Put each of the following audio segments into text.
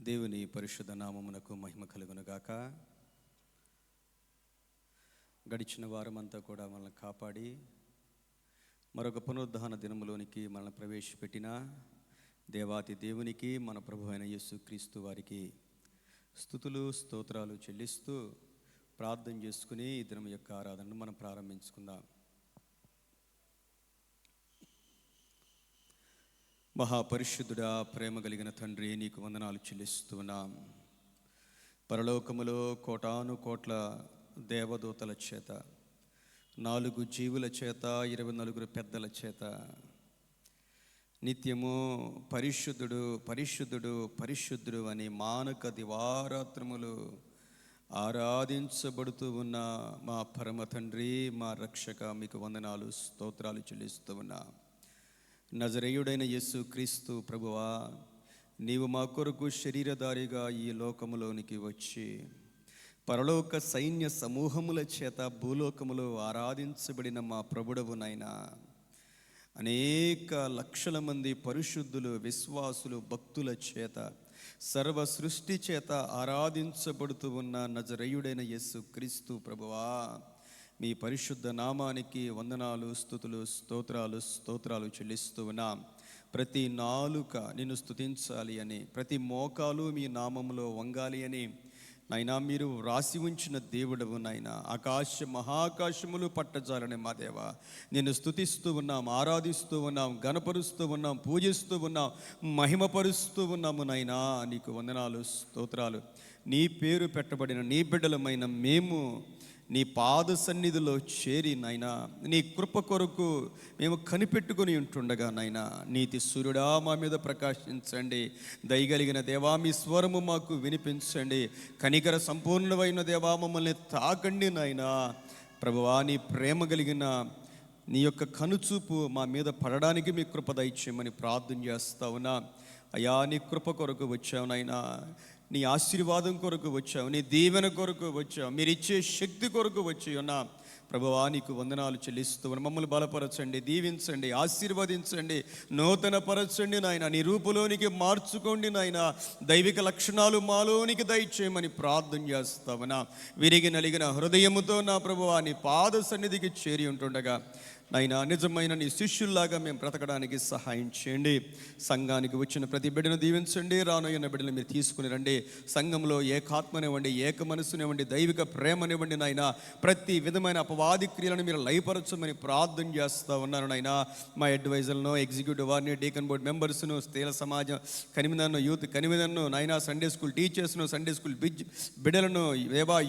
దేవుని పరిశుద్ధ నామమునకు మహిమ కలుగునుగాక. గడిచిన వారమంతా కూడా మనల్ని కాపాడి మరొక పునరుద్ధాన దినములోనికి మనల్ని ప్రవేశపెట్టిన దేవాతి దేవునికి, మన ప్రభు అయిన యేసుక్రీస్తు వారికి స్తుతులు స్తోత్రాలు చెల్లిస్తూ ప్రార్థన చేసుకుని ఈ దినం యొక్క ఆరాధనను మనం ప్రారంభించుకుందాం. మహాపరిశుద్ధుడా, ప్రేమ కలిగిన తండ్రి, నీకు వందనాలు చెల్లిస్తున్నాం. పరలోకములో కోటాను కోట్ల దేవదూతల చేత, 4 జీవుల చేత, 24 పెద్దల చేత నిత్యము పరిశుద్ధుడు పరిశుద్ధుడు పరిశుద్ధుడు అని మానక దివారాత్రములు ఆరాధించబడుతూ ఉన్న మా పరమ తండ్రి, మా రక్షక, మీకు వందనాలు స్తోత్రాలు చెల్లిస్తూ ఉన్నా. నజరేయుడైన యేసుక్రీస్తు ప్రభువా, నీవు మా కొరకు శరీరధారిగా ఈ లోకములోనికి వచ్చి పరలోక సైన్య సమూహముల చేత భూలోకములో ఆరాధించబడిన మా ప్రభుడవు నాయనా, అనేక లక్షల మంది పరిశుద్ధులు, విశ్వాసులు, భక్తుల చేత, సర్వ సృష్టి చేత ఆరాధించబడుతూ ఉన్న నజరేయుడైన యేసుక్రీస్తు ప్రభువా, మీ పరిశుద్ధ నామానికి వందనాలు, స్తుతులు, స్తోత్రాలు చెల్లిస్తూ ఉన్నాం. ప్రతి నాలుక నిన్ను స్తుతించాలి అని, ప్రతి మోకాలు మీ నామములో వంగాలి అని నాయనా మీరు రాసి ఉంచిన దేవుడవు నాయనా. మహాకాశములు పట్టజాలని మా దేవా, నిన్ను స్తుతిస్తూ ఉన్నాం, ఆరాధిస్తూ ఉన్నాం, గణపరుస్తూ ఉన్నాం, పూజిస్తూ ఉన్నాం, మహిమపరుస్తూ ఉన్నాము నాయనా. నీకు వందనాలు స్తోత్రాలు. నీ పేరు పెట్టబడిన నీ బిడ్డలమైన మేము నీ పాద సన్నిధిలో చేరి నాయనా, నీ కృప కొరకు మేము కనిపెట్టుకుని ఉంటుండగా నాయనా, నీతి సూర్యుడా మా మీద ప్రకాశించండి. దయగలిగిన దేవా, మీ స్వరము మాకు వినిపించండి. కనికర సంపూర్ణమైన దేవా, మమ్మల్ని తాకండి నాయనా. ప్రభువా, నీ ప్రేమ కలిగిన నీ యొక్క కనుచూపు మా మీద పడడానికి మీ కృప దయచేయమని ప్రార్థన చేస్తా ఉన్నా. అయ్యా, నీ కృప కొరకు వచ్చావు నాయనా, నీ ఆశీర్వాదం కొరకు వచ్చావు, నీ దీవెన కొరకు వచ్చావు, మీరు ఇచ్చే శక్తి కొరకు వచ్చి ఉన్నా. ప్రభువా, నీకు వందనాలు చెల్లిస్తూ మమ్మల్ని బలపరచండి, దీవించండి, ఆశీర్వదించండి, నూతన పరచండి నాయన. నీ రూపులోనికి మార్చుకోండి నాయన. దైవిక లక్షణాలు మాలోనికి దయచేయమని ప్రార్థన చేస్తావనా. విరిగి నలిగిన హృదయముతో నా ప్రభువా నీ పాద సన్నిధికి చేరి ఉంటుండగా నాయనా, నిజమైన నీ శిష్యుల్లాగా మేము బ్రతకడానికి సహాయం చేయండి. సంఘానికి వచ్చిన ప్రతి బిడ్డను దీవించండి. రానయ్యున్న బిడ్డలు మీరు తీసుకుని రండి. సంఘంలో ఏకాత్మనివ్వండి, ఏక మనసునివ్వండి, దైవిక ప్రేమనివ్వండి నాయనా. ప్రతి విధమైన అపవాది క్రియలను మీరు లయపరచమని ప్రార్థన చేస్తూ ఉన్నారు నాయనా. మా అడ్వైజర్లను, ఎగ్జిక్యూటివ్ వారిని, డీకన్ బోర్డ్ మెంబర్స్ను, స్త్రీల సమాజం కన్వీనర్ను, యూత్ కన్వీనర్ను నాయనా, సండే స్కూల్ టీచర్స్ను, సండే స్కూల్ బిడ్డలను,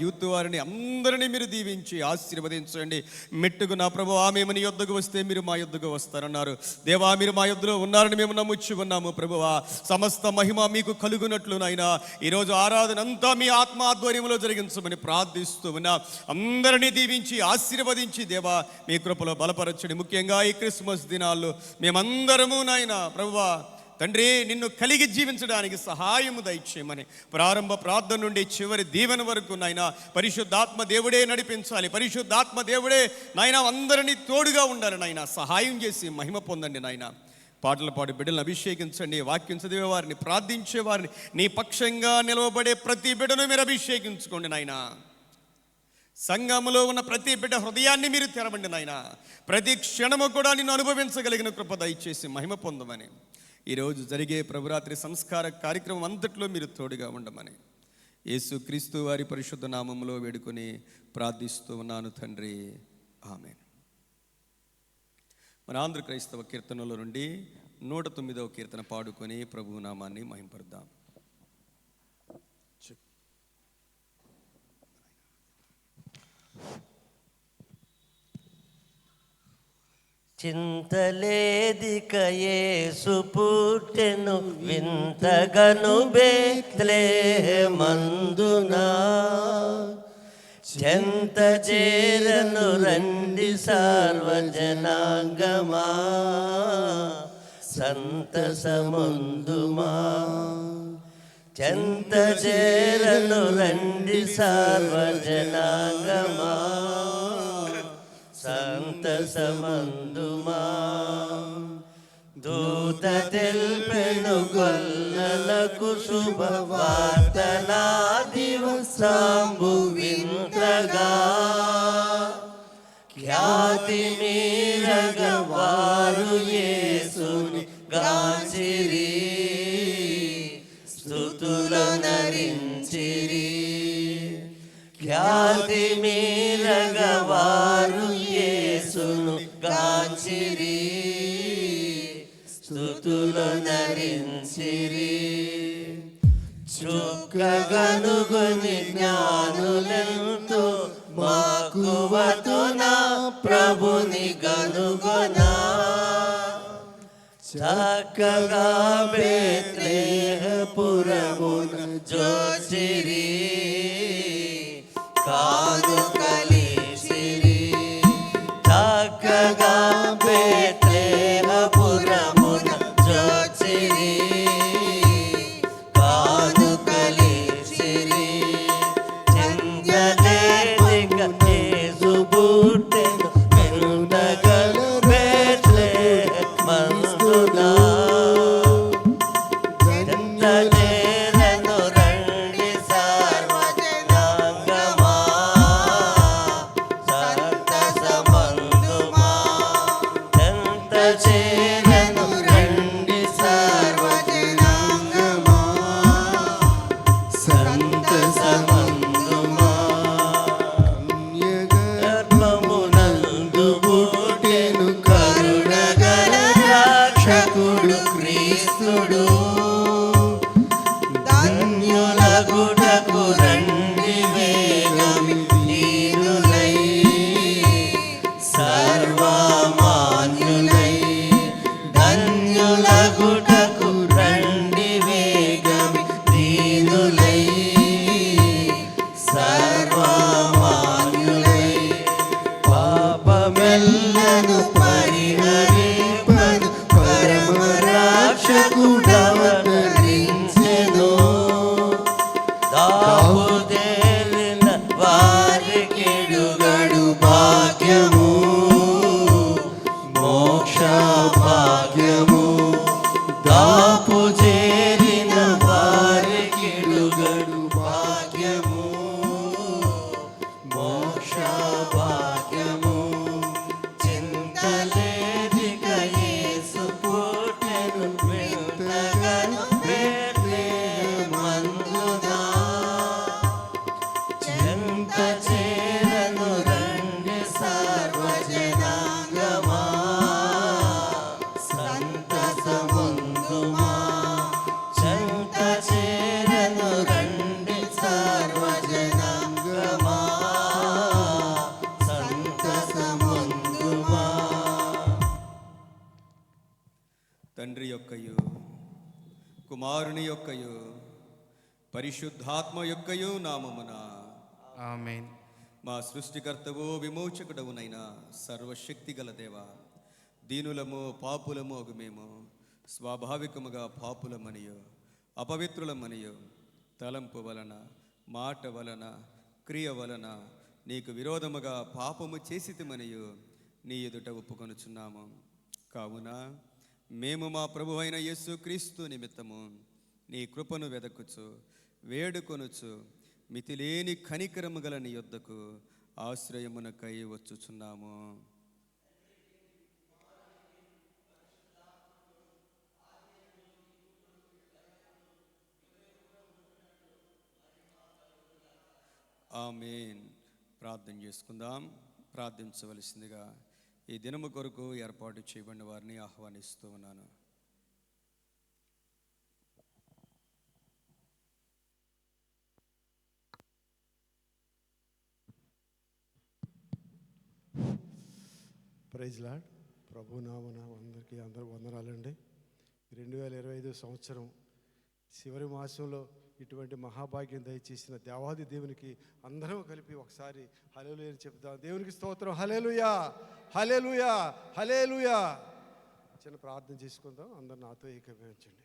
యూత్ వారిని అందరినీ మీరు దీవించి ఆశీర్వదించండి. మెట్టుకు నా ప్రభువా, మేము నీ యొద్దకు వస్తే మీరు మా యొద్దకు వస్తారన్నారు. దేవా, మీరు మా యొద్దలో ఉన్నారని మేము నమ్ముచ్చి ఉన్నాము. ప్రభువా, సమస్త మహిమ మీకు కలుగునట్లు నాయనా ఈరోజు ఆరాధన అంతా మీ ఆత్మ ఆధ్వర్యంలో జరిగించమని ప్రార్థిస్తూ ఉన్నా. అందరినీ దీవించి ఆశీర్వదించి దేవా మీ కృపలో బలపరచండి. ముఖ్యంగా ఈ క్రిస్మస్ దినాల్లో మేమందరము నాయనా ప్రభువా తండ్రి నిన్ను కలిగి జీవించడానికి సహాయము దయచేయమని ప్రారంభ ప్రార్థన నుండి చివరి దీవెన వరకు నాయనా పరిశుద్ధాత్మ దేవుడే నడిపించాలి. పరిశుద్ధాత్మ దేవుడే నాయనా అందరినీ తోడుగా ఉండాలి నాయనా. సహాయం చేసి మహిమ పొందండి నాయనా. పాటలు పాడి బిడ్డలను అభిషేకించండి. వాక్యం చదివే వారిని, ప్రార్థించే వారిని, నీ పక్షంగా నిలవబడే ప్రతి బిడ్డను మీరు అభిషేకించుకోండి నాయనా. సంఘములో ఉన్న ప్రతి బిడ్డ హృదయాన్ని మీరు తెరవండి నాయనా. ప్రతి క్షణము కూడా నిన్ను అనుభవించగలిగిన కృప దయచేసి మహిమ పొందమని, ఈరోజు జరిగే ప్రభురాత్రి సంస్కార కార్యక్రమం అంతట్లో మీరు తోడుగా ఉండమని యేసుక్రీస్తు వారి పరిశుద్ధ నామములో వేడుకొని ప్రార్థిస్తూ ఉన్నాను తండ్రి, ఆమేన్. మన ఆంధ్ర క్రైస్తవ కీర్తనలో నుండి 109వ కీర్తన పాడుకొని ప్రభు నామాన్ని మహింపరుద్దాం. చింతలేదిక యేసు పుట్టెను వింతగను బేత్లెహేమందునా. చెంత చేరను రండి సర్వజనాంగమా, సంతసమందుమా. చెంత చేరను రండి సర్వజనాంగమా, సంతసమందుమా. దూత తెల్పెను గొల్లల ధన్యులకు శుభవార్తనా దివసాంబు వింతగా ఖ్యాతి మీరగ వారు యేసుని గాంచిరి స్తుతులనరించిరి ఖ్యాతి మీరగ వారు యేసును గాంచిరి స్తుతులనరించిరి చుక్కగనుగొని జ్ఞానులెంతో మక్కువతున ప్రభుని గనుగొనా చక్కగా బేత్లెహేమున జోచిరి కానుకలిసిరి చక్కగా బేత్లెహేమున జోచిరి కానుకలిసిరి చెంగలేదిక యేసు పుట్టెను వెనుటగల బేత్లెహేమందునా జంటలేరను రండి సర్వజనాంగమా సంతసమందుమా జంటచేరను రండి సర్వజనాంగమా సంతసమందుమా గర్భమునందు పుట్టెను కరుణగల రక్షకుడు క్రీస్తుడు ధన్యులగుటకు రండి వేగమి దీనులై సర్వమాన్యులై ధన్యులగుటకు రండి వేగమి దీనులై సర్వమాన్యులై పాపమెల్లను పరిహరింపను పరమ రక్షకుడవతరించెను దాపుదేలిన వారికిడుగడు భాగ్యము మోక్ష భాగ్యము దాపు చేరిన వారికిడుగడు భాగ్యము మోక్ష భాగ్యము చింతలేదిక యేసు పుట్టెను వెనుటగను బేత్లెహేమందునా చెంత చేరను రండి సర్వజనాంగమా సంతసమందుమా చెంత చేరను రండి సర్వజనాంగమా సంతసమందుమా. తండ్రి యొక్కయు కుమారుని యొక్కయు పరిశుద్ధాత్మ యొక్కయు నామమున ఆమేన్. మా సృష్టికర్తవు విమోచకుడవునైన సర్వశక్తి గల దేవ, దీనులము పాపులము అగు మేము స్వాభావికముగా పాపులమనియు అపవిత్రులమనియు తలంపు వలన మాట వలన క్రియ వలన నీకు విరోధముగా పాపము చేసితిమనియు నీ ఎదుట ఒప్పుకొనుచున్నాము. కావున మేము మా ప్రభువైన యేసు క్రీస్తు నిమిత్తము నీ కృపను వెదకుచు వేడుకొనుచు మితిలేని కనికరము గల నీ యొద్దకు ఆశ్రయమునకై వచ్చుచున్నాము. ఆమేన్. ప్రార్థన చేసుకుందాం. ప్రార్థించవలసిందిగా ఈ దినము కొరకు ఏర్పాటు చేయబడిన వారిని ఆహ్వానిస్తూ ఉన్నాను. Praise lord. ప్రభు నామమున అందరూ వందనాలండి. 2025 సంవత్సరం చివరి మాసంలో ఇటువంటి మహాభాగ్యం దయచేసిన దేవాది దేవునికి అందరం కలిపి ఒకసారి హల్లెలూయా అని చెప్తాం. దేవునికి స్తోత్రం. హల్లెలూయా, హల్లెలూయా, హల్లెలూయా. చిన్న ప్రార్థన చేసుకుందాం. అందరు నాతో ఏకీభవించండి.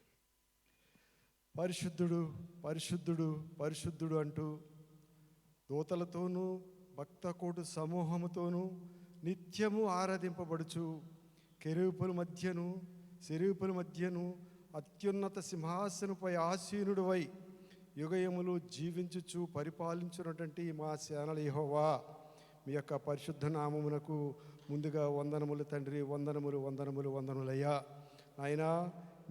పరిశుద్ధుడు, పరిశుద్ధుడు, పరిశుద్ధుడు అంటూ దూతలతోనూ భక్త కోటు సమూహముతోనూ నిత్యము ఆరాధింపబడుచు కెరూపుల మధ్యను, సెరూపుల మధ్యను అత్యున్నత సింహాసనపై ఆసీనుడివై యుగయములు జీవించుచు పరిపాలించున్నటువంటి మా సేనల యెహోవా, మీ యొక్క పరిశుద్ధ నామమునకు ముందుగా వందనములు తండ్రి. వందనములు వందనములు వందనములయ్యా. ఆయన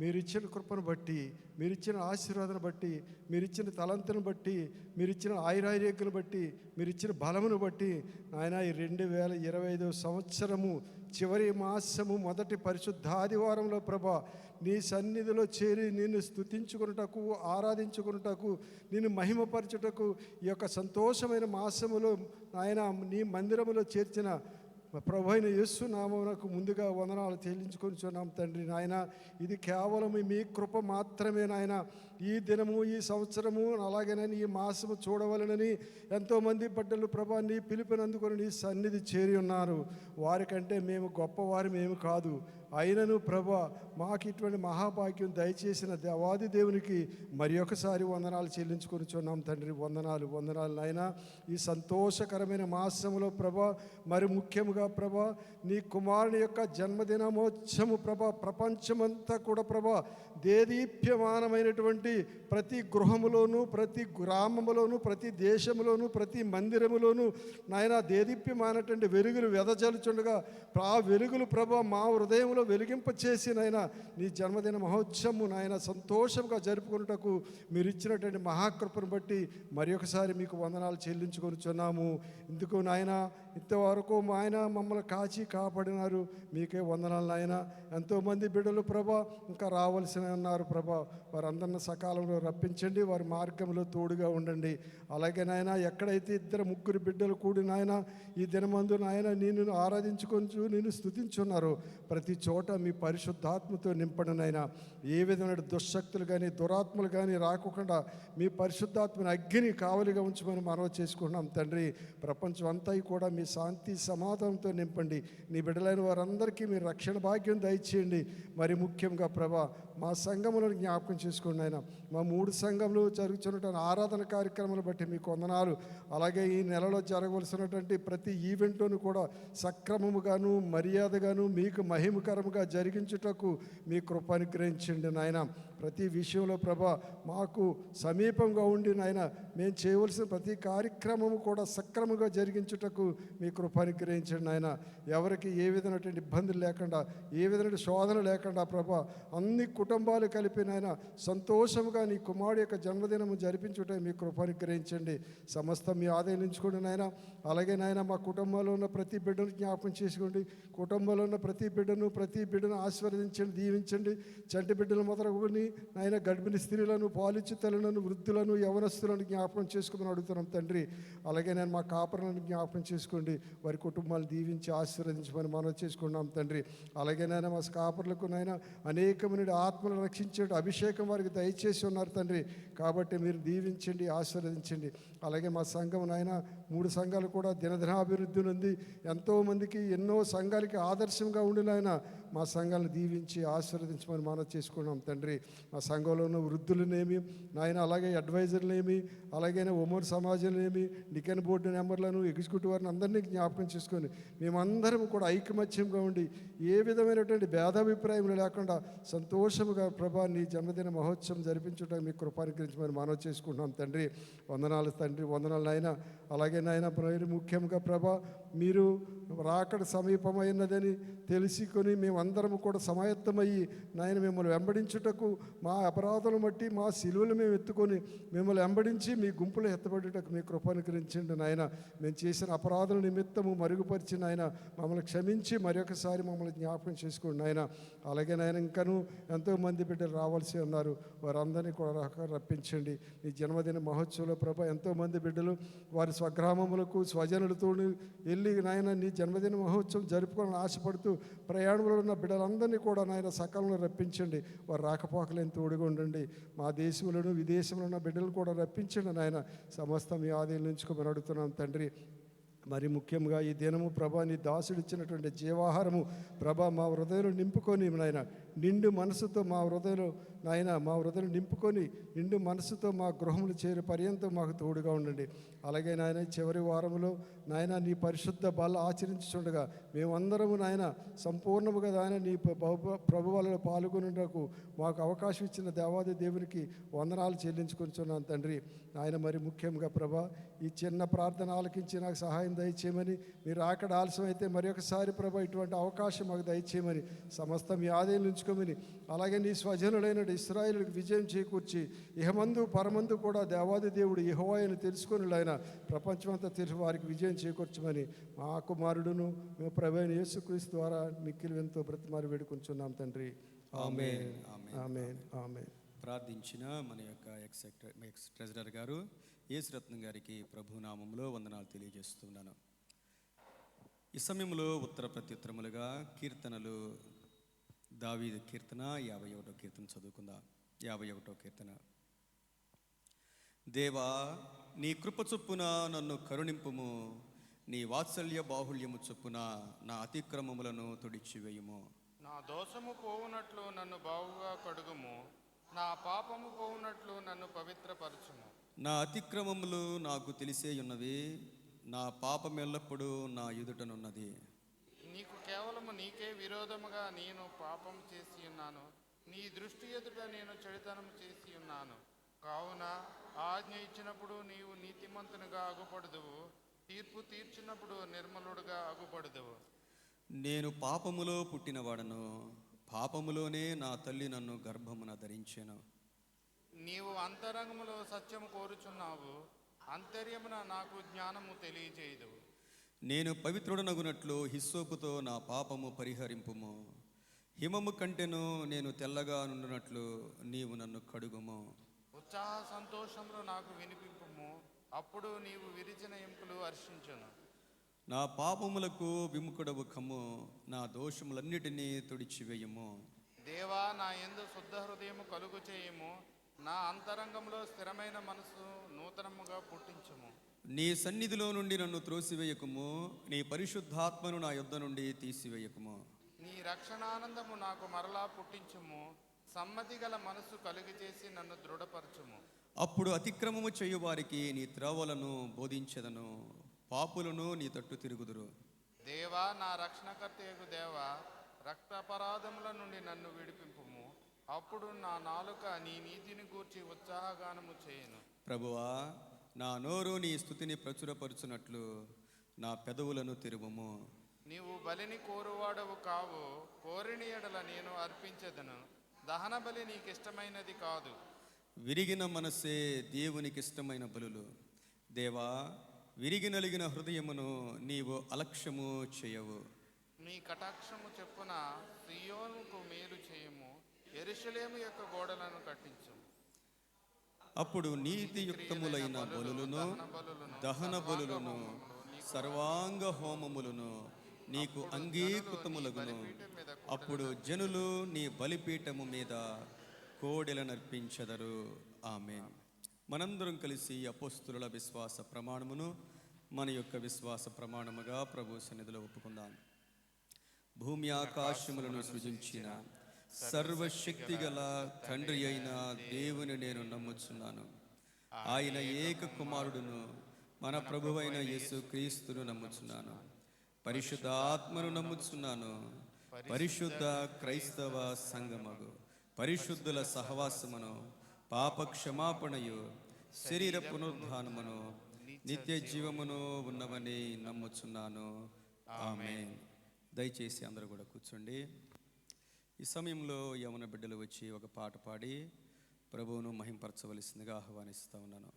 మీరిచ్చిన కృపను బట్టి, మీరిచ్చిన ఆశీర్వాదను బట్టి, మీరిచ్చిన తలంతును బట్టి, మీరిచ్చిన ఆయురారోగ్యను బట్టి, మీరిచ్చిన బలమును బట్టి ఆయన ఈ 2025 సంవత్సరము చివరి మాసము మొదటి పరిశుద్ధాదివారంలో ప్రభా నీ సన్నిధిలో చేరి నిన్ను స్తుతించుకున్నటకు, ఆరాధించుకున్నటకు, నిన్ను మహిమపరచుటకు ఈ యొక్క సంతోషమైన మాసములో ఆయన నీ మందిరములో చేర్చిన ప్రభు అయిన యేసు నామమునకు ముందుగా వందనాలు చెల్లించుకొనిచున్నాం తండ్రి. నాయన ఇది కేవలం మీ కృప మాత్రమే నాయన. ఈ దినము, ఈ సంవత్సరము, అలాగేనని ఈ మాసము చూడవలనని ఎంతోమంది బిడ్డలు ప్రభా నీ పిలుపునందుకొని నీ సన్నిధి చేరి ఉన్నారు. వారికంటే మేము గొప్పవారు మేము కాదు. అయినను ప్రభా మాకు ఇటువంటి మహాభాగ్యం దయచేసిన దేవాది దేవునికి మరి ఒకసారి వందనాలు చెల్లించుకొనిచున్నాం తండ్రి. వందనాలు వందనాలు నాయన. ఈ సంతోషకరమైన మాసములో ప్రభా మరి ముఖ్యముగా ప్రభా నీ కుమారుని యొక్క జన్మదినమోత్సవము ప్రభా ప్రపంచమంతా కూడా ప్రభా దేదీప్యమానమైనటువంటి ప్రతి గృహములోను, ప్రతి గ్రామములోను, ప్రతి దేశములోను, ప్రతి మందిరములోను నాయన దేదీప్యమానటువంటి వెలుగులు వెదజల్లుచుండగా ఆ వెలుగులు ప్రభా మా హృదయంలో వెలిగింప చేసి నాయన నీ జన్మదిన మహోత్సవము నాయన సంతోషంగా జరుపుకున్నటకు మీరు ఇచ్చినటువంటి మహాకృపను బట్టి మరి ఒకసారి మీకు వందనాలు చెల్లించుకొనిచున్నాము. ఇందుకు నాయన ఇంతవరకు మా ఆయన మమ్మల్ని కాచి కాపాడినారు, మీకే వందనాలు నాయన. ఎంతోమంది బిడ్డలు ప్రభా ఇంకా రావాల్సిన ఉన్నారు ప్రభా, వారందరిని సకాలంలో రప్పించండి, వారి మార్గంలో తోడుగా ఉండండి. అలాగే నాయన ఎక్కడైతే 2-3 బిడ్డలు కూడి నాయన ఈ దినమందు నాయన నిన్ను ఆరాధించుకొంచు నిన్ను స్తుతించున్నారు, ప్రతి చోట మీ పరిశుద్ధాత్మతో నింపండి నాయన. ఏ విధమైన దుశ్శక్తులు కానీ దురాత్మలు కానీ రాకుండా మీ పరిశుద్ధాత్మని అగ్ని కావలిగా ఉంచమని మనవి చేసుకుంటున్నాం తండ్రి. ప్రపంచం అంతా కూడా మీ శాంతి సమాధానంతో నింపండి. నీ బిడ్డలైన వారందరికీ మీ రక్షణ భాగ్యం దయచేయండి. మరి ముఖ్యంగా ప్రభా మా సంఘములను జ్ఞాపకం చేసుకోండి ఆయన. మా 3 సంఘములు జరుగుతున్నటువంటి ఆరాధన కార్యక్రమాలు బట్టి మీకు వందనాలు. అలాగే ఈ నెలలో జరగవలసినటువంటి ప్రతి ఈవెంట్ను కూడా సక్రమముగాను మర్యాదగాను మీకు మహిమకరముగా జరిగించుటకు మీ కృప అనుగ్రహించండి నాయన. ప్రతి విషయంలో ప్రభా మాకు సమీపంగా ఉండి నాయన మేము చేయవలసిన ప్రతి కార్యక్రమము కూడా సక్రమంగా జరిగించుటకు మీ కృప అనుగ్రహించండి నాయన. ఎవరికి ఏ విధమైనటువంటి ఇబ్బందులు లేకుండా, ఏ విధమైన శోధన లేకుండా ప్రభా అన్ని కుటుంబాలు కలిపి నాయన సంతోషముగా నీ కుమారుడు యొక్క జన్మదినము జరిపించుట మీ కృప అనుగ్రహించండి. సమస్తం మీ ఆదాయించుకోండి నాయన. అలాగే నాయన మా కుటుంబంలో ఉన్న ప్రతి బిడ్డను జ్ఞాపకం చేసుకోండి. కుటుంబంలో ఉన్న ప్రతి బిడ్డను ఆశీర్వదించండి, దీవించండి. చంటి బిడ్డలు మొదలుకొని నాయన గర్భిణీ స్త్రీలను, పాలిచ్చు తల్లులను, వృద్ధులను, యవనస్తులను జ్ఞాపకం చేసుకోమని అడుగుతున్నాం తండ్రి. అలాగే నేను మా కాపరులను జ్ఞాపకం చేసుకోండి, వారి కుటుంబాలు దీవించి ఆశీర్వదించమని మనం చేసుకున్నాం తండ్రి. అలాగే నాయన మా కాపరులకు నాయన అనేకమైన ఆత్మలు రక్షించే అభిషేకం వారికి దయచేసి ఉన్నారు తండ్రి. కాబట్టి మీరు దీవించండి, ఆశీర్వదించండి. అలాగే మా సంఘం నాయన 3 సంఘాలు కూడా దినదినాభివృద్ధి ఉంది. ఎంతోమందికి ఎన్నో సంఘాలకి ఆదర్శంగా ఉండిన ఆయన మా సంఘాలను దీవించి ఆశీర్వదించమని మనం చేసుకున్నాం తండ్రి. మా సంఘంలో ఉన్న వృద్ధులనేమి నాయన, అలాగే అడ్వైజర్లేమి, అలాగే ఉమ్మడి సమాజంలేమి, డికెన్ బోర్డు మెంబర్లను, ఎగ్జిక్యూటివ్ వారిని అందరినీ జ్ఞాపకం చేసుకొని మేమందరం కూడా ఐకమత్యంగా ఉండి ఏ విధమైనటువంటి భేదాభిప్రాయం లేకుండా సంతోషముగా ప్రభా నీ జన్మదిన మహోత్సవం జరిపించడానికి మీ కృపానుగ్రహించమని మనం చేసుకుంటున్నాం తండ్రి. వందనాలు తండ్రి, వందనాలు నాయన. అలాగే నాయన ముఖ్యంగా ప్రభా మీరు రాకడ సమీపమైనదని తెలుసుకొని మేమందరం కూడా సమాయత్తమయ్యి నాయన మిమ్మల్ని వెంబడించుటకు మా అపరాధులను బట్టి మా సిలువలు మేము ఎత్తుకొని మిమ్మల్ని వెంబడించి మీ గుంపులో ఎత్తబడేటకు మీ కృపానుగ్రహించండి నాయన. మేము చేసిన అపరాధుల నిమిత్తము మరుగుపరిచి నాయన మమ్మల్ని క్షమించి మరొకసారి మమ్మల్ని జ్ఞాపకం చేసుకోండి నాయన. అలాగే నాయన ఇంకనూ ఎంతోమంది బిడ్డలు రావాల్సి ఉన్నారు, వారందరినీ కూడా రప్పించండి. ఈ జన్మదిన మహోత్సవంలో ప్రభా ఎంతోమంది బిడ్డలు వారి స్వగ్రామములకు స్వజనులతో వెళ్ళి నాయన నీ జన్మదిన మహోత్సవం జరుపుకోవాలని ఆశపడుతూ ప్రయాణంలో ఉన్న బిడ్డలందరినీ కూడా నాయన సకాలంలో రప్పించండి. వారు రాకపోకలేని తోడుగా ఉండండి. మా దేశంలోను విదేశంలో ఉన్న బిడ్డలు కూడా రప్పించండి నాయన. సమస్తం మీ ఆదాయం నుంచుకోమని అడుగుతున్నాం తండ్రి. మరి ముఖ్యంగా ఈ దినము ప్రభా నీ దాసుడు ఇచ్చినటువంటి జీవాహారము ప్రభా మా హృదయంలో నింపుకొని నాయన నిండు మనసుతో మా హృదయంలో నాయన మా హృదయం నింపుకొని నిండు మనసుతో మా గృహములు చేరే పర్యంతం మాకు తోడుగా ఉండండి. అలాగే నాయన చివరి వారంలో నాయన నీ పరిశుద్ధ బల ఆచరించుండగా మేమందరము నాయన సంపూర్ణముగా నాయన నీ ప్రభువులలో పాల్గొనుటకు మాకు అవకాశం ఇచ్చిన దేవాది దేవునికి వందనాలు చెల్లించుకుంటున్నాను తండ్రి. ఆయన మరి ముఖ్యంగా ప్రభా ఈ చిన్న ప్రార్థన ఆలకించి నాకు సహాయం దయచేయమని, మీరు అక్కడ ఆలస్యం అయితే మరి ఒకసారి ప్రభా ఇటువంటి అవకాశం మాకు దయచేయమని, సమస్తం మీ ఆదాయం ఉంచుకోమని, అలాగే నీ స్వజనులైన ఇశ్రాయేలుకి విజయం చేకూర్చి ఇహమందు పరమందు కూడా దేవాది దేవుడు యెహోవాయని తెలుసుకొని ఆయన ప్రపంచమంతా తెలిసి వారికి విజయం చేకూర్చమని మా కుమారుడును మేము ప్రభువైన యేసుక్రీస్తు ద్వారా మిక్కిలి ఎంతో బ్రతిమారి వేడుకుంటున్నాం తండ్రి. ఆమేన్, ఆమేన్, ఆమేన్. ప్రార్థించిన మన యొక్క ఎక్స్ ట్రెజరర్ గారు యేసురత్నం గారికి ప్రభునామంలో వందనాలు తెలియజేస్తున్నాను. ఈ సమయంలో ఉత్తర ప్రత్యుత్తరములుగా కీర్తనలు దావీదు కీర్తన 51వ కీర్తన చదువుకుందాం. 51వ కీర్తన. దేవా, నీ కృప చొప్పున నన్ను కరుణింపుము, నీ వాత్సల్య బాహుళ్యము చొప్పున నా అతిక్రమములను తుడిచివేయుము. నా దోషము పోవునట్లు నన్ను బావుగా కడుగుము, నా పాపము పోవునట్లు నన్ను పవిత్రపరచుము. నా అతిక్రమములు నాకు తెలిసే ఉన్నవి, నా పాపం ఎల్లప్పుడూ నా ఎదుటనున్నది. నీకు కేవలము నీకే విరోధముగా నేను పాపం చేసి ఉన్నాను, నీ దృష్టి ఎదుట నేను చెడుతనం చేసి ఉన్నాను. కావున ఆజ్ఞ ఇచ్చినప్పుడు నీవు నీతిమంతునిగా అగుపడదువు, తీర్పు తీర్చినప్పుడు నిర్మలుడుగా అగుపడదువు. నేను పాపములో పుట్టినవాడను, పాపములోనే నా తల్లి నన్ను గర్భమున ధరించెను. నీవు అంతరంగములో సత్యము కోరుచున్నావు, అంతర్యమున నాకు జ్ఞానము తెలియజేయదు. నేను పవిత్రుడనగునట్లు హిస్సోపుతో నా పాపము పరిహరింపుము, హిమము కంటెను నేను తెల్లగా నుండినట్లు నీవు నన్ను కడుగుము. ఉత్సాహ సంతోషములు నాకు వినిపింపుము, అప్పుడు నీవు విరిచిన ఎముకలు హర్షించును. నా పాపములకు విముఖుడవు కమ్ము, నా దోషములన్నిటినీ తుడిచివేయము. దేవా, నా యందు శుద్ధ హృదయము కలుగు చేయుము, నా అంతరంగంలో స్థిరమైన మనసు నూతనముగా పుట్టించుము. నీ సన్నిధిలో నుండి నన్ను త్రోసివేయకుము, నీ పరిశుద్ధాత్మను నా యొద్ద నుండి తీసివేయకుము. నీ రక్షణానందము నాకు మరలా పుట్టించుము, సమ్మతి గల మనసు కలుగు చేసి నన్ను దృఢపరచుము. అప్పుడు అతిక్రమము చేయు వారికి నీ త్రోవలను బోధించెదను, పాపులను నీ తట్టు తిరుగుదురు. దేవా, నా రక్షణకర్తయగు దేవా, రక్తాపరాధముల నుండి నన్ను విడిపింపుము, అప్పుడు నా నాలుక నీ నీతిని గూర్చి ఉత్సాహగానము చేయును. ప్రభువా, నా నోరు నీ స్తుతిని ప్రచురపరుచునట్లు నా పెదవులను తెరువుము. నీవు బలిని కోరువాడవు కావు, కోరిని ఎడల నేను అర్పించెదను. దహన బలి నీకిష్టమైనది కాదు. విరిగిన మనసే దేవునికిష్టమైన బలులు. దేవా, విరిగి నలిగిన హృదయమును నీవు అలక్ష్యము చేయవు. నీ కటాక్షము చెప్పున సియోనుకు మేలు చేయము, యెరూషలేము యొక్క గోడలను కట్టించు. అప్పుడు నీతియుక్తములైన బలులను, దహన బలులను, సర్వాంగ హోమములను నీకు అంగీకృతములగును. అప్పుడు జనులు నీ బలిపీఠము మీద కోడెలనర్పించెదరు. ఆమేన్. మనందరం కలిసి అపోస్తుల విశ్వాస ప్రమాణమును మన యొక్క విశ్వాస ప్రమాణముగా ప్రభు సన్నిధిలో ఒప్పుకుందాం. భూమి ఆకాశములను సృజించిన సర్వశక్తి గల తండ్రి అయిన దేవుని నేను నమ్ముచున్నాను. ఆయన ఏక కుమారుడును మన ప్రభువైన యేసు క్రీస్తును నమ్ముచున్నాను. పరిశుద్ధ ఆత్మను నమ్ముచున్నాను. పరిశుద్ధ క్రైస్తవ సంగమగు పరిశుద్ధుల సహవాసమును, పాప క్షమాపణయు, శరీర పునరుద్ధానమును, నిత్య జీవమును ఉన్నవని నమ్ముచున్నాను. ఆమేన్. దయచేసి అందరూ కూడా కూర్చోండి. ఈ సమయంలో యవన బిడ్డలు వచ్చి ఒక పాట పాడి ప్రభువును మహింపరచవలసిందిగా ఆహ్వానిస్తూ ఉన్నాను.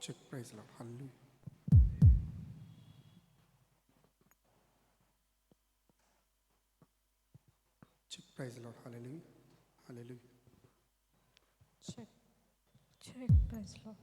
Check, praise the Lord. Hallelujah. Check, praise praise lord. Hallelujah, hallelujah. Check. Praise Lord.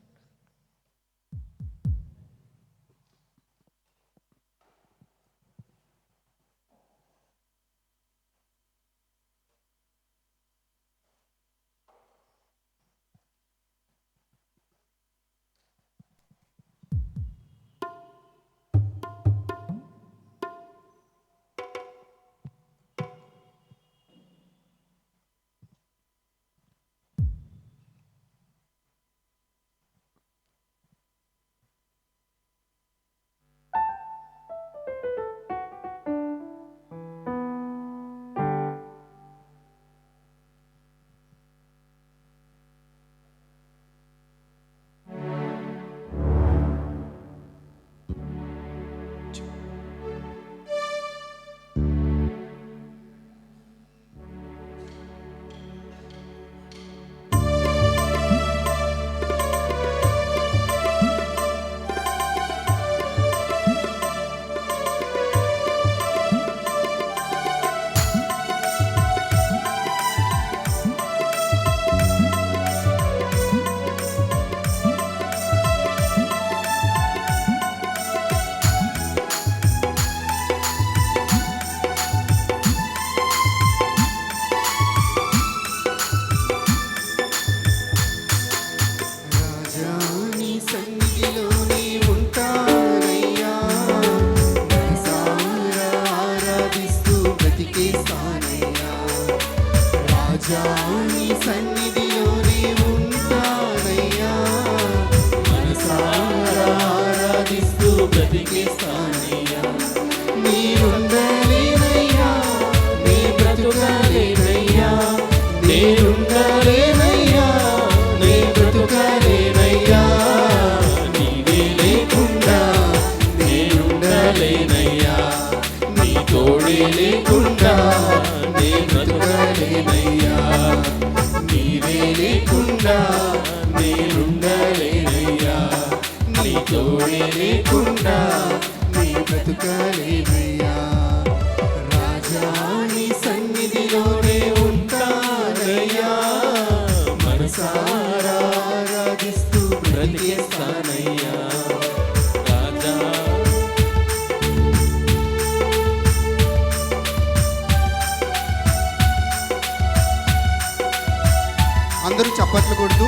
అందరూ చప్పట్లు కొడుతూ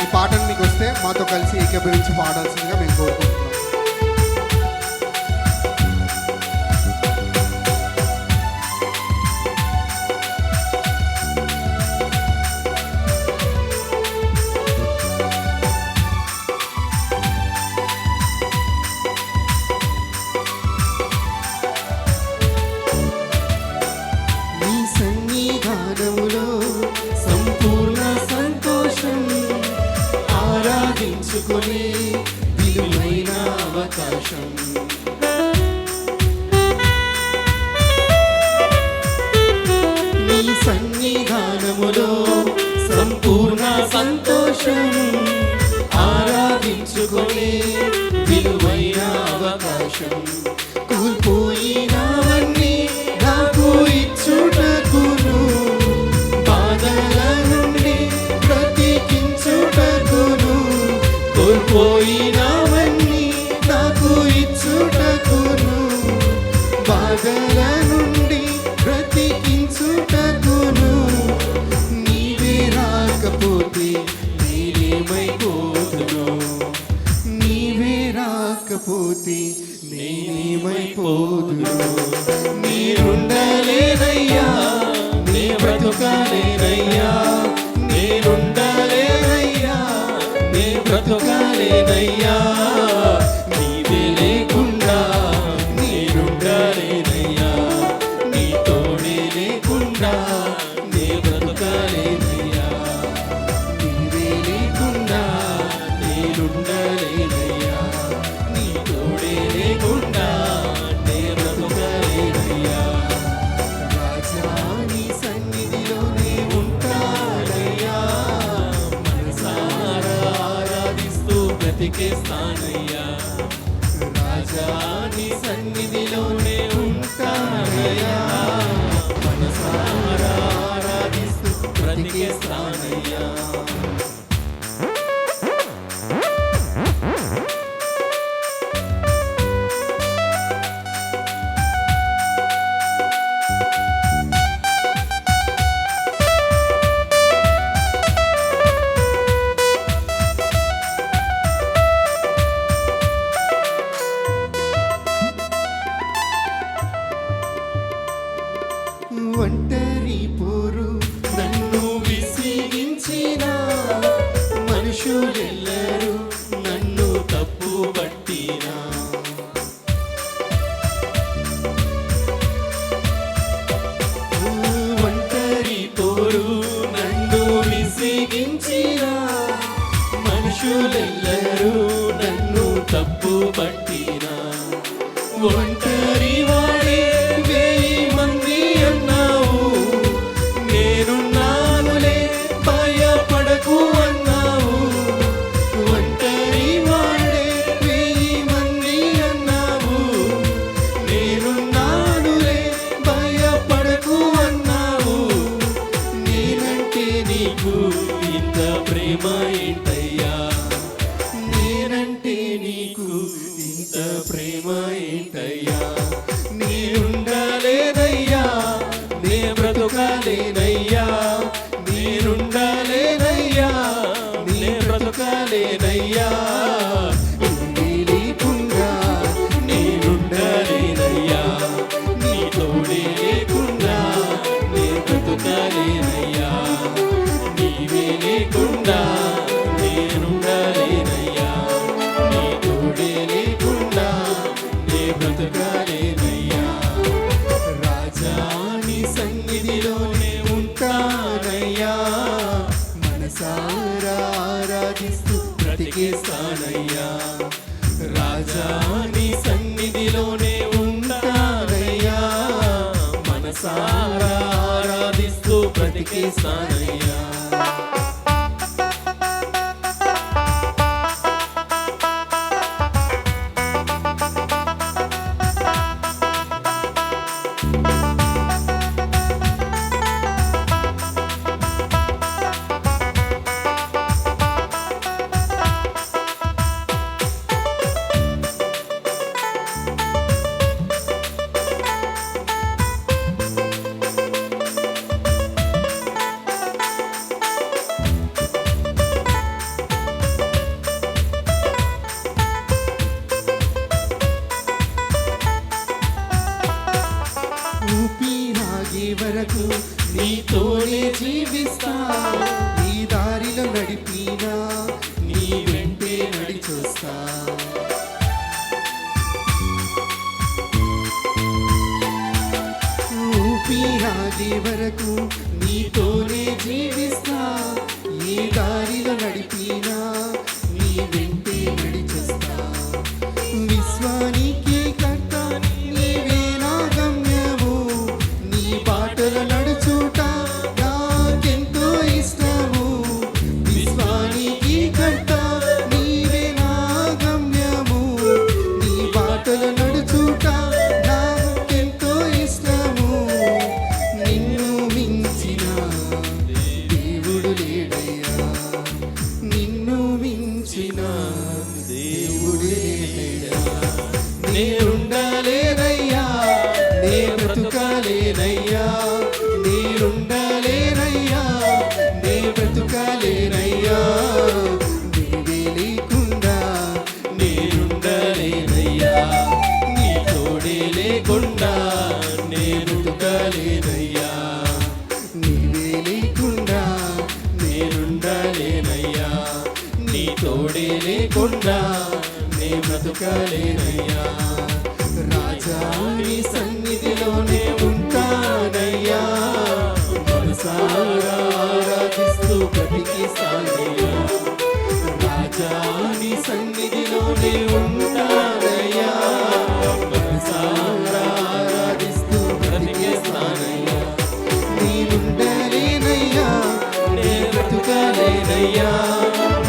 ఈ పాటను మీకు వస్తే మాతో కలిసి ఏకీభవించి పాడాల్సిందిగా మేము కోరుకుంటున్నాం. విలువైన అవకాశం నీ సన్నిధానములో సంపూర్ణ సంతోషం ఆరాధించుకొని విలువైన అవకాశం కోల్పోయినవన్నీ నాకు ఇచ్చుటకును బాధల నుండి బ్రతికించుటకును కోల్పోయినవన్నీ నాకు ఇచ్చుటకును బాధల నుండి బ్రతికించుటకును నీవే రాకపోతే నేనేమైపోతును నీవే రాకపోతే నేనేమైపోదును నేనుండలేనయ్యా నే బ్రతుకలేనయ్యా నేనుండలేనయ్యా నే బ్రతుకలేనయ్యా నీవే లేకుండా నేనుండలేనయ్యా నీ తోడే లేకుండా నే బ్రతుకలేనయ్యా నీవే లేకుండా నేనుండలేనయ్యా నీ తోడే లేకుండా నే బ్రతుకలేనయ్యా రాజా నీ సన్నిధిలోనే ఉంటానయ్యా మనసారా ఆరాధిస్తూ బ్రతికేస్తానయ్యా రాజా నీ సన్నిధిలోనే ఉంటానయ్యా మనసారా బ్రతికిస్తానయ్యా. ఒంటరి పోరు నన్ను విసిగించిన మనుషులెల్లరూ నన్ను తప్పు పట్టినా, ఒంటరి పోరు నన్ను విసిగించిన మనుషులెల్లరూ నన్ను తప్పు పట్టినా, ఒంటరి వాడే వేయి మంది అన్నావు, నేనున్నానులే భయపడకు అన్నావు. ఒంటరి వాడే వేయి మంది అన్నావు, నేనున్నానులే భయపడకు అన్నావు. నేనంటే నీకు ఇంత ప్రేమ ఏంటయ్యా, నేనంటే నీకు ఇంత ప్రేమ ఏంటయ్యా. నేనుండలేనయ్యా, నే బ్రతుకలేనయ్యా, నేనుండలేనయ్యా, నే బ్రతుకలేనయ్యా. నువ్వే లేకుండా నేనుండలేనయ్యా, నీ తోడే లేకుండా నే బ్రతుకలేనయ్యా. నీవే లేకుండా నేనుండలేనయ్యా, నీ తోడే లేకుండా నే బ్రతకలేనయ్యా. రాజా నీ సన్నిధిలోనే ఉంటానయ్యా, మనసారా ఆరాధిస్తూ బ్రతికేస్తానయ్యా. రాజా నీ సన్నిధిలోనే ఉంటానయ్యా, మనసారా ఆరాధిస్తూ బ్రతికేస్తానయ్యా. ఊపిరాగే వరకు నీతోనే జీవిస్తా, నీ దారిలో నడిపినా నీ వెంటే నడిచొస్తా. ఊపిరాగే వరకు నీతోనే జీవిస్తా, నీ దారిలో నడిపినా నీ వెంటే నడిచొస్తా. విశ్వానికి కర్త నీవే నా గమ్యము, నీ బాటలు నడుచుట నాకెంతో ఇష్టము. విశ్వానికి కర్త నీవే నా గమ్యము, నీ బాటలు నడుచుట నాకెంతో ఇష్టము. నిన్ను మించిన దేవుడు లేడయ్యా, నిన్ను మించిన దేవుడు లేడయ్యా. నేనుండలేనయ్యా, నే బ్రతుకలేనయ్యా, నేనుండలేనయ్యా, నే బ్రతుకలేనయ్యా. నీవే లేకుండా నేనుండలేనయ్యా, నీ తోడే లేకుండా నే బ్రతుకలేనయ్యా. నీవే లేకుండా నేనుండలేనయ్యా, నీ తోడే లేకుండా నే బ్రతుకలేనయ్యా. రాజా నీ సన్నిధిలోనే ఉంటానయ్యా, మనసారా ఆరాధిస్తూ బ్రతికిస్తానయ్యా. రాజా నీ సన్నిధిలోనే ఉంటానయ్యా, మనసారా ఆరాధిస్తూ బ్రతికిస్తానయ్యా. నేనుండలేనయ్యా, నే బ్రతుకలేనయ్యా,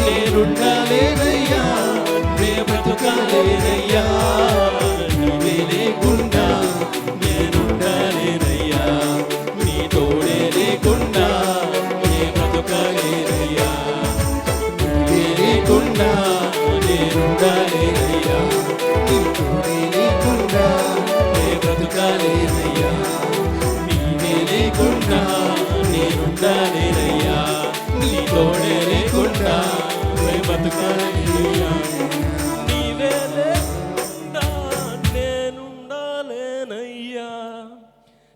నేనుండలేనయ్యా, నే బ్రతుకలేనయ్యా. నీవే లేకుండా నేనుండలేనయ్యా, నీ తోడే లేకుండా నే బ్రతుకలేనయ్యా. నేనుండాలేనయ్యా, నీ తోడే లేకుండా బతుకాలేనయ్యా. నీవే లేకుండా నేనుండాలేనయ్యా,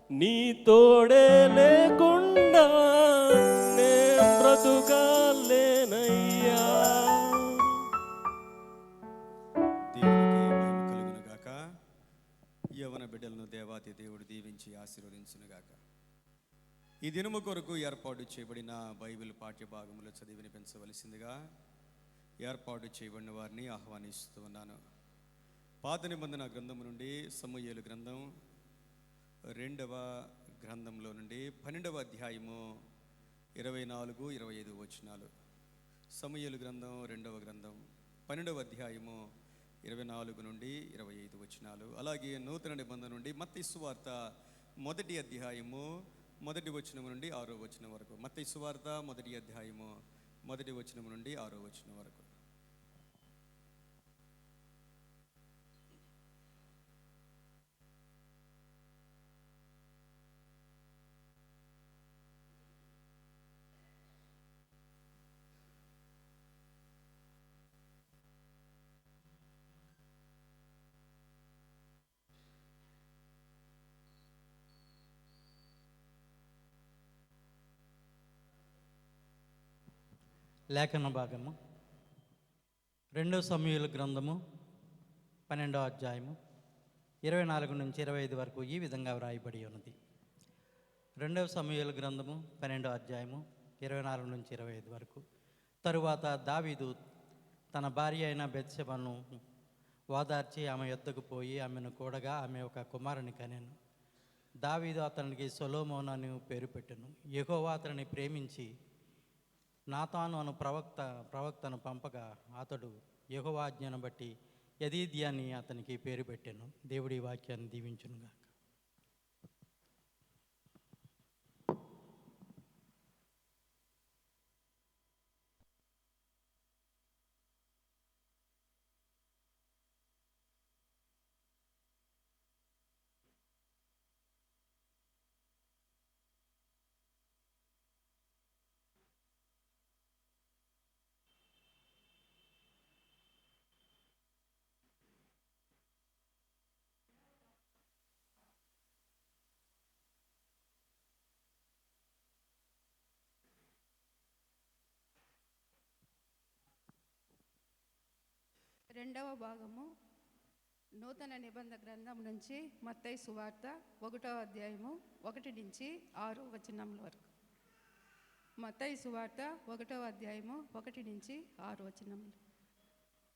నీ తోడే లేకుండా నే బ్రతుకాలేనయ్యా. దేవునికి మహిమ కలుగును గాక. యవ్వన బిడ్డలను దేవాతి దేవుడు దీవించి ఆశీర్వదించును గాక. ఈ దినము కొరకు ఏర్పాటు చేయబడిన బైబిల్ పాఠ్య భాగములు చదివి వినిపించవలసిందిగా ఏర్పాటు చేయబడిన వారిని ఆహ్వానిస్తూ ఉన్నాను. పాత నిబంధన గ్రంథము నుండి సమూయేలు గ్రంథం 2వ గ్రంథంలో నుండి 12వ అధ్యాయము 24-25 వచనాలు. సమూయేలు గ్రంథం 2వ గ్రంథం 12వ అధ్యాయము 24 నుండి 25 వచనాలు. అలాగే నూతన నిబంధన నుండి మత్తయి సువార్త 1వ అధ్యాయము 1వ వచనం నుండి 6వ వచనం వరకు. మత్తయి సువార్త 1వ అధ్యాయము 1వ వచనం నుండి 6వ వచనం వరకు. లేఖన భాగము 2 సమూయేలు గ్రంథము 12వ అధ్యాయము 24 నుంచి 25 వరకు ఈ విధంగా వ్రాయబడి ఉన్నది. 2 సమూయేలు గ్రంథము 12వ అధ్యాయము 24 నుంచి 25 వరకు. తరువాత దావీదు తన భార్య అయిన బెత్షెబను ఓదార్చి ఆమె యొద్దకు పోయి ఆమెను కూడగా ఆమె ఒక కుమారుని కనెను. దావీదు అతనికి సొలొమోను అని పేరు పెట్టెను. యెహోవా అతనిని ప్రేమించి నాతాను అను ప్రవక్తను పంపగా అతడు యెహోవా ఆజ్ఞను బట్టి యదీద్యా అని అతనికి పేరు పెట్టెను. దేవుడి వాక్యాన్ని దీవించునుగాక. రెండవ భాగము నూతన నిబంధన గ్రంథం నుంచి మత్తయి సువార్త 1వ అధ్యాయము 1 నుంచి 6వ వచనముల వరకు. మత్తయి సువార్త 1వ అధ్యాయము 1 నుంచి 6 వచనములు.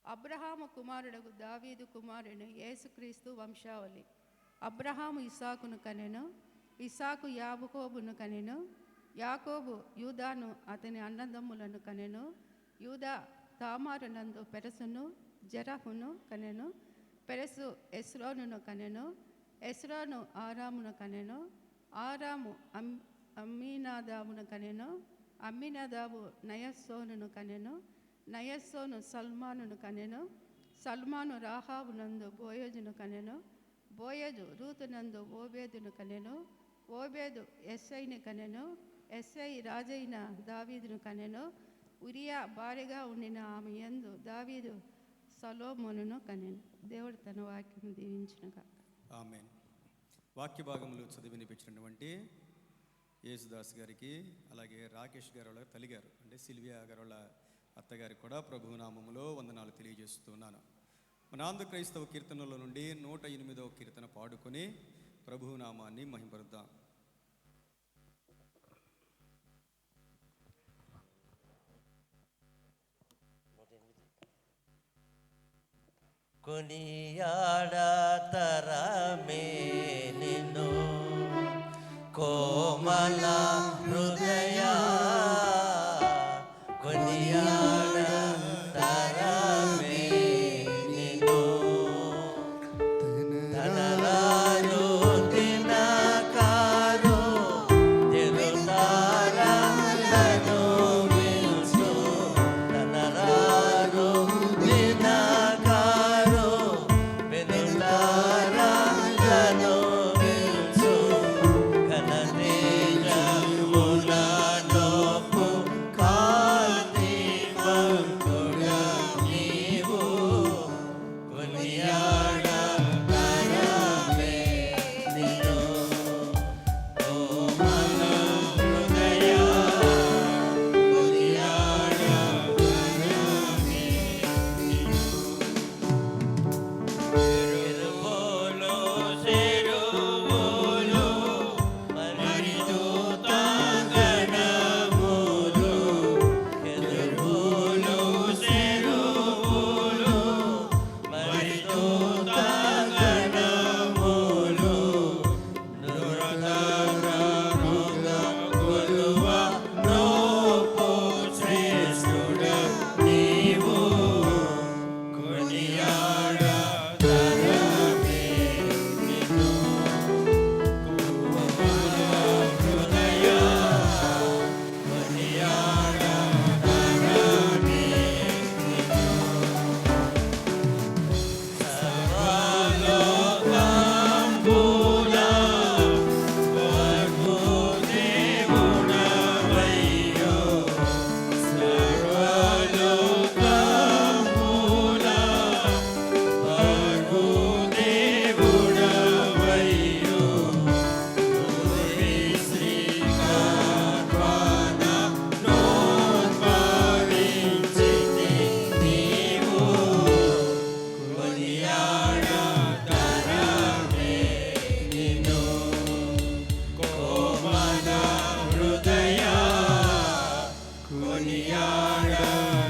అబ్రహాము కుమారుడగు దావీదు కుమారుని యేసుక్రీస్తు వంశావళి. అబ్రహాము ఇస్సాకును కనెను, ఇస్సాకు యాకోబును కనెను, యాకోబు యూదాను అతని అన్నదమ్ములను కనెను, యూదా తామారు నందు పెరసును జెరహును కనెను, పెరసు ఎస్రోనును కనెను, ఎస్రోను ఆరామును కనెను, ఆరాము అమ్మీనాదాబును కనెను, అమ్మీనాదాబు నయస్సోనును కనెను, నయస్సోను సల్మానును కనెను, సల్మాను రాహాబు నందు బోయజును కనెను, బోయజు రూతునందు ఓబేదును కనెను, ఓబేదు ఎస్ఐని కనెను, ఎస్ఐ రాజైన దావీదును కనెను, ఉరియా భార్యగా ఉండిన ఆమె యందు దావీదు సొలొమోనును కనెను. దేవుడు తన వాక్యం దీవించునుగా. ఆమేన్. వాక్య భాగములు చదివి వినిపించినటువంటి యేసుదాస్ గారికి, అలాగే రాకేష్ గారు వాళ్ళ తల్లిగారు అంటే సిల్వియా గారు వాళ్ళ అత్తగారికి కూడా ప్రభువు నామములో వందనాలు తెలియజేస్తున్నాను. మన ఆంధ్ర క్రైస్తవ కీర్తనలో నుండి 108వ కీర్తన పాడుకొని ప్రభువు నామాన్ని మహింపరుద్దాం. కొనియాడతరమే నిన్ను కోమల హృదయ, కొనియాడతరమే నిన్ను ధనరాలు దినకారు తెలుతారలను విల్సు, ధనరాలు దినకారు వెలుతారలను విల్సు, ఘనతేజముల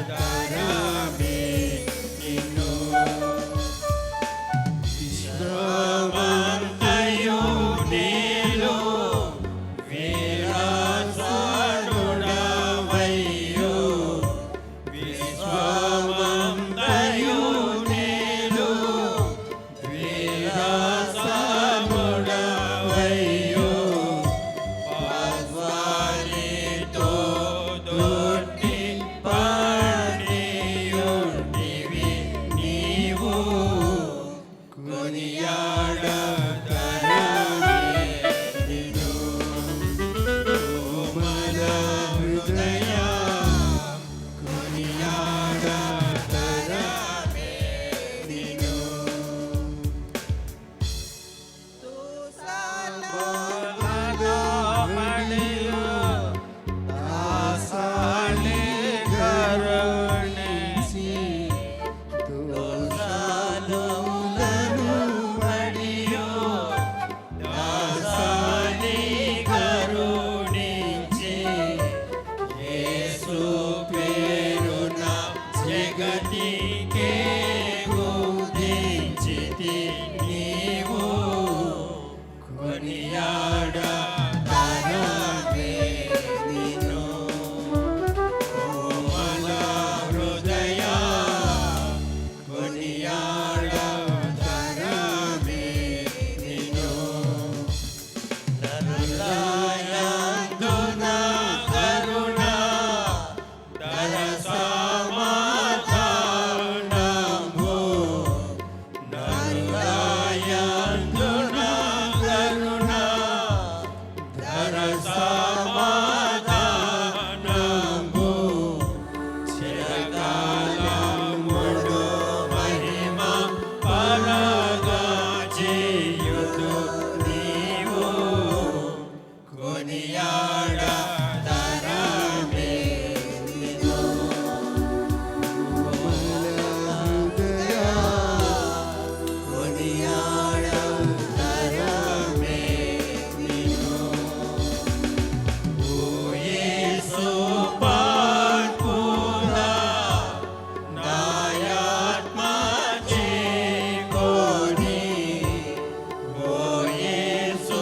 కొనియాడతరమే నిన్ను విశ్వమంతయు నీలో వీరాసానుడవయ్యు విశ్వమంతయు నీలో వీరాసానుడవయ్యు పద్వాలితో దొడ్డి పనియుంటివి నీవు కొనియాడతరమే నిన్ను కోమల హృదయ కొనియాడతరమే నిన్ను తుసాలబోలగా పడియు దాసాలే కరుణించి దోషాలులను పడియు దాసాని కరుణించి యేసు పేరున జగతికే బోధించితి నీవు కొనియాడతరమే నిన్ను కోమల హృదయ కొనియాడతరమే నిన్ను నరులయందున కరుణ దర సమాధానము నరులయందున కరుణ దర సమాధానము చిరకాలముడు మహిమ పరగా చేయుదు నీవు కొనియాడతరమే నిన్ను హృదయ కొనియాడతరమే నిన్ను ఓ యేసు పాల్పురా నాయాత్మ చేకొని ఓ యేసు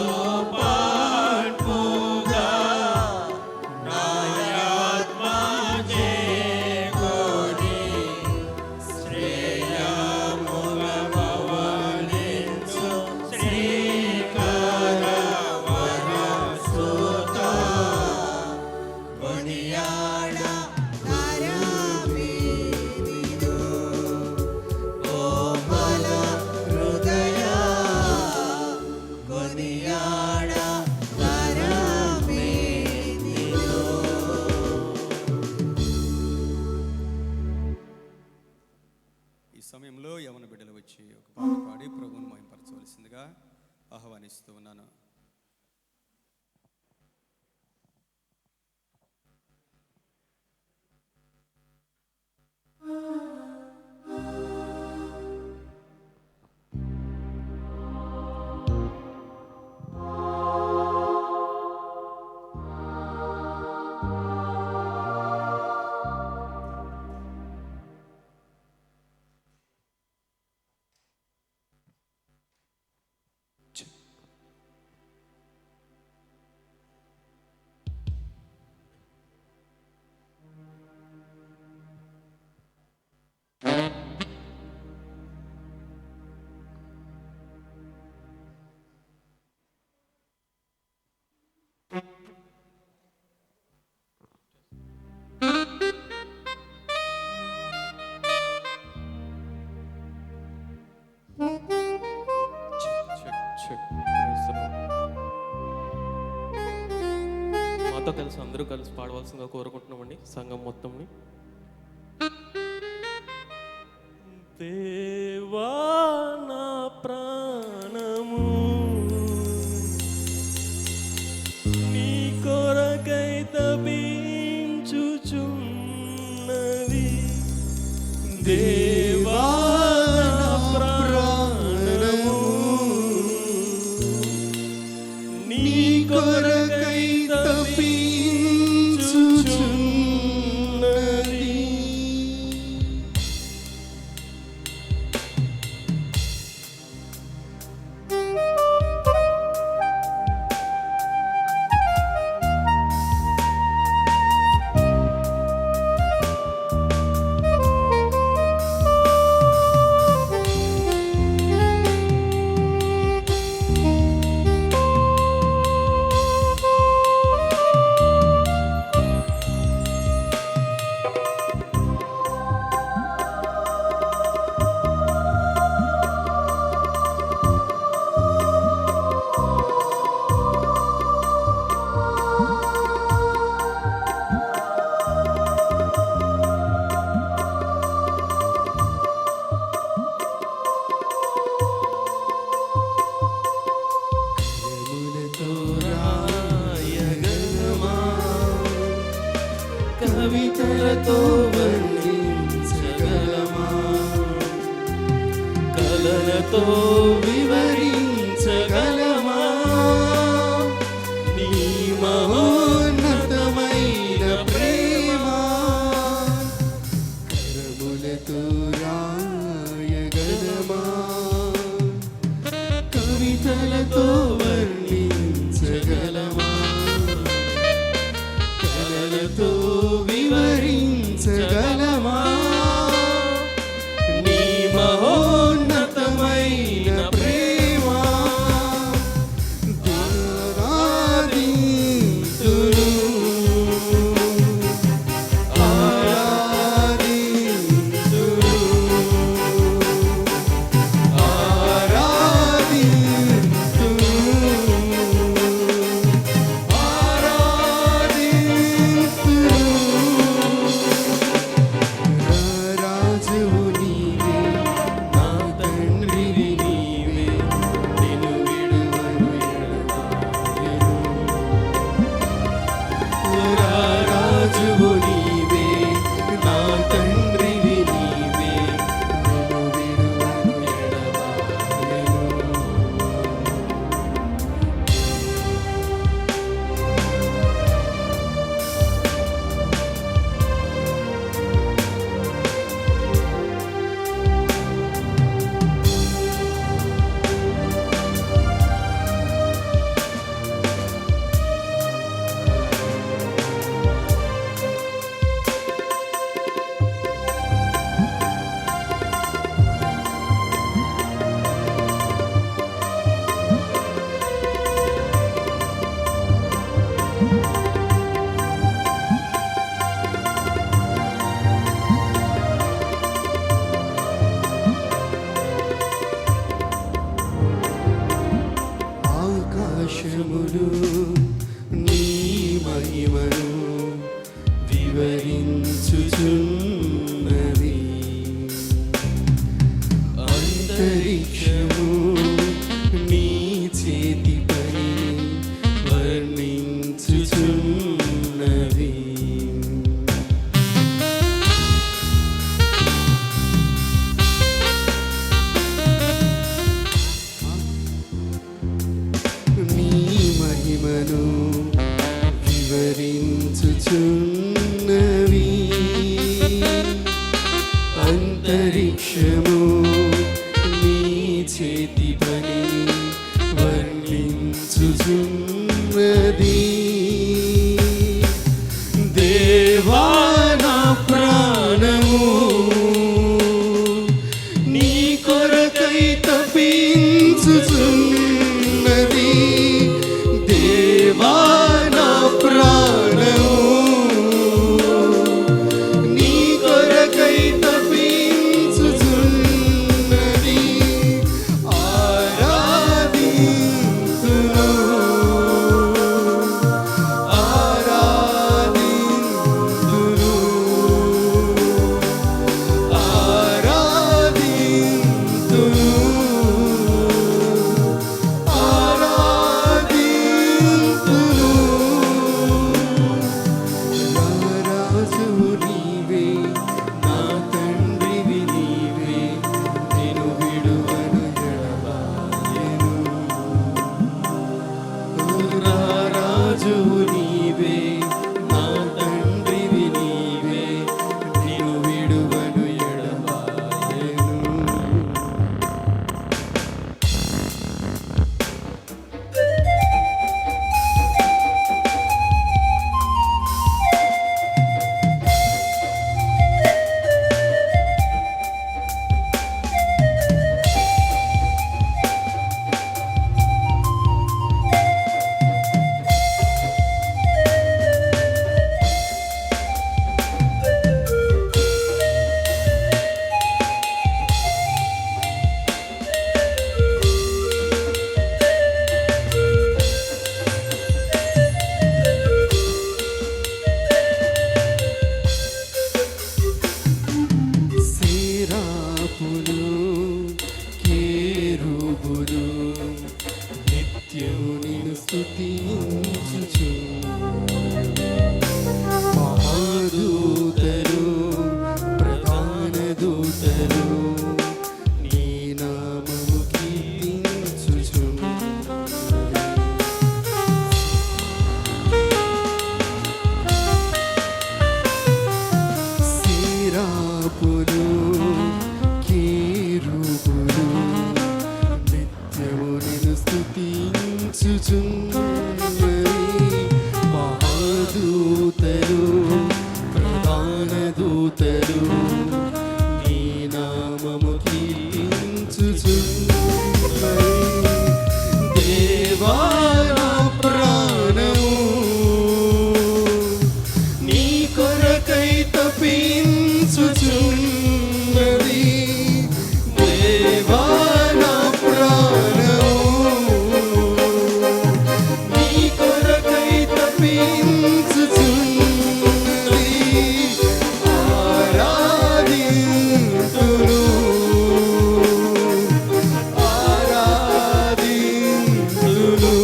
పాల్పురా నాయాత్మ చేకొని శ్రేయముగా పవనించు శ్రీకర వరసుత కొనియాడతరమే నిన్ను కోమల హృదయ కొనియాడతరమే నిన్ను ఈ సమయంలో యవన బిడ్డలు వచ్చి ఒక పాట పాడి ప్రభువును మహింపరచవలసిందిగా ఆహ్వానిస్తూ ఉన్నాను. మాతో కలిసి అందరూ కలిసి పాడవలసిందిగా కోరుకుంటున్నామండి సంఘం మొత్తంని. దేవా నా ప్రాణము నీ కొరకై తపించుచున్నది. దేవా నా ప్రాణము నీ కొరకై తపించుచున్నది. కవితలతో వర్ణించగలమా కలలతో వివరించగలమా నీ మహోన్నతమైన ప్రేమ కరములతో రాయగలమా కవితలతో వర్ణించగలమా కలలతో వివరించగలమా నీ మహోన్నతమైన ప్రేమ ఆరాధింతును ఆరాధింతును రాజువు నీవే నా తండ్రివి నీవే నిన్ను విడువను ఎడబాయను రాజువు నీవే నా తండ్రివి నీవే నిన్ను విడువను ఎడబాయను ఆకాశములు నీ మహిమను వివరించుచున్నవి అంతరిక్షము నీ చేతి పని వర్ణించుచున్నవి నీ మహిమను వివరించుచున్నవి అంతరిక్షము నీ చేతి పని వర్ణించుచున్నది దేవా నా ప్రాణము నీ కొరకై తప్పించుచున్నది దేవా నా ప్రాణము నీ కొరకై తప్పించుచున్నది తప్పించుచున్నది. దేవా నా ప్రాణము నీ కొరకై తప్పించుచున్నది. ఆరాధింతును ఆరాధింతును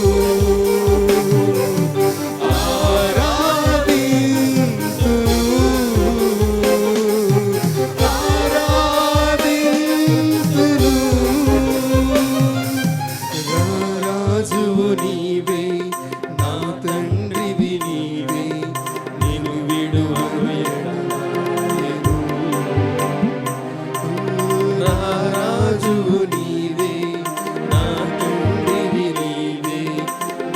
రారాజువు నీవే, నా తండ్రివి నీవే, నేను విడువను ఎడబాయను. రారాజువు నీవే, నా తండ్రివి నీవే,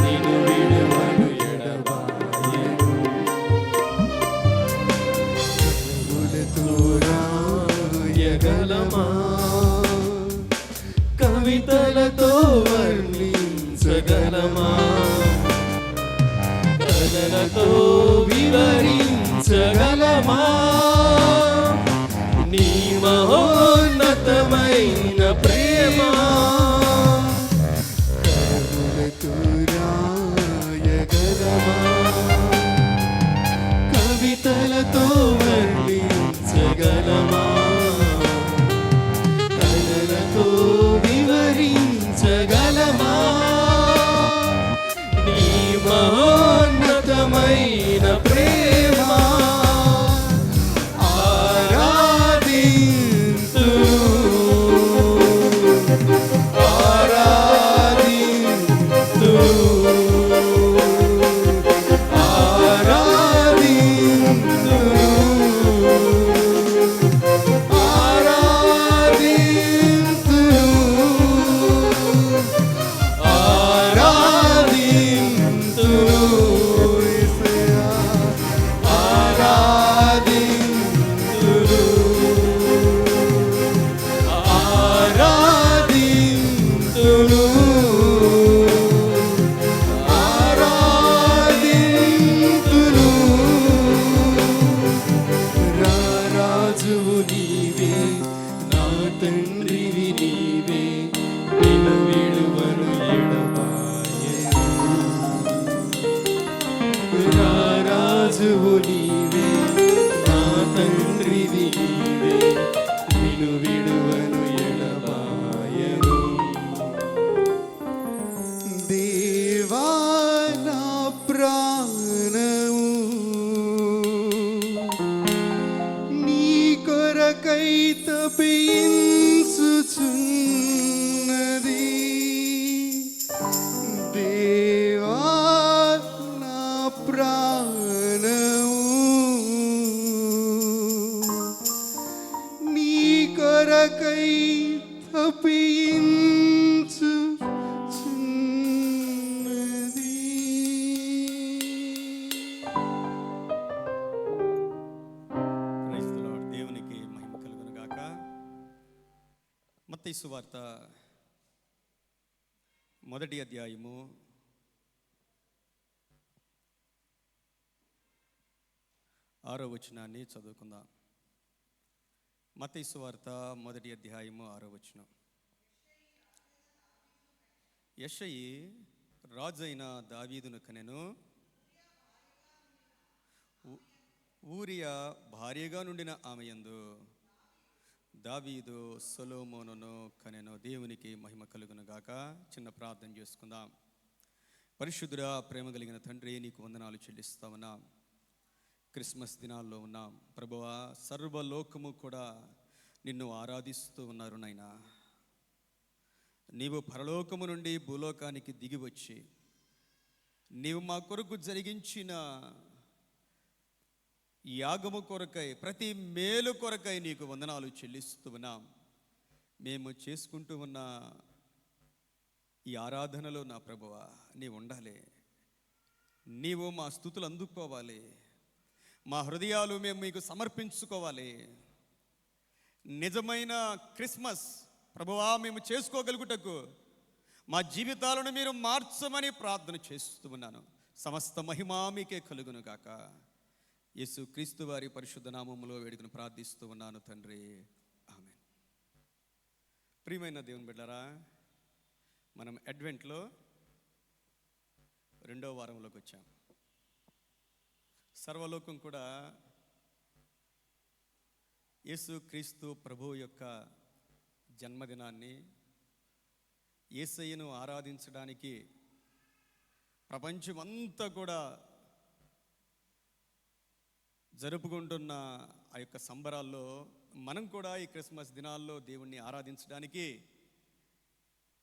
నేను విడువను ఎడబాయను. కనులతో రాయగలమా, కవితలతో వర్ణించగలమా, కథలతో వివరించగలమా నీ మహోన్నతమైన ప్రేమ. కనులతో రాయగలమా, కవితలతో వర్ణించగలమా, కథలతో వివరించగలమా నీ మహోన్నతమైన ప్రేమ. ఆరాధింతును ఆరాధింతును రారాజువు నీవే, నా తండ్రివి నీవే, నిన్ను విడువను ఎడబాయను. రారాజువు నీవే, నా తండ్రివి నీవే, నిన్ను విడువను ఎడబాయను. దేవా నా ప్రాణము నీ కొరకై తప్పించుచున్నది. దేవా నా ప్రాణము నీ కొరకై తప్పించుచున్నది. Praise the lord. దేవునికి మహిమ కలుగును గాక. మత్తయి సువార్త 1వ అధ్యాయము 6వ వచనాన్ని చదువుకుందాం. మత్తయి సువార్త 1వ అధ్యాయము 6వ వచనం. యెషయి రాజైన దావీదును కనెను. ఊరియా భార్యగా నుండిన ఆమె యందు దావీదు సొలొమోనును కనెను. దేవునికి మహిమ కలుగును గాక. చిన్న ప్రార్థన చేసుకుందాం. పరిశుద్ధుడా, ప్రేమ కలిగిన తండ్రి, నీకు వందనాలు చెల్లిస్తా ఉన్నాం. క్రిస్మస్ దినాల్లో ఉన్నాం ప్రభువా. సర్వలోకము కూడా నిన్ను ఆరాధిస్తూ ఉన్నారు నాయనా. నీవు పరలోకము నుండి భూలోకానికి దిగి వచ్చి నీవు మా కొరకు జరిగించిన యాగము కొరకై, ప్రతి మేలు కొరకై నీకు వందనాలు చెల్లిస్తూ ఉన్నాం. మేము చేసుకుంటూ ఉన్న ఈ ఆరాధనలో నా ప్రభువా నీవు ఉండాలి. నీవు మా స్తుతులు అందుకోవాలి. మా హృదయాలు మేము మీకు సమర్పించుకోవాలి. నిజమైన క్రిస్మస్ ప్రభువా మేము చేసుకోగలుగుటకు మా జీవితాలను మీరు మార్చమని ప్రార్థన చేస్తూ ఉన్నాను. సమస్త మహిమ మీకే కలుగును గాక. యేసు క్రీస్తు వారి పరిశుద్ధ నామములో వేడుకను ప్రార్థిస్తూ ఉన్నాను తండ్రి, ఆమేన్. ప్రియమైన దేవుని బిడ్డలారా, మనం అడ్వెంట్లో 2వ వారంలోకి వచ్చాం. సర్వలోకం కూడా యేసు క్రీస్తు ప్రభువు యొక్క జన్మదినాన్ని, యేసయ్యను ఆరాధించడానికి ప్రపంచమంతా కూడా జరుపుకుంటున్న ఆ యొక్క సంబరాల్లో మనం కూడా ఈ క్రిస్మస్ దినాల్లో దేవుణ్ణి ఆరాధించడానికి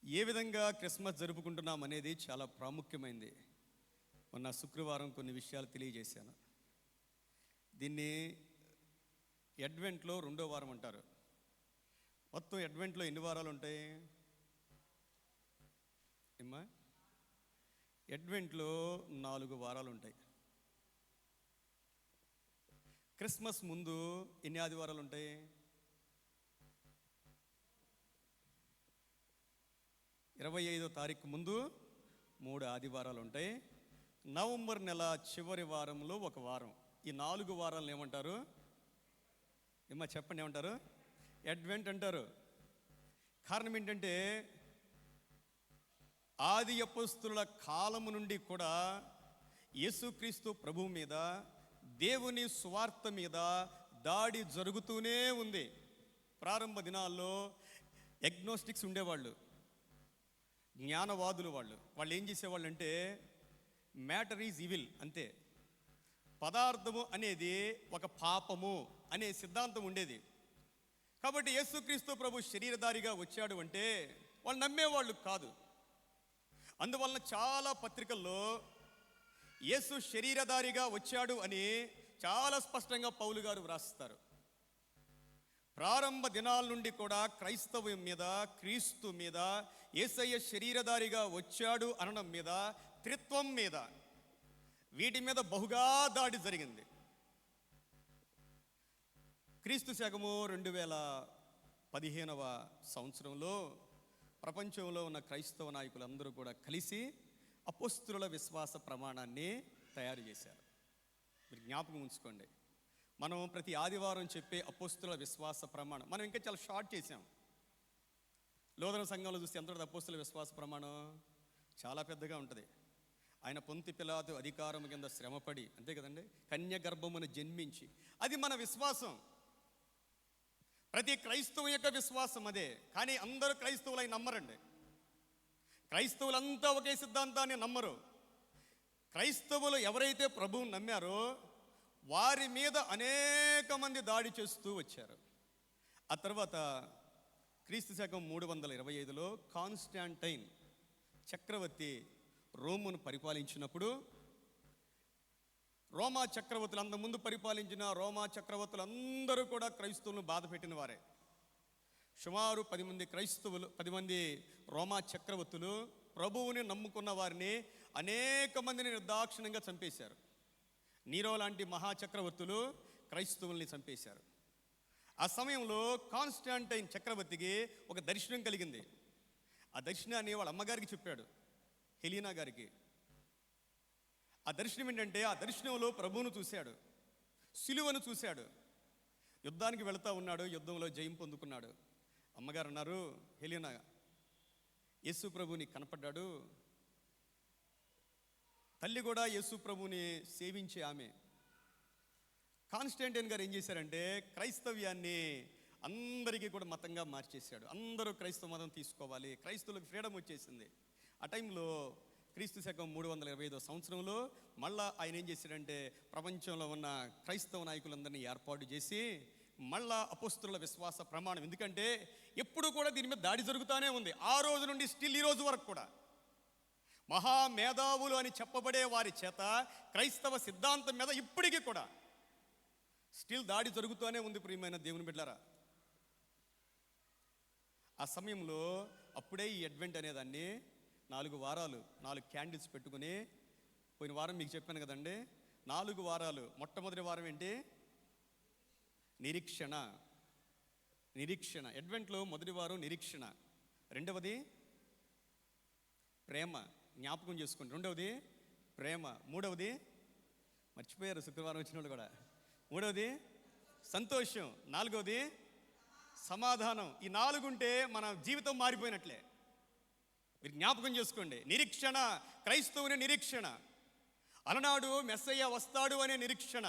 ఏ విధంగా క్రిస్మస్ జరుపుకుంటున్నాం అనేది చాలా ప్రాముఖ్యమైనది. మొన్న శుక్రవారం కొన్ని విషయాలు తెలియజేశాను. దీన్ని అడ్వెంట్లో 2వ వారం అంటారు. మొత్తం అడ్వెంట్లో ఎన్ని వారాలు ఉంటాయి ఏమ్మా? అడ్వెంట్లో 4 వారాలు ఉంటాయి. క్రిస్మస్ ముందు ఎన్ని ఆదివారాలు ఉంటాయి? 25వ తారీఖు ముందు 3 ఆదివారాలు ఉంటాయి. నవంబర్ నెల చివరి వారంలో 1 వారం. ఈ 4 వారాలను ఏమంటారు ఏమ్మా? చెప్పండి, ఏమంటారు? అడ్వెంట్ అంటారు. కారణం ఏంటంటే ఆది అపోస్తుల కాలము నుండి కూడా యేసుక్రీస్తు ప్రభువు మీద, దేవుని సువార్త మీద దాడి జరుగుతూనే ఉంది. ప్రారంభ దినాల్లో ఎగ్నోస్టిక్స్ ఉండేవాళ్ళు, జ్ఞానవాదులు. వాళ్ళు ఏం చేసేవాళ్ళు అంటే మ్యాటర్ ఈజ్ ఈవిల్, అంతే. పదార్థము అనేది ఒక పాపము అనే సిద్ధాంతం ఉండేది. కాబట్టి యేసుక్రీస్తు ప్రభు శరీరధారిగా వచ్చాడు అంటే వాళ్ళు నమ్మేవాళ్ళు కాదు. అందువలన చాలా పత్రికల్లో యేసు శరీరధారిగా వచ్చాడు అని చాలా స్పష్టంగా పౌలు గారు వ్రాస్తారు. ప్రారంభ దినాల నుండి కూడా క్రైస్తవం మీద, క్రీస్తు మీద, యేసయ్య శరీరధారిగా వచ్చాడు అనడం మీద, త్రిత్వం మీద, వీటి మీద బహుగా దాడి జరిగింది. క్రీస్తు శకము 2015వ సంవత్సరంలో ప్రపంచంలో ఉన్న క్రైస్తవ నాయకులందరూ కూడా కలిసి అపోస్తుల విశ్వాస ప్రమాణాన్ని తయారు చేశారు. మీరు జ్ఞాపకం ఉంచుకోండి, మనం ప్రతి ఆదివారం చెప్పే అపోస్తుల విశ్వాస ప్రమాణం మనం ఇంకా చాలా షార్ట్ చేసాం. లోదన సంఘంలో చూస్తే ఎంత ఉంటుంది అపోస్తుల విశ్వాస ప్రమాణం? చాలా పెద్దగా ఉంటుంది. ఆయన పొంతి పిలాతు అధికారం కింద శ్రమపడి, అంతే కదండి, కన్య గర్భమును జన్మించి, అది మన విశ్వాసం. ప్రతి క్రైస్తవు యొక్క విశ్వాసం అదే. కానీ అందరూ క్రైస్తవులై నమ్మరండి. క్రైస్తవులంతా ఒకే సిద్ధాంతాన్ని నమ్మరు. క్రైస్తవులు ఎవరైతే ప్రభువుని నమ్మారో వారి మీద అనేక మంది దాడి చేస్తూ వచ్చారు. ఆ తర్వాత క్రీస్తు శకం 325లో కాన్స్టాంటైన్ చక్రవర్తి రోమును పరిపాలించినప్పుడు, రోమా చక్రవర్తులు, అంతకుముందు పరిపాలించిన రోమా చక్రవర్తులు అందరూ కూడా క్రైస్తవులను బాధ పెట్టిన వారే. సుమారు 10 మంది రోమా చక్రవర్తులు ప్రభువుని నమ్ముకున్న వారిని అనేక మందిని నిర్దాక్షిణ్యంగా చంపేశారు. నీరో లాంటి మహాచక్రవర్తులు క్రైస్తవుల్ని చంపేశారు. ఆ సమయంలో కాన్స్టాంటైన్ చక్రవర్తికి ఒక దర్శనం కలిగింది. ఆ దర్శనాన్ని వాళ్ళ అమ్మగారికి చెప్పాడు, హెలీనా గారికి. ఆ దర్శనం ఏంటంటే, ఆ దర్శనంలో ప్రభువును చూశాడు, సిలువను చూశాడు. యుద్ధానికి వెళుతూ ఉన్నాడు, యుద్ధంలో జయం పొందుకున్నాడు. అమ్మగారు అన్నారు, హెలీనా, యేసు ప్రభుని కనపడ్డాడు. తల్లి కూడా యేసు ప్రభుని సేవించే ఆమె. కాన్స్టాంటైన్ గారు ఏం చేశారంటే క్రైస్తవ్యాన్ని అందరికీ కూడా మతంగా మార్చేశాడు. అందరూ క్రైస్తవ మతం తీసుకోవాలి, క్రైస్తవులకు ఫ్రీడమ్ వచ్చేసింది. ఆ టైంలో క్రీస్తు శకం 325వ సంవత్సరంలో మళ్ళా ఆయన ఏం చేశాడంటే ప్రపంచంలో ఉన్న క్రైస్తవ నాయకులందరినీ ఏర్పాటు చేసి మళ్ళా అపోస్తుల విశ్వాస ప్రమాణం, ఎందుకంటే ఎప్పుడు కూడా దీని మీద దాడి జరుగుతూనే ఉంది. ఆ రోజు నుండి స్టిల్ ఈ రోజు వరకు కూడా మహామేధావులు అని చెప్పబడే వారి చేత క్రైస్తవ సిద్ధాంతం మీద ఇప్పటికీ కూడా స్టిల్ దాడి జరుగుతూనే ఉంది. ప్రియమైన దేవుని బిడ్డలారా, ఆ సమయంలో అప్పుడే ఈ అడ్వెంట్ అనేదాన్ని 4 వారాలు 4 క్యాండిల్స్ పెట్టుకుని, పోయిన వారం మీకు చెప్పాను కదండి, 4 వారాలు. మొట్టమొదటి వారం ఏంటి? నిరీక్షణ. అడ్వెంట్లో మొదటి వారం నిరీక్షణ, రెండవది ప్రేమ, జ్ఞాపకం చేసుకోండి. రెండవది ప్రేమ, మూడవది మర్చిపోయారు శుక్రవారం వచ్చిన వాళ్ళు కూడా. మూడవది సంతోషం, నాలుగవది సమాధానం. ఈ 4 ఉంటే మన జీవితం మారిపోయినట్లే. మీరు జ్ఞాపకం చేసుకోండి. నిరీక్షణ, క్రైస్తవుని నిరీక్షణ. అలనాడు మెస్సయ్య వస్తాడు అనే నిరీక్షణ,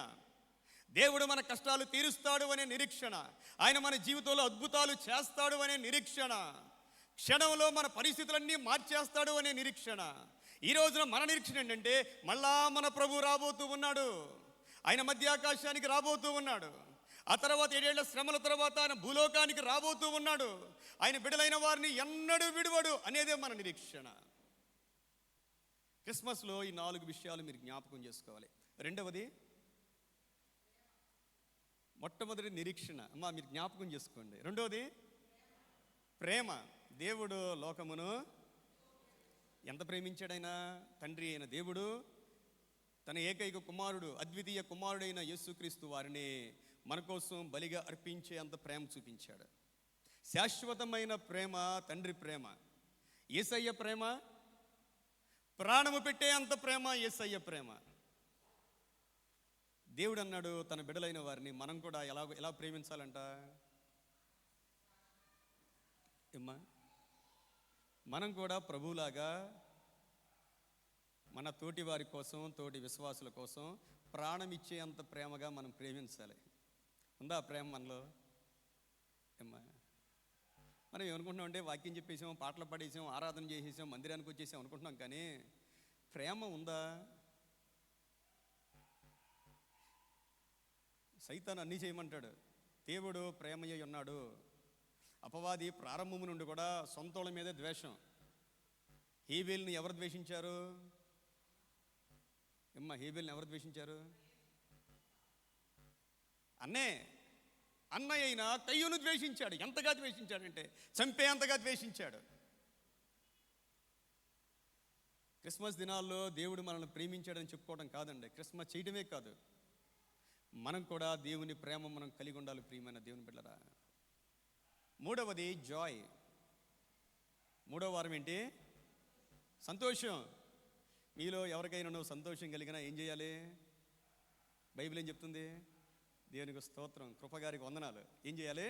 దేవుడు మన కష్టాలు తీరుస్తాడు అనే నిరీక్షణ, ఆయన మన జీవితంలో అద్భుతాలు చేస్తాడు అనే నిరీక్షణ, క్షణంలో మన పరిస్థితులన్నీ మార్చేస్తాడు అనే నిరీక్షణ. ఈ రోజున మన నిరీక్షణ ఏంటంటే మళ్ళా మన ప్రభు రాబోతూ ఉన్నాడు, ఆయన మధ్యాకాశానికి రాబోతూ ఉన్నాడు, ఆ తర్వాత 7 ఏళ్ల శ్రమల తర్వాత ఆయన భూలోకానికి రాబోతూ ఉన్నాడు, ఆయన బిడలైన వారిని ఎన్నడూ విడువడు అనేదే మన నిరీక్షణ. క్రిస్మస్లో ఈ 4 విషయాలు మీరు జ్ఞాపకం చేసుకోవాలి. రెండవది, మొట్టమొదటి నిరీక్షణ అమ్మా మీరు జ్ఞాపకం చేసుకోండి. రెండవది ప్రేమ. దేవుడు లోకమును ఎంత ప్రేమించాడైనా, తండ్రి అయిన దేవుడు తన ఏకైక కుమారుడు, అద్వితీయ కుమారుడైన యేసుక్రీస్తు వారిని మన కోసం బలిగా అర్పించే అంత ప్రేమ చూపించాడు. శాశ్వతమైన ప్రేమ తండ్రి ప్రేమ. యేసయ్య ప్రేమ, ప్రాణము పెట్టే అంత ప్రేమ యేసయ్య ప్రేమ. దేవుడు అన్నాడు తన బిడలైన వారిని మనం కూడా ఎలా ప్రేమించాలంట ఏమ్మా? మనం కూడా ప్రభువులాగా మన తోటి వారి కోసం, తోటి విశ్వాసుల కోసం ప్రాణం ఇచ్చే అంత ప్రేమగా మనం ప్రేమించాలి. ఉందా ఆ ప్రేమ మనలో? ఏమ్మా, మనం ఏమనుకుంటున్నాం అంటే వాక్యం చెప్పేసాం, పాటలు పాడేసాం, ఆరాధన చేసేసాం, మందిరానికి వచ్చేసాం అనుకుంటున్నాం, కానీ ప్రేమ ఉందా? సైతాన్ అన్నీ చేయమంటాడు. దేవుడు ప్రేమయ్య ఉన్నాడు. అపవాది ప్రారంభము నుండి కూడా సొంతోళ్ళ మీదే ద్వేషం. హేబేల్ని ఎవరు ద్వేషించారు? హేబేల్ని ఎవరు ద్వేషించారు? అన్నయ్య అయినా కయ్యూను ద్వేషించాడు. ఎంతగా ద్వేషించాడంటే చంపే అంతగా ద్వేషించాడు. క్రిస్మస్ దినాల్లో దేవుడు మనల్ని ప్రేమించాడని చెప్పుకోవడం కాదండి, క్రిస్మస్ చేయడమే కాదు, మనం కూడా దేవుని ప్రేమ మనం కలిగి ఉండాలి. ప్రియమైన దేవుని బిడ్డలారా, మూడవది జాయ్. మూడవ వారం ఏంటి? సంతోషం. మీలో ఎవరికైనా సంతోషం కలిగినా ఏం చేయాలి? బైబిల్ ఏం చెప్తుంది? దేవునికి స్తోత్రం, కృపగారికి వందనాలు. ఏం చేయాలి?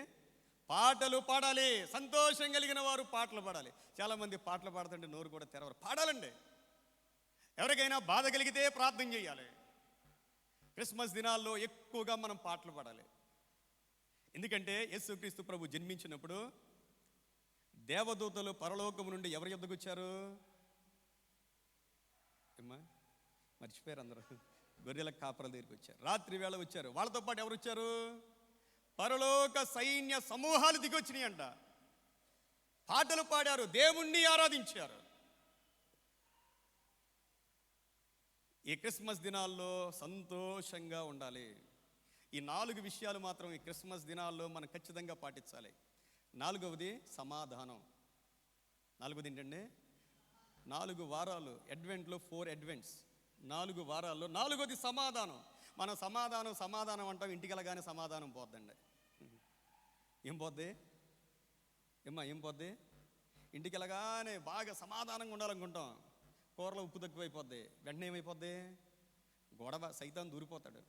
పాటలు పాడాలి. సంతోషం కలిగిన వారు పాటలు పాడాలి. చాలామంది పాటలు పాడుతుంటే నోరు కూడా తెరవరు. పాడాలండి. ఎవరికైనా బాధ కలిగితే ప్రార్థన చేయాలి. క్రిస్మస్ దినాల్లో ఎక్కువగా మనం పాటలు పాడాలి. ఎందుకంటే యేసుక్రీస్తు ప్రభు జన్మించినప్పుడు దేవదూతలు పరలోకము నుండి ఎవరి యొద్దకు వచ్చారు? మర్చిపోయారు అందరూ. గొర్రెల కాపరుల దగ్గరికి వచ్చారు. రాత్రి వేళ వచ్చారు. వాళ్ళతో పాటు ఎవరు వచ్చారు? పరలోక సైన్య సమూహాలు దిగి వచ్చినాయి అంట. పాటలు పాడారు, దేవుణ్ణి ఆరాధించారు. ఈ క్రిస్మస్ దినాల్లో సంతోషంగా ఉండాలి. ఈ 4 విషయాలు మాత్రం ఈ క్రిస్మస్ దినాల్లో మనం ఖచ్చితంగా పాటించాలి. నాలుగవది సమాధానం. నాలుగవది ఏంటంటే 4 వారాలు అడ్వెంట్లో 4 అడ్వెంట్స్, 4 వారాల్లో నాలుగవది సమాధానం. మనం సమాధానం అంటాం, ఇంటికి వెళ్ళగానే సమాధానం పోద్దండి. ఏం పోద్ది? ఏం పోద్ది? ఇంటికి వెళ్ళగానే బాగా సమాధానంగా ఉండాలనుకుంటాం, కూరలో ఉప్పు తక్కువైపోద్ది, వెంటనే ఏమైపోద్ది? గొడవ, సైతాన్ దూరిపోతాడు.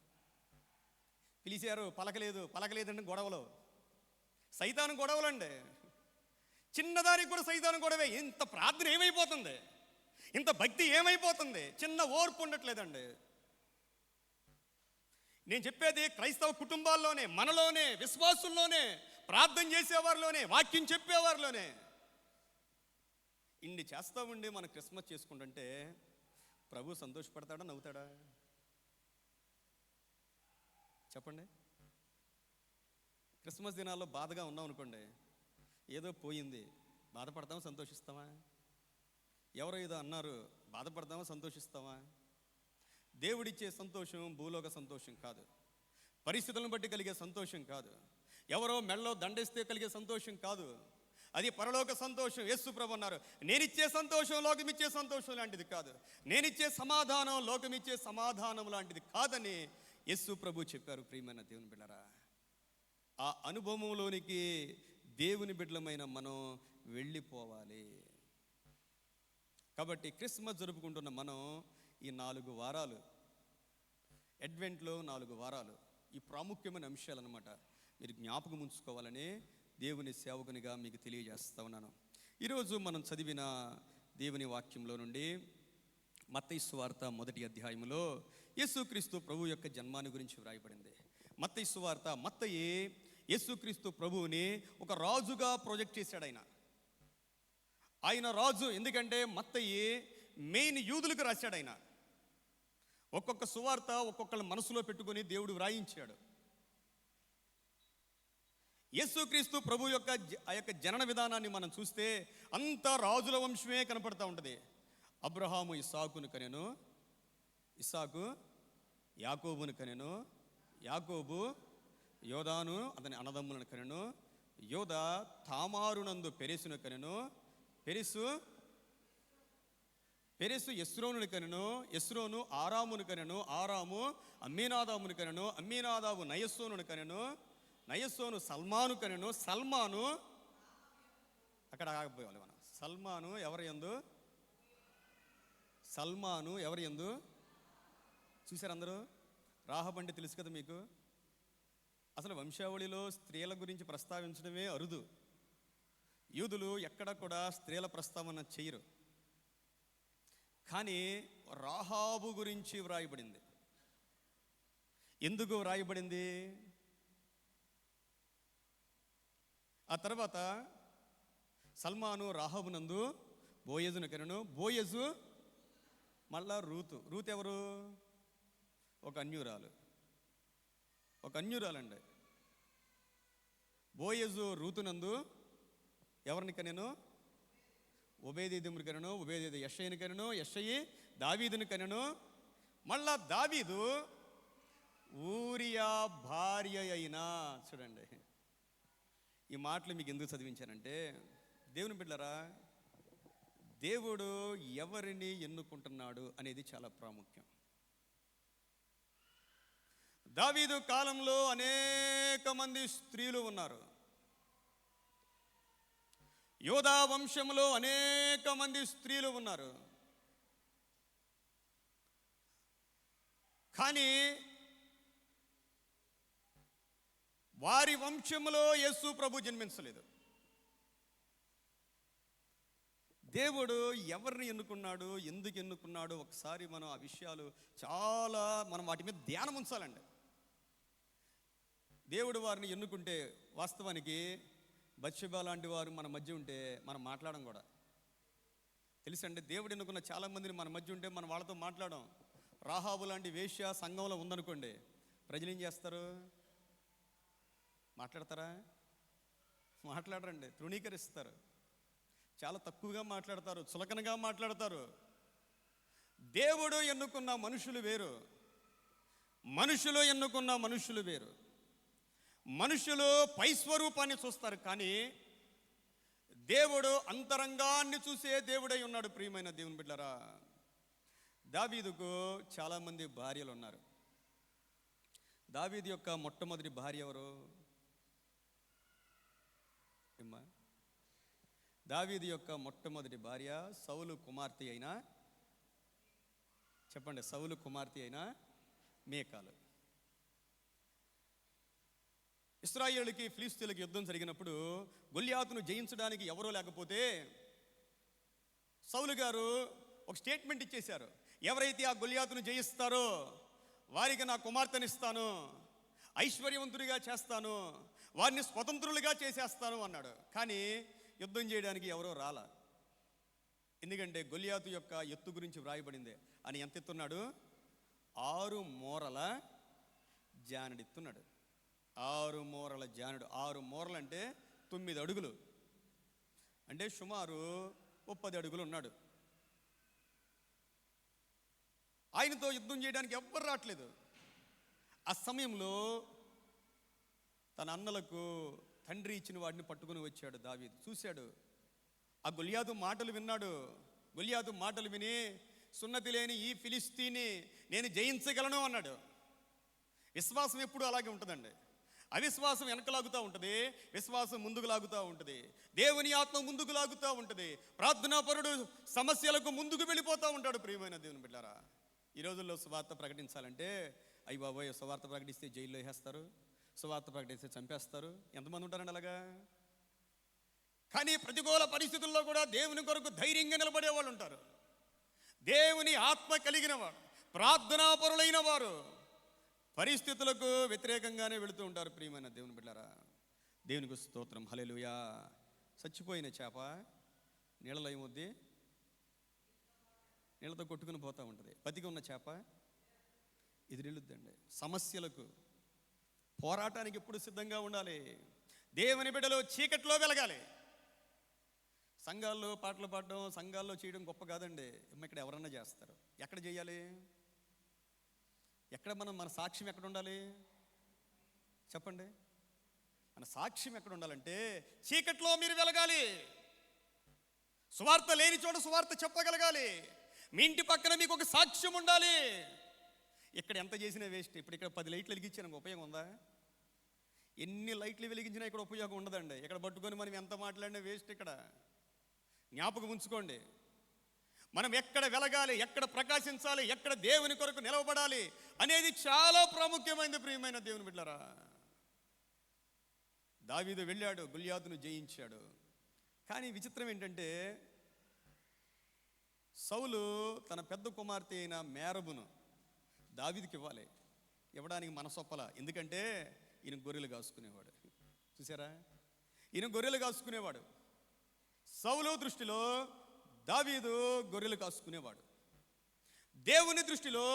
పిలిచారు పలకలేదండి గొడవలు. సైతాను గొడవలండి. చిన్నదానికి కూడా సైతాను గొడవే. ఇంత ప్రార్థన ఏమైపోతుంది? ఇంత భక్తి ఏమైపోతుంది? చిన్న ఓర్పు ఉండట్లేదండి. నేను చెప్పేది క్రైస్తవ కుటుంబాల్లోనే, మనలోనే, విశ్వాసుల్లోనే, ప్రార్థన చేసేవారిలోనే, వాక్యం చెప్పేవారిలోనే. ఇన్ని చేస్తా ఉండి మనం క్రిస్మస్ చేసుకుంటుంటే ప్రభు సంతోషపడతాడా, నవ్వుతాడా? చెప్పండి. క్రిస్మస్ దినాల్లో బాధగా ఉన్నాం అనుకోండి, ఏదో పోయింది, బాధపడతామా, సంతోషిస్తామా? ఎవరో ఏదో అన్నారు, బాధపడతామా, సంతోషిస్తామా? దేవుడిచ్చే సంతోషం భూలోక సంతోషం కాదు, పరిస్థితులను బట్టి కలిగే సంతోషం కాదు, ఎవరో మెడలో దండేస్తే కలిగే సంతోషం కాదు, అది పరలోక సంతోషం. యేసు ప్రభు అన్నారు, నేనిచ్చే సంతోషం లోకమిచ్చే సంతోషం లాంటిది కాదు, నేనిచ్చే సమాధానం లోకమిచ్చే సమాధానం లాంటిది కాదని యేసు ప్రభు చెప్పారు. ప్రియమైన దేవుని బిడ్డలారా, ఆ అనుభవంలోనికి దేవుని బిడ్డలమైన మనం వెళ్ళిపోవాలి. కాబట్టి క్రిస్మస్ జరుపుకుంటున్న మనం ఈ 4 వారాలు అడ్వెంట్లో 4 వారాలు ఈ ప్రాముఖ్యమైన అంశాలు అన్నమాట మీరు జ్ఞాపకం ఉంచుకోవాలని దేవుని సేవకునిగా మీకు తెలియజేస్తా ఉన్నాను. ఈరోజు మనం చదివిన దేవుని వాక్యంలో నుండి మత్తయి సువార్త 1వ అధ్యాయంలో యేసుక్రీస్తు ప్రభు యొక్క జన్మాన్ని గురించి వ్రాయబడింది. మత్తయి సువార్త మత్తయి యేసుక్రీస్తు ప్రభువుని ఒక రాజుగా ప్రొజెక్ట్ చేశాడు. ఆయన రాజు, ఎందుకంటే మత్తయి మెయిన్ యూదులకు రాశాడు. ఆయన ఒక్కొక్క సువార్త ఒక్కొక్కళ్ళ మనసులో పెట్టుకొని దేవుడు వ్రాయించాడు. యేసుక్రీస్తు ప్రభు యొక్క ఆ యొక్క జనన విధానాన్ని మనం చూస్తే అంతా రాజుల వంశమే కనపడుతూ ఉంటుంది. అబ్రహాము ఇస్సాకును కనెను, ఇస్సాకు యాకోబును కనెను, యాకోబు యోదాను అతని అన్నదమ్ములను కనెను, యోద తామారునందు పెరెసును కనెను, పెరెసు ఎస్రోనుని కనెను, ఎస్రోను ఆరామును కనెను, ఆరాము అమ్మీనాదామును కనెను, అమ్మీనాదాబు నయస్సోనుని కనెను, నయస్సోను సల్మాను కనెను, సల్మాను అక్కడ ఆగిపోవాలి మనం. సల్మాను ఎవరి యందు? సల్మాను ఎవరి యందు? చూశారు అందరూ? రాహబండి తెలుసు కదా మీకు. అసలు వంశావళిలో స్త్రీల గురించి ప్రస్తావించడమే అరుదు. యూదులు ఎక్కడ కూడా స్త్రీల ప్రస్తావన చేయరు. కానీ రాహాబు గురించి వ్రాయబడింది. ఎందుకు వ్రాయబడింది? ఆ తర్వాత సల్మాను రాహాబునందు బోయజును కనెను, బోయజు మళ్ళా రూతు ఎవరు? ఒక అన్యురాలండి. బోయజు రూతునందు ఎవరిని కనెను? ఒబేదెదోమును కనెను, ఒబేదెదోము యెషయిని కనెను, యెషయి దావీదును కనెను. మళ్ళా దావీదు ఊరియా భార్య అయినా. చూడండి, ఈ మాటలు మీకు ఎందుకు చదివించానంటే, దేవుని బిడ్డలారా, దేవుడు ఎవరిని ఎన్నుకుంటున్నాడు అనేది చాలా ప్రాముఖ్యం. దావీదు కాలంలో అనేక మంది స్త్రీలు ఉన్నారు. యోధా వంశంలో అనేక మంది స్త్రీలు ఉన్నారు. కానీ వారి వంశంలో యేసు ప్రభు జన్మించలేదు. దేవుడు ఎవరిని ఎన్నుకున్నాడు, ఎందుకు ఎన్నుకున్నాడు, ఒకసారి మనం ఆ విషయాలు మనం వాటి మీద ధ్యానం ఉంచాలండి. దేవుడు వారిని ఎన్నుకుంటే వాస్తవానికి బత్షెబా లాంటి వారు మన మధ్య ఉంటే మనం మాట్లాడడం కూడా తెలుసండి. దేవుడు ఎన్నుకున్న చాలామందిని మన మధ్య ఉంటే మనం వాళ్ళతో మాట్లాడడం. రాహాబు లాంటి వేశ్య సంఘంలో ఉందనుకోండి, ప్రజలు ఏం చేస్తారు? మాట్లాడతారా? మాట్లాడరండి, తృణీకరిస్తారు. చాలా తక్కువగా మాట్లాడతారు, చులకనగా మాట్లాడతారు. దేవుడు ఎన్నుకున్న మనుషులు వేరు, మనుషులు వేరు. మనుషులు పై స్వరూపాన్ని చూస్తారు, కానీ దేవుడు అంతరంగాన్ని చూసే దేవుడై ఉన్నాడు. ప్రియమైన దేవుని బిడ్డలారా, దావీదుకు చాలామంది భార్యలు ఉన్నారు. దావీదు యొక్క మొట్టమొదటి భార్య ఎవరు? దావీదు యొక్క మొట్టమొదటి భార్య సౌలు కుమార్తె అయిన, చెప్పండి, సౌలు కుమార్తె అయిన మేకాలు. ఇశ్రాయేలుకి ఫిలిష్తీయులకి యుద్ధం జరిగినప్పుడు గొల్యాతును జయించడానికి ఎవరో లేకపోతే సౌలు గారు ఒక స్టేట్మెంట్ ఇచ్చేశారు. ఎవరైతే ఆ గొల్యాతును జయిస్తారో వారికి నా కుమార్తెనిస్తాను, ఐశ్వర్యవంతుడిగా చేస్తాను, వారిని స్వతంత్రులుగా చేసేస్తాను అన్నాడు. కానీ యుద్ధం చేయడానికి ఎవరో రాలా. ఎందుకంటే గొల్యాతు యొక్క ఎత్తు గురించి వ్రాయబడింది. అని ఎంత ఎత్తున్నాడు? 6 మూరల జానెడెత్తున్నాడు. 6 మూరల జానుడు. 6 మూరలు అంటే 9 అడుగులు, అంటే సుమారు 10 అడుగులు ఉన్నాడు. ఆయనతో యుద్ధం చేయడానికి ఎవ్వరు రావట్లేదు. ఆ సమయంలో తన అన్నలకు తండ్రి ఇచ్చిన వాడిని పట్టుకుని వచ్చాడు దావీదు. చూశాడు, ఆ గొల్యాతు మాటలు విన్నాడు. గొల్యాతు మాటలు విని, సున్నతి లేని ఈ ఫిలిష్తీని నేను జయించగలను అన్నాడు. విశ్వాసం ఎప్పుడు అలాగే ఉంటుందండి. అవిశ్వాసం వెనక లాగుతూ ఉంటుంది, విశ్వాసం ముందుకు లాగుతూ ఉంటుంది. దేవుని ఆత్మ ముందుకు లాగుతూ ఉంటుంది. ప్రార్థనాపరుడు సమస్యలకు ముందుకు వెళ్ళిపోతూ ఉంటాడు. ప్రియమైన దేవుని బిడ్డలారా, ఈ రోజుల్లో సువార్త ప్రకటించాలంటే అయ్యి బాబోయ్ సువార్త ప్రకటిస్తే జైల్లో వేసేస్తారు, సువార్త ప్రకటిస్తే చంపేస్తారు. ఎంతమంది ఉంటారండి అలాగా? కానీ ప్రతికూల పరిస్థితుల్లో కూడా దేవుని కొరకు ధైర్యంగా నిలబడే వాళ్ళు ఉంటారు. దేవుని ఆత్మ కలిగిన వారు, ప్రార్థనాపరులైన వారు పరిస్థితులకు వ్యతిరేకంగానే వెళుతూ ఉంటారు. ప్రియమైన దేవుని బిడ్డలారా, దేవునికి స్తోత్రం. హల్లెలూయా. చచ్చిపోయిన చేప నీళ్ళలో ఏమవుద్ది? నీళ్ళతో కొట్టుకుని పోతూ ఉంటుంది. బతికి ఉన్న చేప ఎదురెళ్ళుద్దండి. సమస్యలకు పోరాటానికి ఎప్పుడు సిద్ధంగా ఉండాలి. దేవుని బిడ్డలు చీకట్లో వెలగాలి. సంఘాల్లో పాటలు పాడడం, సంఘాల్లో చేయడం గొప్ప కాదండి. ఇక్కడ ఎవరన్నా చేస్తారు. ఎక్కడ చేయాలి? ఎక్కడ మన సాక్ష్యం ఎక్కడ ఉండాలి చెప్పండి? మన సాక్ష్యం ఎక్కడ ఉండాలంటే చీకట్లో మీరు వెలగాలి. సువార్త లేని చోట సువార్త చెప్పగలగాలి. మీ ఇంటి పక్కన మీకు ఒక సాక్ష్యం ఉండాలి. ఇక్కడ ఎంత చేసినా వేస్ట్. ఇప్పుడు ఇక్కడ 10 లైట్లు వెలిగించాను, ఉపయోగం ఉందా? ఎన్ని లైట్లు వెలిగించినా ఇక్కడ ఉపయోగం ఉండదండి. ఇక్కడ పట్టుకొని మనం ఎంత మాట్లాడినా వేస్ట్. ఇక్కడ జ్ఞాపకం ఉంచుకోండి, మనం ఎక్కడ వెలగాలి, ఎక్కడ ప్రకాశించాలి, ఎక్కడ దేవుని కొరకు నిలవబడాలి అనేది చాలా ప్రాముఖ్యమైనది. ప్రియమైన దేవుని బిడ్డలారా, దావీదు వెళ్ళాడు, గొల్యాతును జయించాడు. కానీ విచిత్రం ఏంటంటే సౌలు తన పెద్ద కుమార్తె అయిన మేరబును దావీదుకి ఇవ్వాలి. ఇవ్వడానికి మనసొప్పల. ఎందుకంటే ఈయన గొర్రెలు కాసుకునేవాడు. చూసారా, ఈయన గొర్రెలు కాసుకునేవాడు. సౌలు దృష్టిలో దావీదు గొర్రెలు కాసుకునేవాడు. దేవుని దృష్టిలో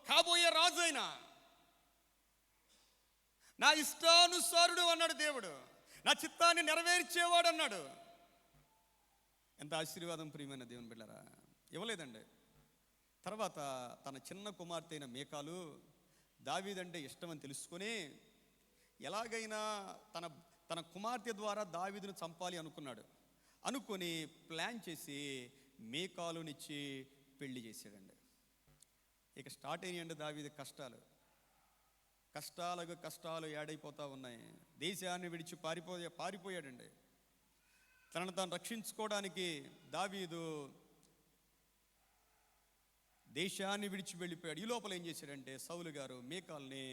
కాబోయే రాజు అయినా నా ఇష్టానుసారుడు అన్నాడు దేవుడు. నా చిత్తాన్ని నెరవేర్చేవాడు అన్నాడు. ఎంత ఆశీర్వాదం ప్రియమైన దేవుని బిడ్డలారా. ఇవ్వలేదండి. తర్వాత తన చిన్న కుమార్తె అయిన మీకాలు దావీదంటే ఇష్టమని తెలుసుకొని ఎలాగైనా తన కుమార్తె ద్వారా దావీదును చంపాలి అనుకొని ప్లాన్ చేసి మీకాలునిచ్చి పెళ్లి చేశాడండి. ఇక స్టార్ట్ అయినాయండి దావీదు కష్టాలు యాడైపోతూ ఉన్నాయి. దేశాన్ని విడిచి పారిపోయాడండి. తనను తాను రక్షించుకోవడానికి దావీదు దేశాన్ని విడిచి వెళ్ళిపోయాడు. ఈ లోపల ఏం చేశాడంటే సౌలు గారు మీకాల్ని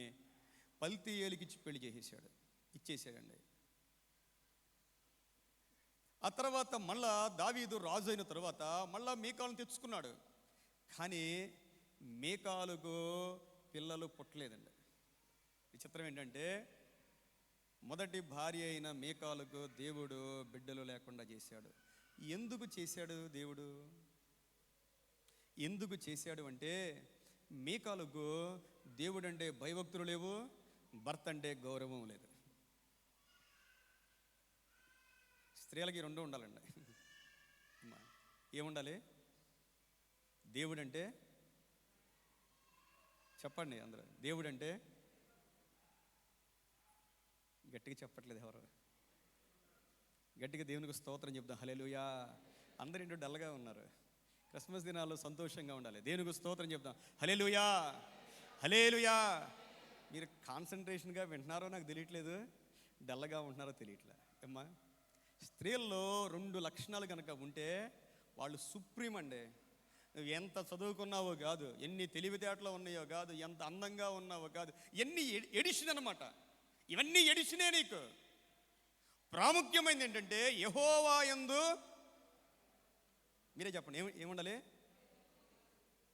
పల్తీయేలుకిచ్చి పెళ్లి ఇచ్చేసాడండి. ఆ తర్వాత మళ్ళా దావీదు రాజు అయిన తర్వాత మళ్ళా మీకాలుని తెచ్చుకున్నాడు. కానీ మీకాలుకు పిల్లలు పుట్టలేదండి. విచిత్రం ఏంటంటే మొదటి భార్య అయిన మీకాలుకు దేవుడు బిడ్డలు లేకుండా చేశాడు. ఎందుకు చేశాడు దేవుడు? ఎందుకు చేశాడు అంటే మీకాలుకు దేవుడు అంటే భయభక్తులు లేవు, భర్త అంటే గౌరవం లేదు. స్త్రీలకి రెండు ఉండాలండి. ఏముండాలి? దేవుడంటే చెప్పండి అందరూ. దేవుడంటే గట్టిగా చెప్పట్లేదు ఎవరు. గట్టిగా దేవునికి స్తోత్రం చెప్దాం. హల్లెలూయా. అందరూ ఏంటో డల్గా ఉన్నారు. క్రిస్మస్ దినాల్లో సంతోషంగా ఉండాలి. దేవునికి స్తోత్రం చెప్దాం. హల్లెలూయా, హల్లెలూయా. మీరు కాన్సన్ట్రేషన్గా వింటున్నారో నాకు తెలియట్లేదు, డల్గా ఉంటున్నారో తెలియట్లే. అమ్మా, స్త్రీల్లో 2 లక్షణాలు కనుక ఉంటే వాళ్ళు సుప్రీం అండి. నువ్వు ఎంత చదువుకున్నావో కాదు, ఎన్ని తెలివితేటలు ఉన్నాయో కాదు, ఎంత అందంగా ఉన్నావో కాదు, ఎన్ని ఎడిషన్ అనమాట. ఇవన్నీ ఎడిషనే. నీకు ప్రాముఖ్యమైనది ఏంటంటే యెహోవా యందు, మీరే చెప్పండి ఏముండాలి?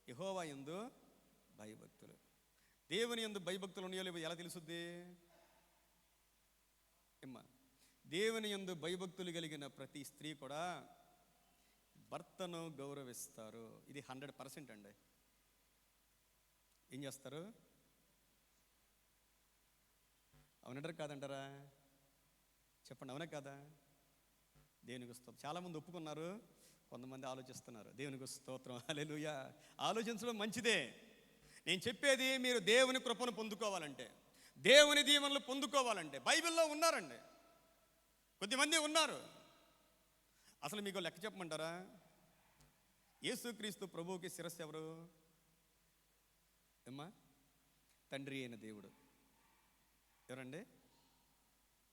యెహోవా యందు భయభక్తులు. దేవుని యందు భయభక్తులు ఉన్నాయో లేవో ఎలా తెలుసుద్ది? ఏమ్మా, దేవుని యందు భయభక్తులు కలిగిన ప్రతి స్త్రీ కూడా భర్తను గౌరవిస్తారు. ఇది 100% అండి. ఏం చేస్తారు? అవునంటారు కాదంటారా? చెప్పండి, అవునా కాదా? దేవునికి స్తోత్రం. చాలామంది ఒప్పుకున్నారు, కొంతమంది ఆలోచిస్తున్నారు. దేవునికి స్తోత్రం. హల్లెలూయా. ఆలోచించడం మంచిదే. నేను చెప్పేది మీరు దేవుని కృపను పొందుకోవాలంటే, దేవుని దీవెనలు పొందుకోవాలంటే బైబిల్లో ఉన్నారండి, కొద్దిమంది ఉన్నారు. అసలు మీకు లెక్క చెప్పమంటారా? యేసుక్రీస్తు ప్రభువుకి శిరస్సు ఎవరు? ఏమ్మా, తండ్రి అయిన దేవుడు. ఎవరండి?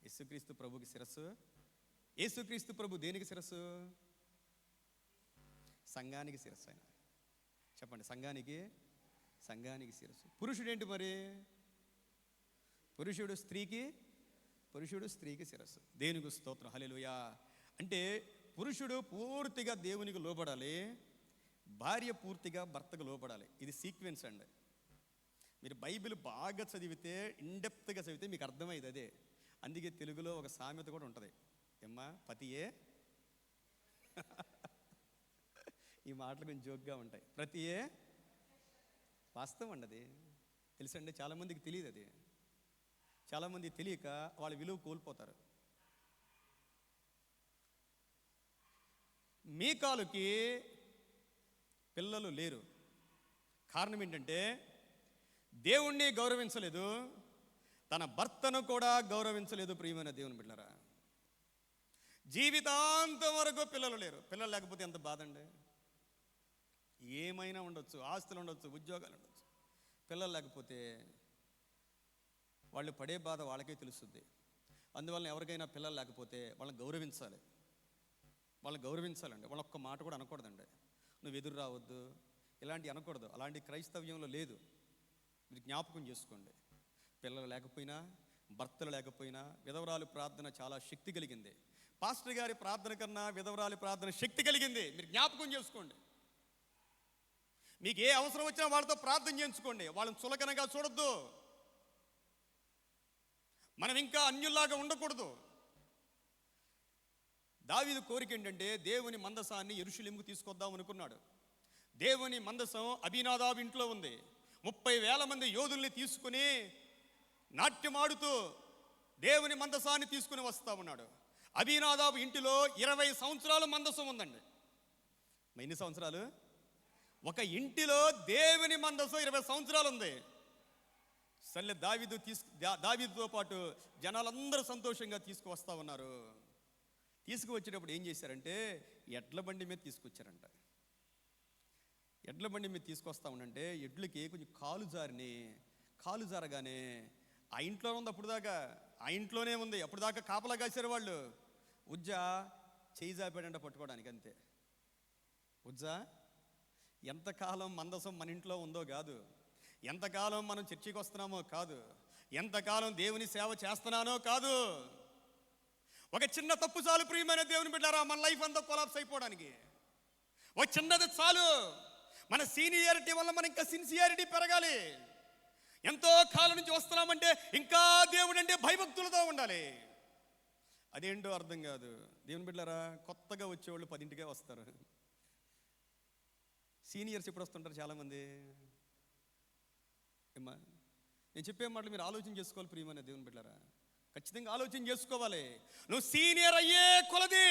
యేసుక్రీస్తు ప్రభుకి శిరస్సు. యేసుక్రీస్తు ప్రభు దేనికి శిరస్సు? సంఘానికి శిరస్సు. ఆయన చెప్పండి, సంఘానికి సంఘానికి శిరస్సు. పురుషుడు ఏంటి మరి? పురుషుడు స్త్రీకి శిరస్సు. దేవునికి స్తోత్రం, హల్లెలూయా. అంటే పురుషుడు పూర్తిగా దేవునికి లోబడాలి, భార్య పూర్తిగా భర్తకు లోబడాలి. ఇది సీక్వెన్స్ అండి. మీరు బైబిల్ బాగా చదివితే, ఇన్డెప్త్గా చదివితే మీకు అర్థమైంది అదే. అందుకే తెలుగులో ఒక సామెత కూడా ఉంటుంది, ఏమ్మా పతియే ఈ మాటలు కొంచెం జోక్గా ఉంటాయి. ప్రతియే వాస్తవం అండి, అది తెలుసండి. చాలామందికి తెలియదు అది. చాలామంది తెలియక వాళ్ళ విలువ కోల్పోతారు. మీకాలుకి పిల్లలు లేరు. కారణం ఏంటంటే దేవుణ్ణి గౌరవించలేదు, తన భర్తను కూడా గౌరవించలేదు. ప్రియమైన దేవుని బిడ్డలారా, జీవితాంతం వరకు పిల్లలు లేరు. పిల్లలు లేకపోతే ఎంత బాధ అండి. ఏమైనా ఉండొచ్చు, ఆస్తులు ఉండొచ్చు, ఉద్యోగాలు ఉండొచ్చు, పిల్లలు లేకపోతే వాళ్ళు పడే బాధ వాళ్ళకే తెలుస్తుంది. అందువల్ల ఎవరికైనా పిల్లలు లేకపోతే వాళ్ళని గౌరవించాలి, వాళ్ళని గౌరవించాలండి. వాళ్ళ ఒక్క మాట కూడా అనకూడదండి, నువ్వు ఎదురు రావద్దు, ఇలాంటివి అనకూడదు. అలాంటి క్రైస్తవ్యంలో లేదు. మీరు జ్ఞాపకం చేసుకోండి. పిల్లలు లేకపోయినా, భర్తలు లేకపోయినా విధవరాలు ప్రార్థన చాలా శక్తి కలిగింది. పాస్టర్ గారి ప్రార్థన కన్నా విధవరాలి ప్రార్థన శక్తి కలిగింది. మీరు జ్ఞాపకం చేసుకోండి. మీకు ఏ అవసరం వచ్చినా వాళ్ళతో ప్రార్థన చేయించుకోండి. వాళ్ళని చులకనగా చూడొద్దు. మనం ఇంకా అన్యుల్లాగా ఉండకూడదు. దావీదు కోరిక ఏంటంటే దేవుని మందసాన్ని యెరూషలేముకు తీసుకొద్దాం అనుకున్నాడు. దేవుని మందసం అబీనాదాబు ఇంట్లో ఉంది. 30,000 మంది యోధుల్ని తీసుకుని నాట్యమాడుతూ దేవుని మందసాన్ని తీసుకుని వస్తా ఉన్నాడు. అబీనాదాబు ఇంటిలో 20 సంవత్సరాలు మందసం ఉందండి. ఎన్ని సంవత్సరాలు? ఒక ఇంటిలో దేవుని మందసం 20 సంవత్సరాలు ఉంది. సరే, దావీదుతో పాటు జనాలందరూ సంతోషంగా తీసుకువస్తా ఉన్నారు. తీసుకువచ్చేటప్పుడు ఏం చేశారంటే ఎడ్ల బండి మీద తీసుకొచ్చారంట. ఎడ్ల బండి మీద తీసుకొస్తా ఉండంటే ఎడ్లకి కొంచెం కాలు జారగానే ఆ ఇంట్లో ఉంది. అప్పుడు దాకా ఆ ఇంట్లోనే ఉంది. అప్పుడు దాకా కాపలా కాశారు వాళ్ళు. ఉజ్జా చేయి జాపాడంట పట్టుకోవడానికి, అంతే. ఉజ్జా ఎంతకాలం మందసం మన ఇంట్లో ఉందో కాదు, ఎంతకాలం మనం చర్చికి వస్తున్నామో కాదు, ఎంతకాలం దేవుని సేవ చేస్తున్నానో కాదు. ఒక చిన్న తప్పు చాలు ప్రియమైన దేవుని బిడ్డారా, మన లైఫ్ అంతా కొలాప్స్ అయిపోవడానికి. ఒక చిన్నది చాలు. మన సీనియారిటీ వల్ల మనం ఇంకా సిన్సియారిటీ పెరగాలి. ఎంతో కాలం నుంచి వస్తున్నామంటే ఇంకా దేవుడు అంటే భయభక్తులతో ఉండాలి. అదేంటో అర్థం కాదు. దేవుని బిడ్డారా, కొత్తగా వచ్చేవాళ్ళు 10ంటికే వస్తారు. సీనియర్స్ ఎప్పుడు వస్తుంటారు చాలామంది. ఏమ్మా, నేను చెప్పే మాటలు మీరు ఆలోచన చేసుకోవాలి ప్రియమైన దేవుని బిడ్డారా. ఖచ్చితంగా ఆలోచన చేసుకోవాలి. నువ్వు సీనియర్ అయ్యే కొలది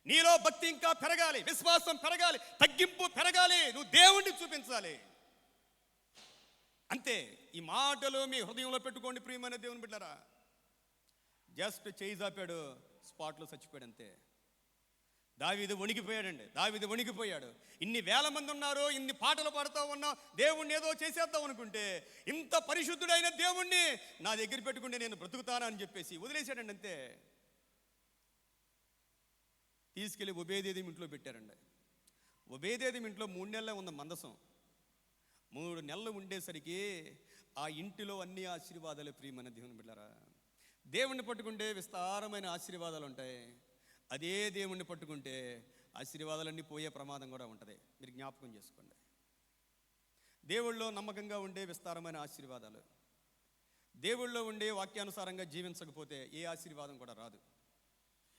నీలో భక్తి ఇంకా పెరగాలి, విశ్వాసం పెరగాలి, తగ్గింపు పెరగాలి. నువ్వు దేవుణ్ణి చూపించాలి, అంతే. ఈ మాటలు మీ హృదయంలో పెట్టుకోండి ప్రియమైన దేవుని బిడ్డారా. జస్ట్ చేయి జాపాడు, స్పాట్లో చచ్చిపోయాడు, అంతే. దావీదు వణికిపోయాడండి. దావీదు వణికిపోయాడు. ఇన్ని వేల మంది ఉన్నారు, ఇన్ని పాటలు పాడుతూ ఉన్నా, దేవుణ్ణి ఏదో చేసేద్దాం అనుకుంటే ఇంత పరిశుద్ధుడైన దేవుణ్ణి నా దగ్గర పెట్టుకుంటే నేను బ్రతుకుతానని చెప్పేసి వదిలేశాడండి, అంతే. తీసుకెళ్ళి ఒబేదేదీం ఇంట్లో పెట్టారండి. ఒబేదేదీం ఇంట్లో 3 నెలలే ఉన్న మందసం. 3 నెలలు ఉండేసరికి ఆ ఇంటిలో అన్ని ఆశీర్వాదాలు ప్రియమైన దేవుని బిడ్డారా. దేవుణ్ణి పట్టుకుంటే విస్తారమైన ఆశీర్వాదాలు ఉంటాయి. అదే దేవుణ్ణి పట్టుకుంటే ఆశీర్వాదాలన్నీ పోయే ప్రమాదం కూడా ఉంటుంది. మీరు జ్ఞాపకం చేసుకోండి. దేవుళ్ళలో నమ్మకంగా ఉండే విస్తారమైన ఆశీర్వాదాలు, దేవుళ్ళలో ఉండే వాక్యానుసారంగా జీవించకపోతే ఏ ఆశీర్వాదం కూడా రాదు.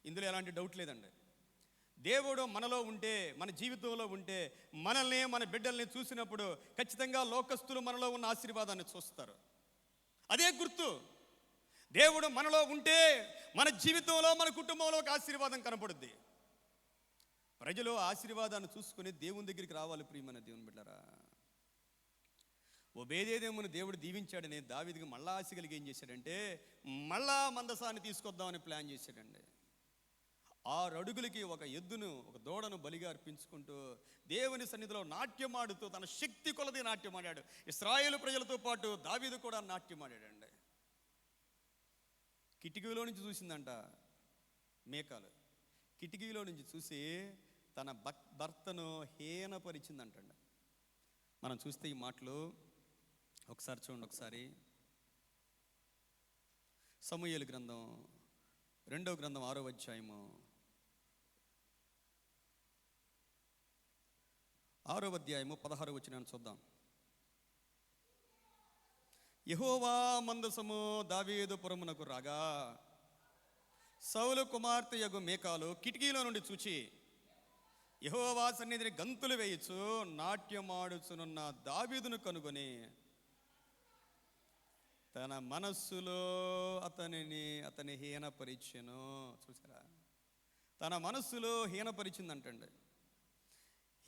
ఇందులో ఎలాంటి డౌట్ లేదండి. దేవుడు మనలో ఉంటే, మన జీవితంలో ఉంటే, మనల్ని మన బిడ్డల్ని చూసినప్పుడు ఖచ్చితంగా లోకస్తులు మనలో ఉన్న ఆశీర్వాదాన్ని చూస్తారు. అదే గుర్తు. దేవుడు మనలో ఉంటే మన జీవితంలో, మన కుటుంబంలో ఒక ఆశీర్వాదం కనపడుద్ది. ప్రజలు ఆశీర్వాదాన్ని చూసుకుని దేవుని దగ్గరికి రావాలి ప్రియమైన దేవుని బిడ్డలారా. ఒబేదేదోమును దేవుడు దీవించాడని దావీదుకి మళ్ళా ఆశ కలిగి ఏం చేశాడంటే మళ్ళా మందసాన్ని తీసుకొద్దామని ప్లాన్ చేశాడండి. 6 అడుగులకి ఒక ఎద్దును, ఒక దూడను బలిగా అర్పించుకుంటూ దేవుని సన్నిధిలో నాట్యమాడుతూ తన శక్తి కొలది నాట్యమాడాడు. ఇశ్రాయేలు ప్రజలతో పాటు దావీదు కూడా నాట్యమాడాడండి. కిటికీలో నుంచి చూసిందంట మేకాలు. కిటికీలో నుంచి చూసి తన భర్తను హీనపరిచిందంటండి. మనం చూస్తే ఈ మాటలు ఒకసారి చూడండి. ఒకసారి సమూయేలు గ్రంథం 2వ గ్రంథం 6వ అధ్యాయము 6వ అధ్యాయము 16వ వచనాన్ని చూద్దాం. యెహోవా మందసము దావీదు పురమునకు రాగా సౌలు కుమార్తె యగు మేకాలు కిటికీలో నుండి చూచి యెహోవా సన్నిధిని గంతులు వేయచ్చు నాట్యమాడుచునున్న దావీదును కనుగొని తన మనస్సులో అతని హీనపరిచెను. చూసారా, తన మనస్సులో హీనపరిచిందంటండి.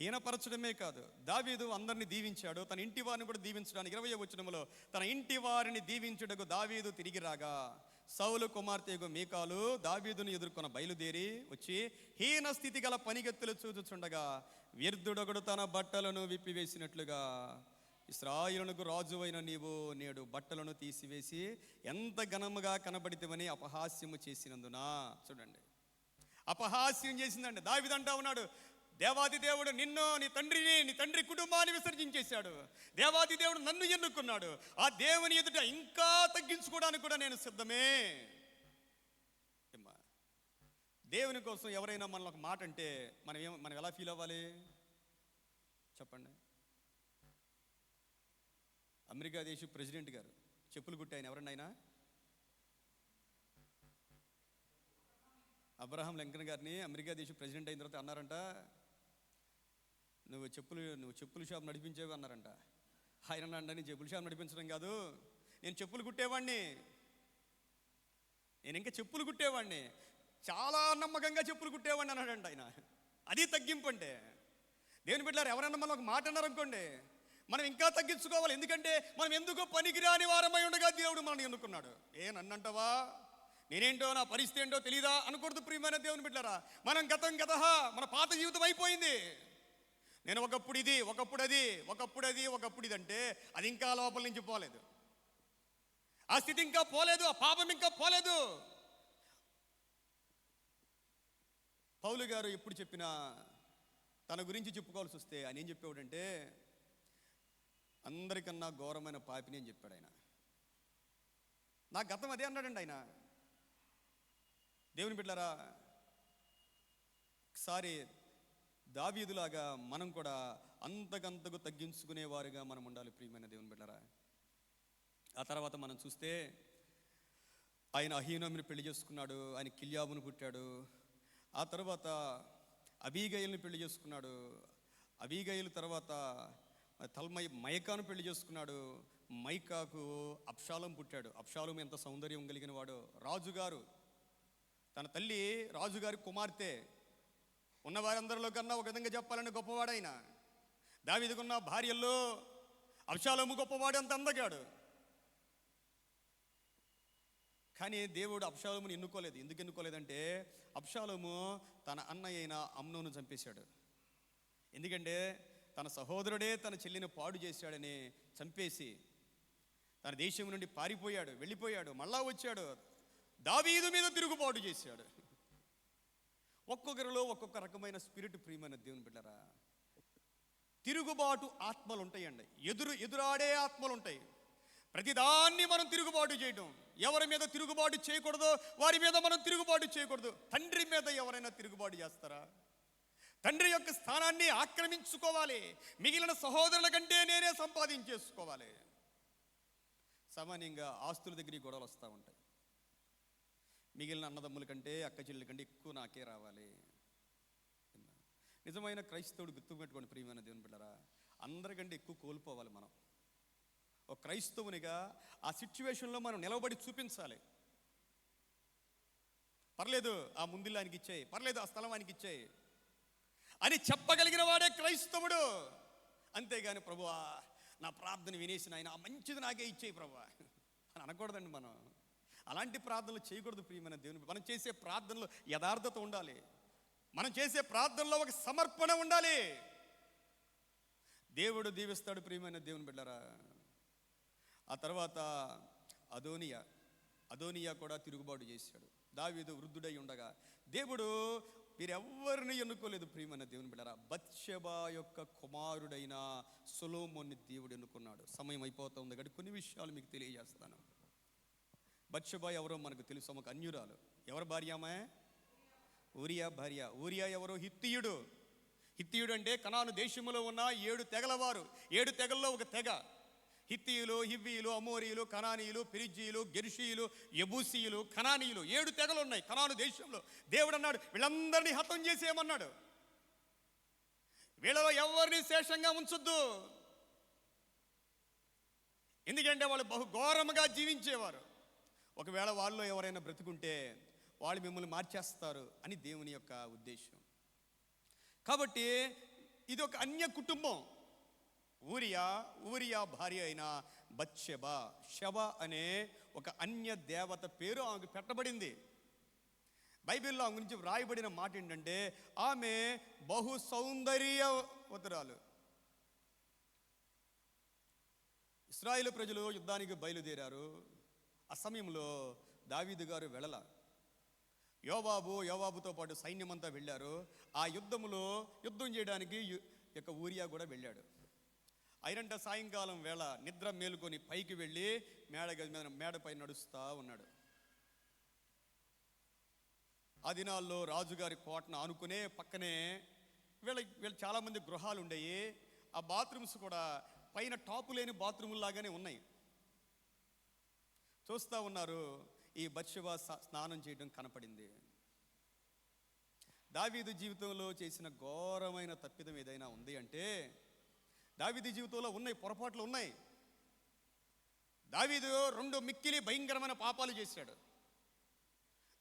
హీనపరచడమే కాదు, దావీదు అందరిని దీవించాడు, తన ఇంటి వారిని కూడా దీవించడానికి 20వ వచనములో తన ఇంటి వారిని దీవించుటకు దావీదు తిరిగి రాగా సౌలు కుమార్తె మీకాలు దావీదును ఎదుర్కొన్న బయలుదేరి వచ్చి హీన స్థితి గల పనిగెత్తులు చూచుచుండగా వ్యర్థుడొకడు తన బట్టలను విప్పివేసినట్లుగా ఇశ్రాయేలునకు రాజువైన నీవు నేడు బట్టలను తీసివేసి ఎంత ఘనముగా కనబడితేవని అపహాస్యము చేసినందున. చూడండి, అపహాస్యం చేసిందండి. దావీదు అంటా ఉన్నాడు, దేవాది దేవుడు నిన్ను నీ తండ్రి కుటుంబాన్ని విసర్జించేశాడు. దేవాది దేవుడు నన్ను ఎన్నుకున్నాడు. ఆ దేవుని ఎదుట ఇంకా తగ్గించుకోవడానికి కూడా నేను సిద్ధమే. దేవుని కోసం ఎవరైనా మనలో ఒక మాట అంటే మనం ఎలా ఫీల్ అవ్వాలి చెప్పండి? అమెరికా దేశ ప్రెసిడెంట్ గారు చెప్పులు కుట్టే ఆయన ఎవరండి? ఆయన అబ్రహాం లింకన్ గారిని అమెరికా దేశ ప్రెసిడెంట్ అయిన తర్వాత అన్నారంట, నువ్వు చెప్పుల షాప్ నడిపించేవి అన్నారంట. ఆయన అంట, నేను చెప్పుల షాప్ నడిపించడం కాదు, నేను చెప్పులు కుట్టేవాడిని, నేను ఇంకా చెప్పులు కుట్టేవాడిని, చాలా నమ్మకంగా చెప్పులు కుట్టేవాడిని అన్నాడంట ఆయన. అది తగ్గింపు అంటే. దేవుని బిడ్డలారా, ఎవరన్నా మనం ఒక మాట అన్నారనుకోండి, మనం ఇంకా తగ్గించుకోవాలి. ఎందుకంటే మనం ఎందుకో పనికిరాని వారమై ఉండగా దేవుడు మనల్ని ఎన్నుకున్నాడు. నన్నంటావా, నేనేంటో నా పరిస్థితి ఏంటో తెలీదా అనకూడదు. ప్రియమైన దేవుని బిడ్డలారా, మనం గతం మన పాత జీవితం అయిపోయింది. నేను ఒకప్పుడు ఇది, ఒకప్పుడు అది, ఒకప్పుడు ఇది అంటే అది ఇంకా లోపల నుంచి పోలేదు. ఆ స్థితి ఇంకా పోలేదు, ఆ పాపం ఇంకా పోలేదు. పౌలు గారు ఎప్పుడు చెప్పినా తన గురించి చెప్పుకోవాల్సి వస్తే ఆయన ఏం చెప్పేవాడంటే, అందరికన్నా ఘోరమైన పాపిని అని చెప్పాడు ఆయన. నా గతం అదే అన్నాడండి ఆయన. దేవుని బిడ్డలారా, ఒకసారి దావీదులాగా మనం కూడా అంతకంతకు తగ్గించుకునేవారుగా మనం ఉండాలి. ప్రియమైన దేవుని బిడ్డలారా, ఆ తర్వాత మనం చూస్తే ఆయన అహీనోమిని పెళ్లి చేసుకున్నాడు, ఆయన కిల్యాబును పుట్టాడు. ఆ తర్వాత అబీగయిల్ని పెళ్లి చేసుకున్నాడు. అబీగయిల్ తర్వాత మైకాను పెళ్లి చేసుకున్నాడు. మైకాకు అబ్షాలోము పుట్టాడు. అబ్షాలోము ఎంత సౌందర్యం కలిగిన వాడు. రాజుగారు, తన తల్లి రాజుగారి కుమార్తె. ఉన్నవారందరిలో కన్నా ఒక విధంగా చెప్పాలని గొప్పవాడైన దావీదుకున్న భార్యల్లో అబ్షాలోము గొప్పవాడు, అంత అందగాడు. కానీ దేవుడు అబ్షాలోముని ఎన్నుకోలేదు. ఎందుకు ఎన్నుకోలేదంటే, అబ్షాలోము తన అన్నయ్య అయిన అమ్నోను చంపేశాడు. ఎందుకంటే తన సహోదరుడే తన చెల్లిని పాడు చేశాడని చంపేసి తన దేశం నుండి పారిపోయాడు, వెళ్ళిపోయాడు, మళ్ళా వచ్చాడు, దావీదు మీద తిరుగుబాటు చేశాడు. ఒక్కొక్కరిలో ఒక్కొక్క రకమైన స్పిరిట్. ప్రియమైన దేవుని బిడ్డలారా, తిరుగుబాటు ఆత్మలు ఉంటాయండి, ఎదురాడే ఆత్మలు ఉంటాయి. ప్రతిదాన్ని మనం తిరుగుబాటు చేయడం. ఎవరి మీద తిరుగుబాటు చేయకూడదో వారి మీద మనం తిరుగుబాటు చేయకూడదు. తండ్రి మీద ఎవరైనా తిరుగుబాటు చేస్తారా? తండ్రి యొక్క స్థానాన్ని ఆక్రమించుకోవాలి. మిగిలిన సహోదరుల కంటే నేనే సంపాదించేసుకోవాలి. సామాన్యంగా ఆస్తుల దగ్గర గొడవలు వస్తూ ఉంటాయి. మిగిలిన అన్నదమ్ముల కంటే అక్క చెల్లెల కంటే ఎక్కువ నాకే రావాలి. నిజమైన క్రైస్తవుడు గుర్తుపెట్టుకోండి ప్రియమైన దేవుని బిడ్డలారా, అందరికంటే ఎక్కువ కోల్పోవాలి మనం. ఒక క్రైస్తవునిగా ఆ సిచ్యువేషన్లో మనం నిలబడి చూపించాలి. పర్లేదు ఆ ముందులు ఆయనకి ఇచ్చేయి, పర్లేదు ఆ స్థలం ఆయనకి ఇచ్చేయి అని చెప్పగలిగిన వాడే క్రైస్తవుడు. అంతేగాని ప్రభువా నా ప్రార్థన వినేసిన ఆయన మంచిది నాకే ఇచ్చేయి ప్రభువా అని అనకూడదండి. మనం అలాంటి ప్రార్థనలు చేయకూడదు. ప్రియమైన దేవుని, మనం చేసే ప్రార్థనలో యథార్థత ఉండాలి. మనం చేసే ప్రార్థనలో ఒక సమర్పణ ఉండాలి. దేవుడు దీవిస్తాడు. ప్రియమైన దేవుని బిడ్డలారా, ఆ తర్వాత అదోనియా కూడా తిరుగుబాటు చేశాడు. దావీదు వృద్ధుడై ఉండగా దేవుడు వీరెవ్వరిని ఎన్నుకోలేదు ప్రియమైన దేవుని బిడ్డరా. బత్షెబా యొక్క కుమారుడైన సొలొమోన్ని దేవుడు ఎన్నుకున్నాడు. సమయం అయిపోతుంది కాబట్టి కొన్ని విషయాలు మీకు తెలియజేస్తాను. బత్షెబా ఎవరో మనకు తెలుసు, ఒక అన్యురాలు. ఎవరి భార్య ఆమె? ఊరియా భార్య. ఊరియా ఎవరో? హిత్తీయుడు. హిత్తీయుడు అంటే కనాను దేశంలో ఉన్న 7 తెగలవారు. 7 తెగల్లో ఒక తెగ. హిత్తీయులు, హివ్వీయులు, అమోరీయులు, కనానీయులు, పెరిజ్జీయులు, గెర్షీయులు, యెబూసీయులు, కనానీయులు 7 తెగలు ఉన్నాయి కనాను దేశంలో. దేవుడు అన్నాడు వీళ్ళందరినీ హతం చేసేయమన్నాడు. వీళ్ళలో ఎవరిని శేషంగా ఉంచొద్దు, ఎందుకంటే వాళ్ళు బహు ఘోరముగా జీవించేవారు. ఒకవేళ వాళ్ళలో ఎవరైనా బ్రతుకుంటే వాళ్ళు మిమ్మల్ని మార్చేస్తారు అని దేవుని యొక్క ఉద్దేశం. కాబట్టి ఇది ఒక అన్య కుటుంబం. ఊరియా భార్య అయిన బత్షెబా, షెబ అనే ఒక అన్య దేవత పేరు ఆమెకు పెట్టబడింది. బైబిల్లో ఆమె గురించి వ్రాయబడిన మాట ఏంటంటే ఆమె బహు సౌందర్యవతురాలు. ఇశ్రాయేలు ప్రజలు యుద్ధానికి బయలుదేరారు. ఆ సమయంలో దావీదు గారు వెళ్ళల. యోవాబుతో పాటు సైన్యమంతా వెళ్ళారు. ఆ యుద్ధం చేయడానికి యొక్క ఊరియా కూడా వెళ్ళాడు. అయినంట సాయంకాలం వేళ నిద్ర మేలుకొని పైకి వెళ్ళి మేడపై నడుస్తూ ఉన్నాడు. ఆ దినాల్లో రాజుగారి కోటను ఆనుకునే పక్కనే వీళ్ళ చాలామంది గృహాలు ఉండేవి. ఆ బాత్రూమ్స్ కూడా పైన టాపు లేని బాత్రూములు లాగానే ఉన్నాయి. చూస్తూ ఉన్నారు. ఈ బత్షెబా స్నానం చేయడం కనపడింది. దావీదు జీవితంలో చేసిన ఘోరమైన తప్పిదం ఏదైనా ఉంది అంటే దావీదు జీవితంలో ఉన్నాయి, పొరపాట్లు ఉన్నాయి. దావీదు 2 మిక్కిలి భయంకరమైన పాపాలు చేశాడు.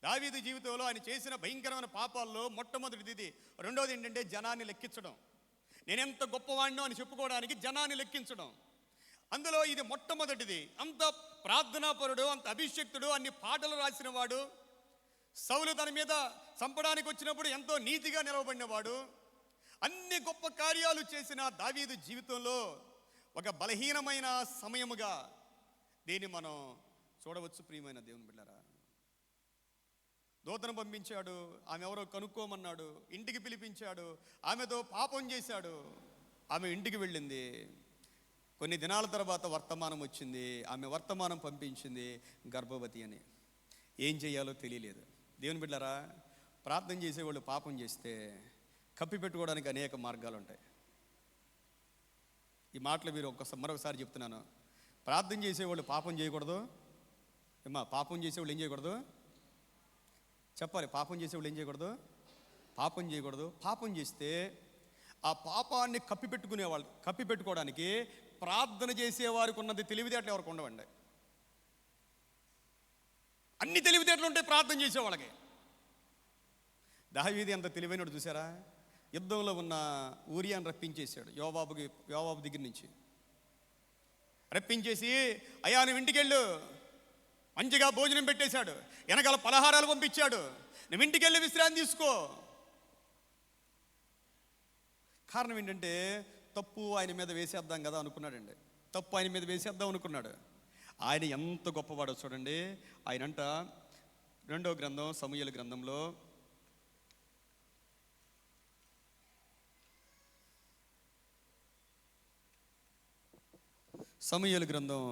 దావీదు జీవితంలో ఆయన చేసిన భయంకరమైన పాపాల్లో మొట్టమొదటిది ఇది. రెండోది ఏంటంటే జనాన్ని లెక్కించడం. నేనెంత గొప్పవాడినో అని చెప్పుకోవడానికి జనాన్ని లెక్కించడం. అందులో ఇది మొట్టమొదటిది. అంత ప్రార్థనాపరుడు, అంత అభిషక్తుడు, అన్ని పాటలు రాసిన వాడు, సౌలు తన మీద చంపడానికి వచ్చినప్పుడు ఎంతో నీతిగా నిలవబడినవాడు, అన్ని గొప్ప కార్యాలు చేసిన దావీదు జీవితంలో ఒక బలహీనమైన సమయముగా దీన్ని మనం చూడవచ్చు. ప్రియమైన దేవుని బిడ్డలారా, దూతను పంపించాడు, ఆమె ఎవరో కనుక్కోమన్నాడు, ఇంటికి పిలిపించాడు, ఆమెతో పాపం చేశాడు. ఆమె ఇంటికి వెళ్ళింది. కొన్ని దినాల తర్వాత వర్తమానం వచ్చింది. ఆమె వర్తమానం పంపించింది గర్భవతి అని. ఏం చేయాలో తెలియలేదు. దేవుని బిడ్డలారా, ప్రార్థన చేసేవాళ్ళు పాపం చేస్తే కప్పిపెట్టుకోవడానికి అనేక మార్గాలు ఉంటాయి. ఈ మాటలు మీరు మరొకసారి చెప్తున్నాను. ప్రార్థన చేసేవాళ్ళు పాపం చేయకూడదు. పాపం చేసేవాళ్ళు ఏం చేయకూడదు చెప్పాలి. పాపం చేసేవాళ్ళు ఏం చేయకూడదు? పాపం చేయకూడదు. పాపం చేస్తే ఆ పాపాన్ని కప్పిపెట్టుకోవడానికి ప్రార్థన చేసేవారికి ఉన్నది తెలివితేటలు ఎవరికి ఉండవండి. అన్ని తెలివితేటలు ఉంటాయి ప్రార్థన చేసేవాళ్ళకి. దావీదు ఎంత తెలివైనడు చూసారా? యుద్ధంలో ఉన్న ఊరియాను రప్పించేశాడు యోవాబు దగ్గర నుంచి. రప్పించేసి అయ్యా నువ్వు ఇంటికి వెళ్ళు, మంచిగా భోజనం పెట్టేశాడు, వెనకాల పలహారాలు పంపించాడు, నువ్వు ఇంటికి వెళ్ళి విశ్రాంతి తీసుకో. కారణం ఏంటంటే తప్పు ఆయన మీద వేసేద్దాం కదా అనుకున్నాడండి. తప్పు ఆయన మీద వేసేద్దాం అనుకున్నాడు. ఆయన ఎంత గొప్పవాడో చూడండి. ఆయనంట 2వ గ్రంథం సమూయేలు గ్రంథంలో సమూయేలు గ్రంథం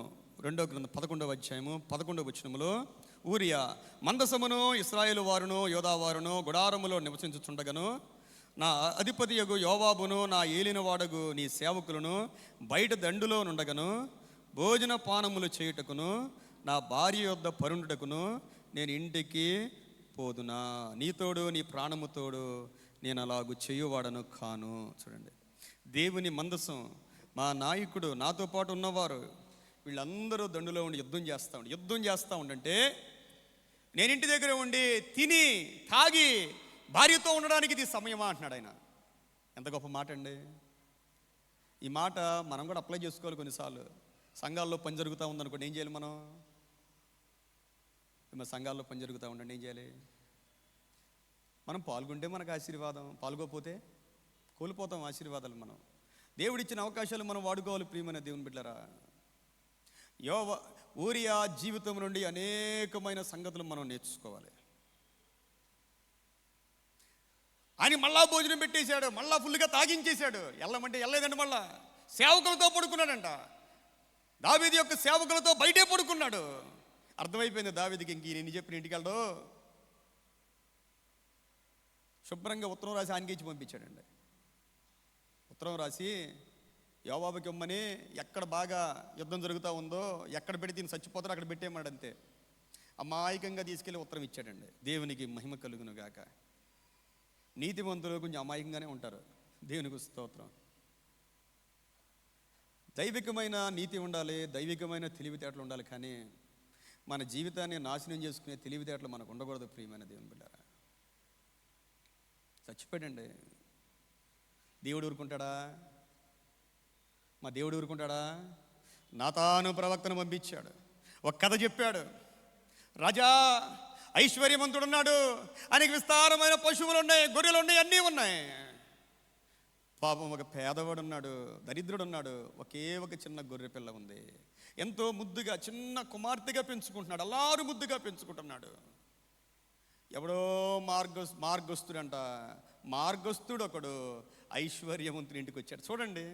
2వ గ్రంథం 11వ అధ్యాయము 11వ వచనములో ఊరియా మందసమును ఇశ్రాయేలు వారును యోదావారును గుడారములో నివసించుచుండగను నా అధిపతియగు యోవాబును నా ఏలినవాడగు నీ సేవకులను బయట దండులో నుండగను భోజన పానములు చేయుటకును నా భార్య యొద్ద పరుండుటకును నేను ఇంటికి పోదునా, నీతోడు నీ ప్రాణముతోడు నేను అలాగు చేయువాడను కాను. చూడండి, దేవుని మందసం, మా నాయకుడు, నాతో పాటు ఉన్నవారు వీళ్ళందరూ దండులో ఉండి యుద్ధం చేస్తూ ఉండంటే నేను ఇంటి దగ్గర ఉండి తిని తాగి భార్యతో ఉండడానికి ఇది సమయమా అంటున్నాడు ఆయన. ఎంత గొప్ప మాట అండి. ఈ మాట మనం కూడా అప్లై చేసుకోవాలి. కొన్నిసార్లు సంఘాల్లో పని జరుగుతూ ఉందనుకోండి, ఏం చేయాలి మనం? సంఘాల్లో పని జరుగుతూ ఉండండి, ఏం చేయాలి? మనం పాల్గొంటే మనకు ఆశీర్వాదం, పాల్గొపోతే కోల్పోతాం ఆశీర్వాదాలు. మనం దేవుడిచ్చిన అవకాశాలు మనం వాడుకోవాలి. ప్రియమైన దేవుని బిడ్డలారా, ఊరియా జీవితం నుండి అనేకమైన సంగతులు మనం నేర్చుకోవాలి. ఆయన మళ్ళా భోజనం పెట్టేశాడు, మళ్ళా ఫుల్గా తాగించేశాడు. వెళ్ళమంటే వెళ్ళలేదండి, మళ్ళా సేవకులతో పడుకున్నాడంట. దావీదు యొక్క సేవకులతో బయటే పడుకున్నాడు. అర్థమైపోయింది దావీదుకి, ఇంక నేను చెప్పిన ఇంటికి వెళ్ళడు. శుభ్రంగా ఉత్తరం రాసి ఆయనకి ఇచ్చి పంపించాడండి. ఉత్తరం రాసి యోవాబుకి ఇమ్మని, ఎక్కడ బాగా యుద్ధం జరుగుతూ ఉందో, ఎక్కడ పెడితే ఈయన చచ్చిపోతారో అక్కడ పెట్టేయమాడు అంతే. అమాయకంగా తీసుకెళ్ళి ఉత్తరం ఇచ్చాడండి. దేవునికి మహిమ కలుగును గాక. నీతిమంతులు కొంచెం అమాయకంగానే ఉంటారు. దేవునికి స్తోత్రం. దైవికమైన నీతి ఉండాలి, దైవికమైన తెలివితేటలు ఉండాలి, కానీ మన జీవితాన్ని నాశనం చేసుకునే తెలివితేటలు మనకు ఉండకూడదు. ప్రియమైన దేవుని బిడ్డారా, చచ్చిపోయాడండి. దేవుడు ఊరుకుంటాడా? మా దేవుడు ఊరుకుంటాడా? నాతాను ప్రవక్తను పంపించాడు, ఒక కథ చెప్పాడు. రాజా ఐశ్వర్యవంతుడున్నాడు, ఆయనకి విస్తారమైన పశువులు ఉన్నాయి, గొర్రెలు ఉన్నాయి, అన్నీ ఉన్నాయి. పాపం ఒక పేదవాడు ఉన్నాడు, దరిద్రుడు ఉన్నాడు. ఒకే ఒక చిన్న గొర్రె పిల్ల ఉంది. ఎంతో ముద్దుగా చిన్న కుమార్తెగా పెంచుకుంటున్నాడు, అల్లారు ముద్దుగా పెంచుకుంటున్నాడు. ఎవడో మార్గస్తుడంట. మార్గస్తుడు ఒకడు ఐశ్వర్యవంతుని ఇంటికి వచ్చాడు. చూడండి,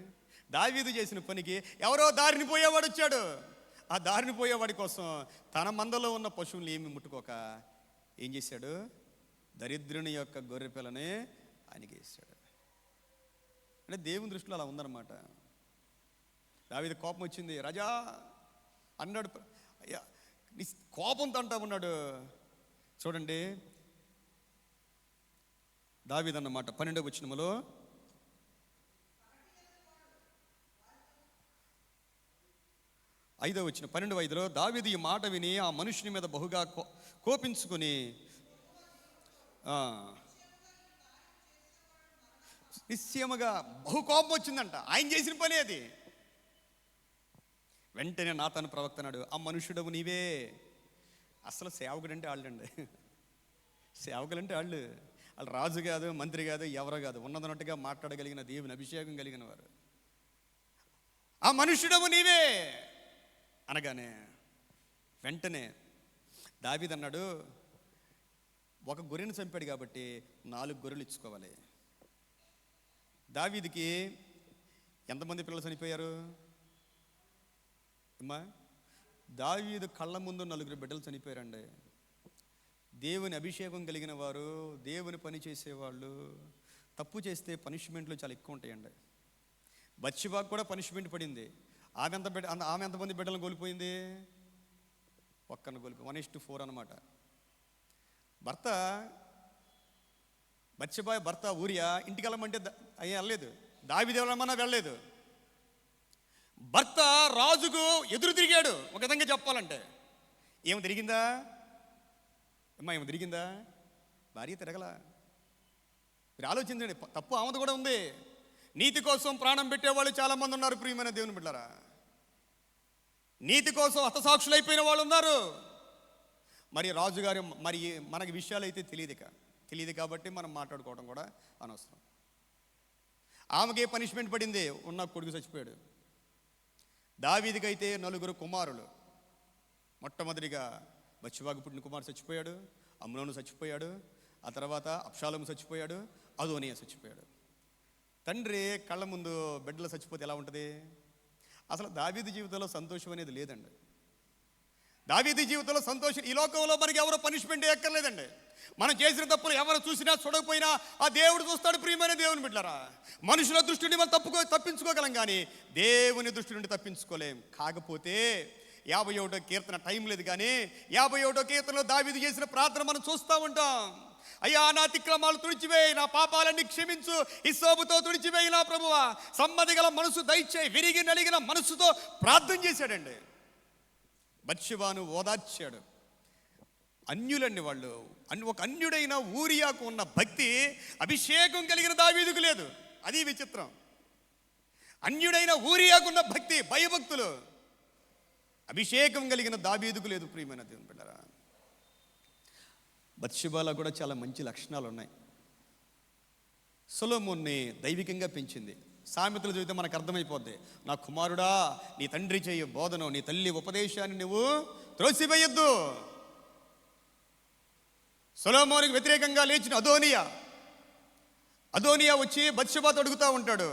దావీదు చేసిన పనికి ఎవరో దారిని పోయేవాడు వచ్చాడు. ఆ దారిని పోయేవాడి కోసం తన మందలో ఉన్న పశువులు ఏమి ముట్టుకోక ఏం చేశాడు? దరిద్రుని యొక్క గొర్రె పిల్లని ఆయనకి వేసాడు. అంటే దేవుని దృష్టిలో అలా ఉందన్నమాట. దావీదు కోపం వచ్చింది. రాజా అన్నాడు, నీ కోపంతో అంటా ఉన్నాడు. చూడండి, దావీదు అన్నమాట 12వ వచనములో, ఐదవ వచనం, 12:5లో దావీదు ఈ మాట విని ఆ మనుషుని మీద బహుగా కోపించుకుని నిశ్చయముగా బహు కోపం వచ్చిందంట. ఆయన చేసిన పని అది. వెంటనే నాతాను ప్రవక్త అన్నాడు, ఆ మనుషుడవు నీవే. అసలు సేవకుడు అంటే వాళ్ళండి. సేవకులంటే వాళ్ళు రాజు కాదు, మంత్రి కాదు, ఎవరో కాదు, ఉన్నదన్నట్టుగా మాట్లాడగలిగిన దేవుని అభిషేకం కలిగిన వారు. ఆ మనుషుడవు నీవే అనగానే వెంటనే దావీదు అన్నాడు, ఒక గొర్రెను చంపాడు కాబట్టి 4 గొర్రెలు ఇచ్చుకోవాలి. దావీదుకి ఎంతమంది పిల్లలు చనిపోయారు అమ్మా? దావీదు కళ్ళ ముందు 4 బిడ్డలు చనిపోయారండి. దేవుని అభిషేకం కలిగిన వారు, దేవుని పని చేసేవాళ్ళు తప్పు చేస్తే పనిష్మెంట్లు చాలా ఎక్కువ ఉంటాయండి. బత్షెబాకు కూడా పనిష్మెంట్ పడింది. ఆమె ఎంతమంది బిడ్డలను కోల్పోయింది? ఒక్కరిని కోల్పోయి 1:4 అన్నమాట. బత్షెబా భర్త ఊరియా ఇంటికి వెళ్ళమంటే వెళ్ళలేదు, దావీదు వెళ్ళమన్నా వెళ్ళలేదు. భర్త రాజుకు ఎదురు తిరిగాడు. ఒక విధంగా చెప్పాలంటే ఏమి తిరిగిందా అమ్మా? ఏమి తిరిగిందా? భార్య తిరగల. మీరు ఆలోచించండి, తప్పు ఆమెది కూడా ఉంది. నీతి కోసం ప్రాణం పెట్టేవాళ్ళు చాలామంది ఉన్నారు. ప్రియమైన దేవుని బిడ్డలారా, నీతి కోసం హతసాక్షులు అయిపోయిన వాళ్ళు ఉన్నారు. మరి రాజుగారి మరి మనకి విషయాలు అయితే తెలియదు కాబట్టి మనం మాట్లాడుకోవడం కూడా అనవసరం. ఆమెకే పనిష్మెంట్ పడింది, ఉన్న కొడుకు చచ్చిపోయాడు. దావీదుకైతే 4 కుమారులు. మొట్టమొదటిగా బత్షెబాకు పుట్టిన కుమారుడు చచ్చిపోయాడు, అమ్నోను చచ్చిపోయాడు, ఆ తర్వాత అబ్షాలోము చచ్చిపోయాడు, అదోనియా చచ్చిపోయాడు. తండ్రి కళ్ళ ముందు బిడ్డలు చచ్చిపోతే ఎలా ఉంటుంది? అసలు దావీదు జీవితంలో సంతోషం అనేది లేదండి. దావీదు జీవితంలో సంతోషం, ఈ లోకంలో మనకి ఎవరో పనిష్మెంట్ ఎక్కర్లేదండి. మనం చేసిన తప్పులు ఎవరు చూసినా చూడకపోయినా ఆ దేవుడు చూస్తాడు. ప్రియమైన దేవుని బిడ్డలారా, మనుషుల దృష్టి నుండి మనం తప్పించుకోగలం, కానీ దేవుని దృష్టి నుండి తప్పించుకోలేం. కాకపోతే 51వ కీర్తన టైం లేదు, కానీ 51వ కీర్తనలో దావీదు చేసిన ప్రార్థన మనం చూస్తూ ఉంటాం. అయ్యా, నా అతిక్రమాలు తుడిచివేయి, నా పాపాలన్నీ క్షమించు, హిస్సోపుతో తుడిచివేయి నా ప్రభువా, సమ్మతి గల మనసు దయచేయి. విరిగి నలిగిన మనసుతో ప్రార్థన చేశాడండి. బత్షెబాను ఓదార్చాడు. అన్యులండి వాళ్ళు. ఒక అన్యుడైన ఊరియాకు ఉన్న భక్తి అభిషేకం కలిగిన దావీదుకు లేదు. అది విచిత్రం. అన్యుడైన ఊరియాకు ఉన్న భక్తి, భయభక్తులు అభిషేకం కలిగిన దావీదుకు లేదు. ప్రియమైన దేవుని బిడ్డలారా, బత్షెబాలో కూడా చాలా మంచి లక్షణాలు ఉన్నాయి. సొలొమోన్ని దైవికంగా పెంచింది. సామెతలు చదివితే మనకు అర్థమైపోద్ది. నా కుమారుడా, నీ తండ్రి చేయు బోధను, నీ తల్లి ఉపదేశాన్ని నువ్వు త్రోసివేయొద్దు. సొలొమోనుకు వ్యతిరేకంగా లేచిన అదోనియా అదోనియా వచ్చి బత్షెబాతో అడుగుతూ ఉంటాడు.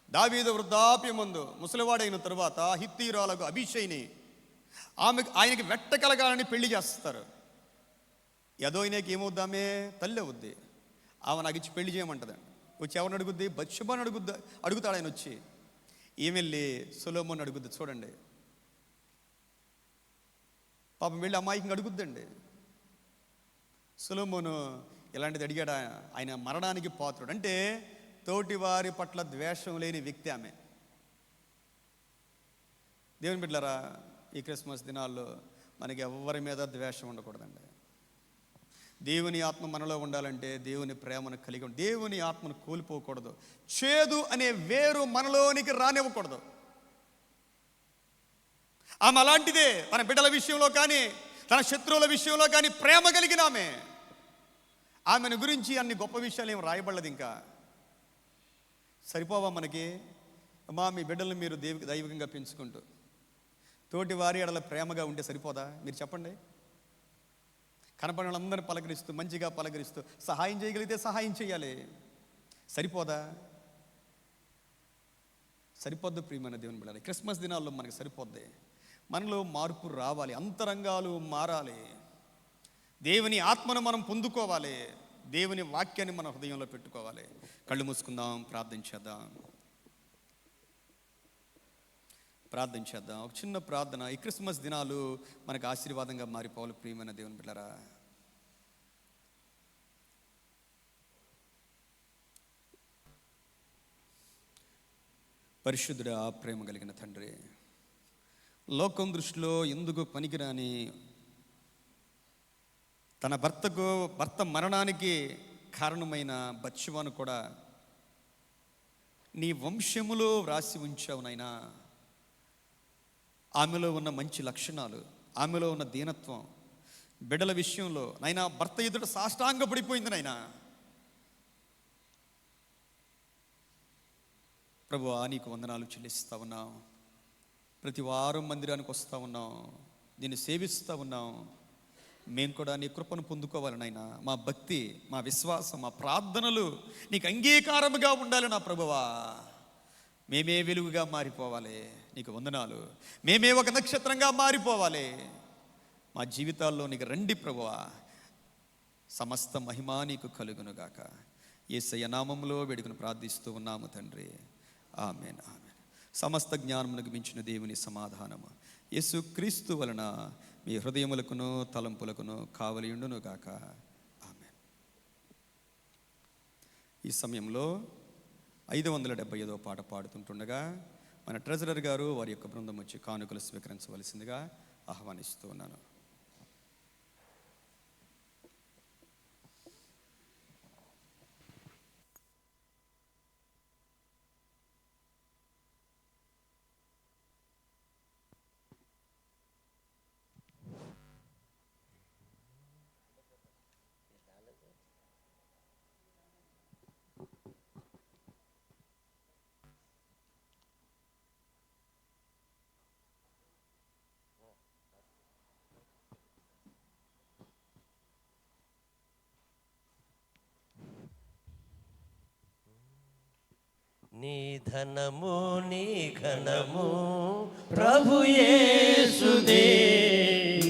దావీదు వృద్ధాప్యమందు ముసలివాడైన తరువాత హిత్తీయురాలకు అభిషేయిని ఆయనకి వెట్ట కలగాలని పెళ్లి చేస్తారు. అదోనియాకి ఏమవుద్దామే? తల్లి అవుద్ది. ఆమె నాకు ఇచ్చి పెళ్లి చేయమంటదండి. వచ్చి ఎవరిని అడుగుద్ది? బత్షెబాను అడుగుతాడు ఆయన వచ్చి. ఏమెళ్ళి సొలొమోను అడుగుద్ది. చూడండి, పాపం వెళ్ళి అమాయకంగా అడుగుద్దండి. సొలొమోను ఇలాంటిది అడిగాడు. ఆయన మరణానికి పాత్రుడు. అంటే తోటి వారి పట్ల ద్వేషం లేని వ్యక్తి ఆమె. దేవుని బిడ్డలారా, ఈ క్రిస్మస్ దినాల్లో మనకి ఎవరి మీద ద్వేషం ఉండకూడదండి. దేవుని ఆత్మ మనలో ఉండాలంటే దేవుని ప్రేమను కలిగి దేవుని ఆత్మను కోల్పోకూడదు. చేదు అనే వేరు మనలోనికి రానివ్వకూడదు. ఆమె అలాంటిదే. తన బిడ్డల విషయంలో కానీ తన శత్రువుల విషయంలో కానీ ప్రేమ కలిగిన ఆమెను గురించి అన్ని గొప్ప విషయాలు ఏం రాయబడలేదు. ఇంకా సరిపోవా మనకి? అమ్మా, మీ బిడ్డలను మీరు దైవికంగా పెంచుకుంటూ తోటి వారి ఎడల ప్రేమగా ఉంటే సరిపోదా? మీరు చెప్పండి. కనపడిన వాళ్ళందరినీ పలకరిస్తూ, మంచిగా పలకరిస్తూ, సహాయం చేయగలిగితే సహాయం చేయాలి. సరిపోదా? సరిపోద్దు ప్రియమైన దేవుని బిడ్డలారా. క్రిస్మస్ దినాల్లో మనకి సరిపోద్ది. మనలో మార్పు రావాలి, అంతరంగాలు మారాలి, దేవుని ఆత్మను మనం పొందుకోవాలి, దేవుని వాక్యాన్ని మన హృదయంలో పెట్టుకోవాలి. కళ్ళు మూసుకుందాం, ప్రార్థన చేద్దాం. ఒక చిన్న ప్రార్థన. ఈ క్రిస్మస్ దినాలు మనకు ఆశీర్వాదంగా మారిపోవాలి ప్రియమైన దేవుని బిడ్డలారా. పరిశుద్ధుడా, ప్రేమ కలిగిన తండ్రి, లోకం దృష్టిలో ఎందుకు పనికిరాని తన భర్త మరణానికి కారణమైన బత్షెబాను కూడా నీ వంశములో వ్రాసి ఉంచావు నాయనా. ఆమెలో ఉన్న మంచి లక్షణాలు, ఆమెలో ఉన్న దీనత్వం, బిడ్డల విషయంలో నాయనా భర్త ఎదుట సాష్టాంగ పడిపోయింది నాయనా. ప్రభువా, నీకు వందనాలు చెల్లిస్తూ ఉన్నాం. ప్రతి వారం మందిరానికి వస్తూ ఉన్నాం, నిన్ను సేవిస్తూ ఉన్నాం. మేము కూడా నీ కృపను పొందుకోవాలి నాయనా. మా భక్తి, మా విశ్వాసం, మా ప్రార్థనలు నీకు అంగీకారముగా ఉండాలి నా ప్రభువా. మేమే వెలుగుగా మారిపోవాలి. నీకు వందనాలు. మేమే ఒక నక్షత్రంగా మారిపోవాలి. మా జీవితాల్లో నీకు రండి ప్రభువా. సమస్త మహిమ నీకు కలుగునుగాక. యేసయ్య నామములో వేడుకను ప్రార్థిస్తూ ఉన్నాము తండ్రి. ఆమేన్, ఆమేన్. సమస్త జ్ఞానమునకు మించిన దేవుని సమాధానము యేసు క్రీస్తు వలన మీ హృదయములకును తలంపులకును కావలియుండును గాక. ఆమేన్. ఈ సమయంలో 575వ పాట పాడుతుంటుండగా మన ట్రెజరర్ గారు వారి యొక్క బృందం వచ్చి కానుకలు స్వీకరించవలసిందిగా ఆహ్వానిస్తూ ఉన్నాను. నీ ధనము నీ ఘనము ప్రభు యేసుదే,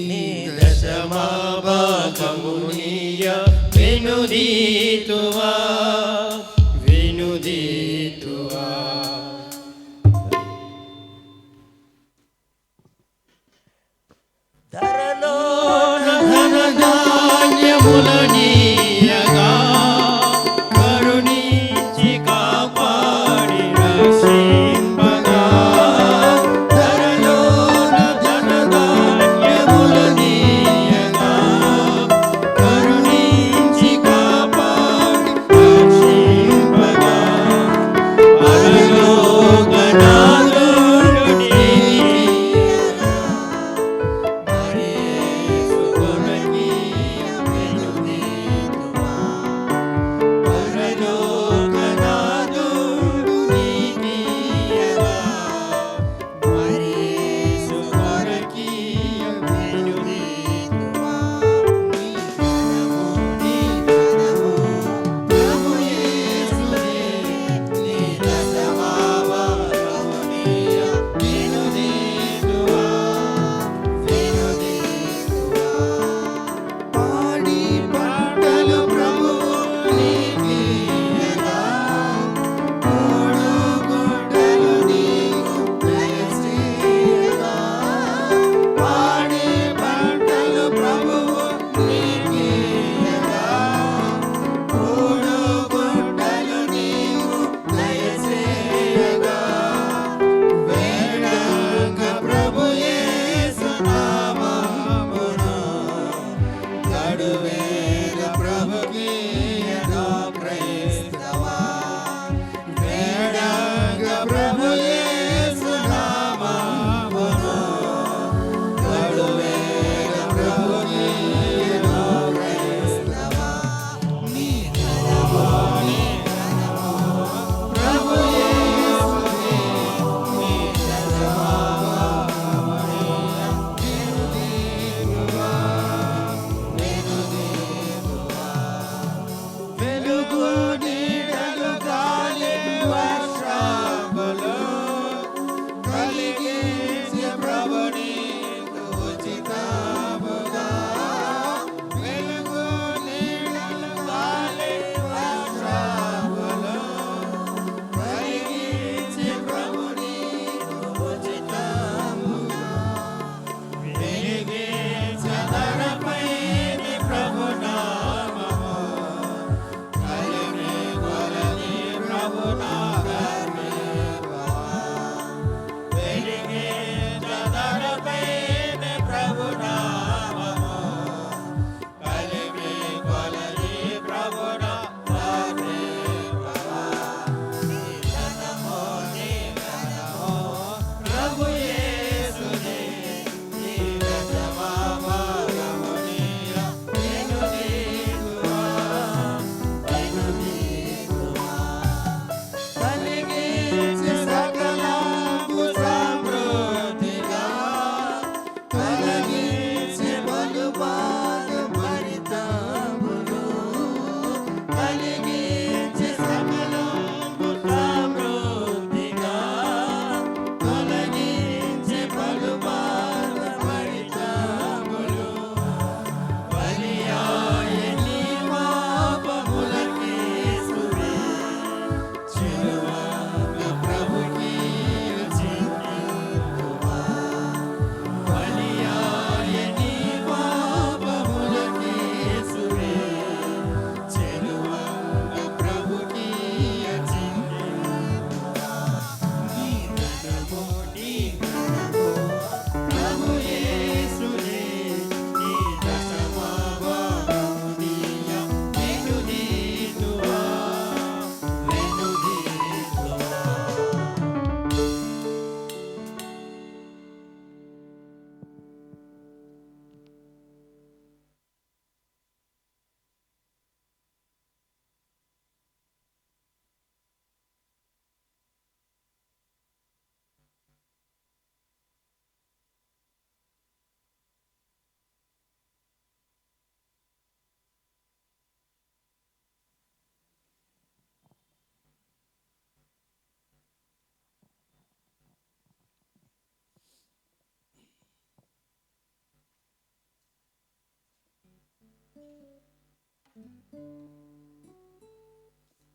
నీ దశమా భాగము నీయ వినుదీతువా వినుదీతువా. ధరలో ధన ధాన్యముల నీయగా కరుణించి కాపాడి రక్షింపగా. ధరలో ధన ధాన్యముల నీయగా కరుణించి కాపాడి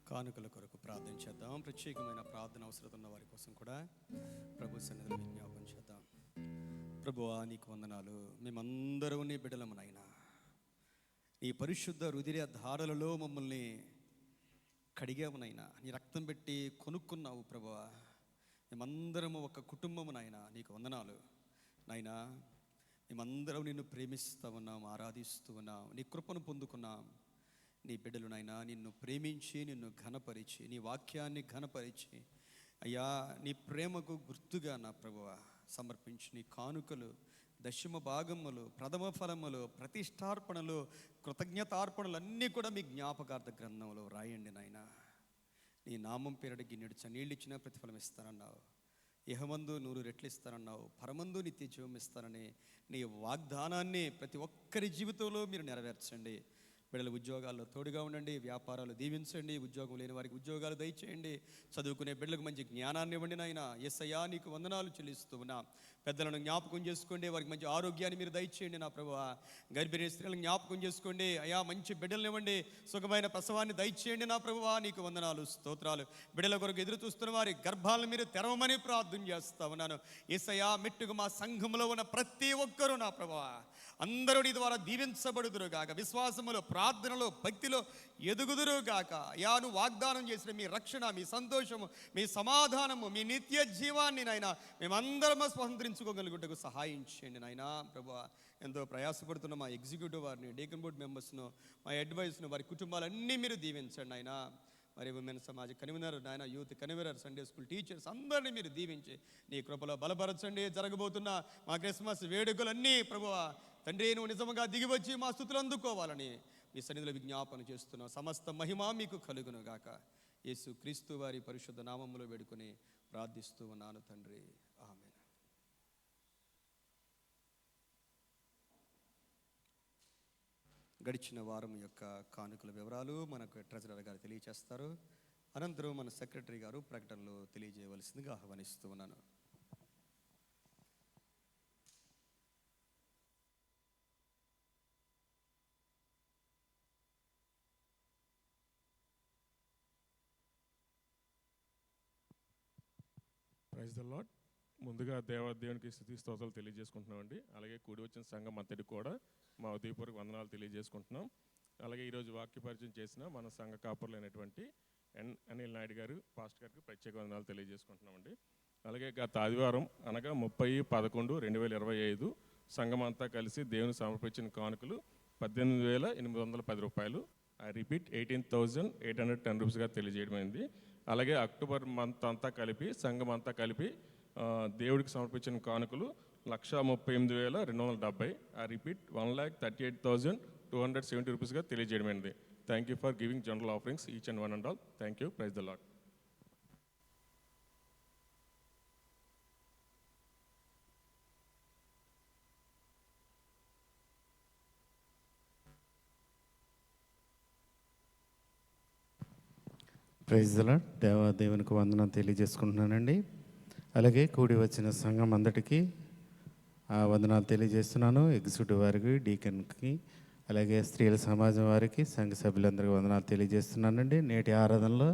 కానుకల కొరకు ప్రార్థన చేద్దాం. ప్రత్యేకమైన ప్రార్థన అవసరం ఉన్న వారి కోసం కూడా ప్రభు సన్నిధిలో విజ్ఞాపన చేద్దాం. ప్రభువా, నీకు వందనాలు. మేమందరం నీ బిడ్డలము నాయనా. నీ పరిశుద్ధ రుధిర ధారలలో మమ్మల్ని కడిగాము నాయనా. నీ రక్తం పెట్టి కొనుక్కున్నావు ప్రభువా. మేమందరము ఒక కుటుంబము నాయనా. నీకు వందనాలు నాయనా. మేమందరం నిన్ను ప్రేమిస్తూ ఉన్నాం, ఆరాధిస్తూ ఉన్నాం, నీ కృపను పొందుకున్నాం. నీ బిడ్డలు నాయనా నిన్ను ప్రేమించి, నిన్ను ఘనపరిచి, నీ వాక్యాన్ని ఘనపరిచి, అయ్యా నీ ప్రేమకు గుర్తుగా నా ప్రభువా సమర్పించి నీ కానుకలు, దశమ భాగములు, ప్రథమ ఫలములు, ప్రతిష్టార్పణలు, కృతజ్ఞతార్పణలు అన్నీ కూడా మీ జ్ఞాపకార్థ గ్రంథంలో రాయండి నాయనా. నీ నామం పేరట గిన్నెడు చన్నీళ్ళు ఇచ్చినా ప్రతిఫలం ఇస్తానన్నావు. ఇహమందు 100 రెట్లు ఇస్తానన్నావు. పరమందు నిత్య జీవం ఇస్తానని నీ వాగ్దానాన్ని ప్రతి ఒక్కరి జీవితంలో మీరు నెరవేర్చండి. బిడ్డల ఉద్యోగాల్లో తోడుగా ఉండండి. వ్యాపారాలు దీవించండి. ఉద్యోగం లేని వారికి ఉద్యోగాలు దయచేయండి. చదువుకునే బిడ్డలకు మంచి జ్ఞానాన్ని ఇవ్వండి నాయన. యేసయ్యా నీకు వందనాలు చెల్లిస్తూ ఉన్నా. పెద్దలను జ్ఞాపకం చేసుకోండి. వారికి మంచి ఆరోగ్యాన్ని మీరు దయచేయండి నా ప్రభువా. గర్భిణీ స్త్రీలను జ్ఞాపకం చేసుకోండి. అయ్యా మంచి బిడ్డలను ఇవ్వండి. సుఖమైన ప్రసవాన్ని దయచేయండి నా ప్రభువా. నీకు వందనాలు, స్తోత్రాలు. బిడ్డల కొరకు ఎదురు చూస్తున్న వారి గర్భాలను మీరు తెరవమని ప్రార్థన చేస్తా ఉన్నాను. యేసయ్యా మెట్టుకు మా సంఘంలో ఉన్న ప్రతి ఒక్కరూ నా ప్రభువా అందరూ నీ ద్వారా దీవించబడుదురు గాక. విశ్వాసములో, ప్రార్థనలో, భక్తిలో ఎదుగుదురు గాక. అయ్యా నువ్వు వాగ్దానం చేసిన మీ రక్షణ, మీ సంతోషము, మీ సమాధానము, మీ నిత్య జీవాన్ని నాయన మేమందరము స్వతంత్రించుకోగలుగుటకు సహాయం చేయండి నాయనా. ప్రభువా ఎంతో ప్రయాసపడుతున్న మా ఎగ్జిక్యూటివ్ వారిని, డీకన్ బోర్డ్ మెంబర్స్ను, మా అడ్వైస్ను, వారి కుటుంబాలన్నీ మీరు దీవించండి నాయన. మరి ఉమెన్ సమాజ కన్వీనర్ నాయన, youth convener, Sunday school teachers అందరినీ మీరు దీవించి నీ కృపలో బలపరచండి. జరగబోతున్న మా క్రిస్మస్ వేడుకలన్నీ ప్రభువా తండ్రి నువ్వు నిజంగా దిగివచ్చి మా స్తుతులు అందుకోవాలని మీ సన్నిధిలో విజ్ఞాపన చేస్తున్నాం. సమస్త మహిమ మీకు కలుగును గాక. యేసు క్రీస్తు వారి పరిశుద్ధ నామములో వేడుకొని ప్రార్థిస్తూ ఉన్నాను తండ్రి, ఆమేన్. గడిచిన వారం యొక్క కానుకల వివరాలు మనకు ట్రెజరర్ గారు తెలియజేస్తారు. అనంతరం మన సెక్రటరీ గారు ప్రకటనలు తెలియజేయవలసిందిగా ఆహ్వానిస్తూ ఉన్నాను. Praise the lord. ముందుగా దేవునికి స్తుతి స్తోత్రాలు తెలియజేసుకుంటున్నామండి. అలాగే కూడి వచ్చిన సంఘం అంతటికి కూడా మా ఉదయపూర్వక వందనాలు తెలియజేసుకుంటున్నాం. అలాగే ఈరోజు వాక్య పరిచయం చేసిన మన సంఘ కాపరులైనటువంటి అనిల్ నాయుడు గారు పాస్టర్ గారికి ప్రత్యేక వందనాలు తెలియజేసుకుంటున్నామండి. అలాగే గత ఆదివారం అనగా 30/11/2025 సంఘం అంతా కలిసి దేవుని సమర్పించిన కానుకలు 18,810 రూపాయలు. I repeat 18,810 రూపీస్గా తెలియజేయడమైంది. అలాగే అక్టోబర్ మంత్ అంతా కలిపి సంఘం అంతా కలిపి దేవుడికి సమర్పించిన కానుకలు 138,270. ఐ రిపీట్ 1,38,270 రూపీస్గా తెలియజేయడమైంది. Thank you for giving general offerings each and one and all. Thank you. Praise the Lord. Praise the Lord. దేవునికి వందనం తెలియజేసుకుంటున్నానండి. అలాగే కూడి వచ్చిన సంఘం అందరికీ వందనాలు తెలియజేస్తున్నాను. ఎగ్జిక్యూటివ్ వారికి, డీకన్కి, అలాగే స్త్రీల సమాజం వారికి, సంఘ సభ్యులందరికీ వందనాలు తెలియజేస్తున్నానండి. నేటి ఆరాధనలో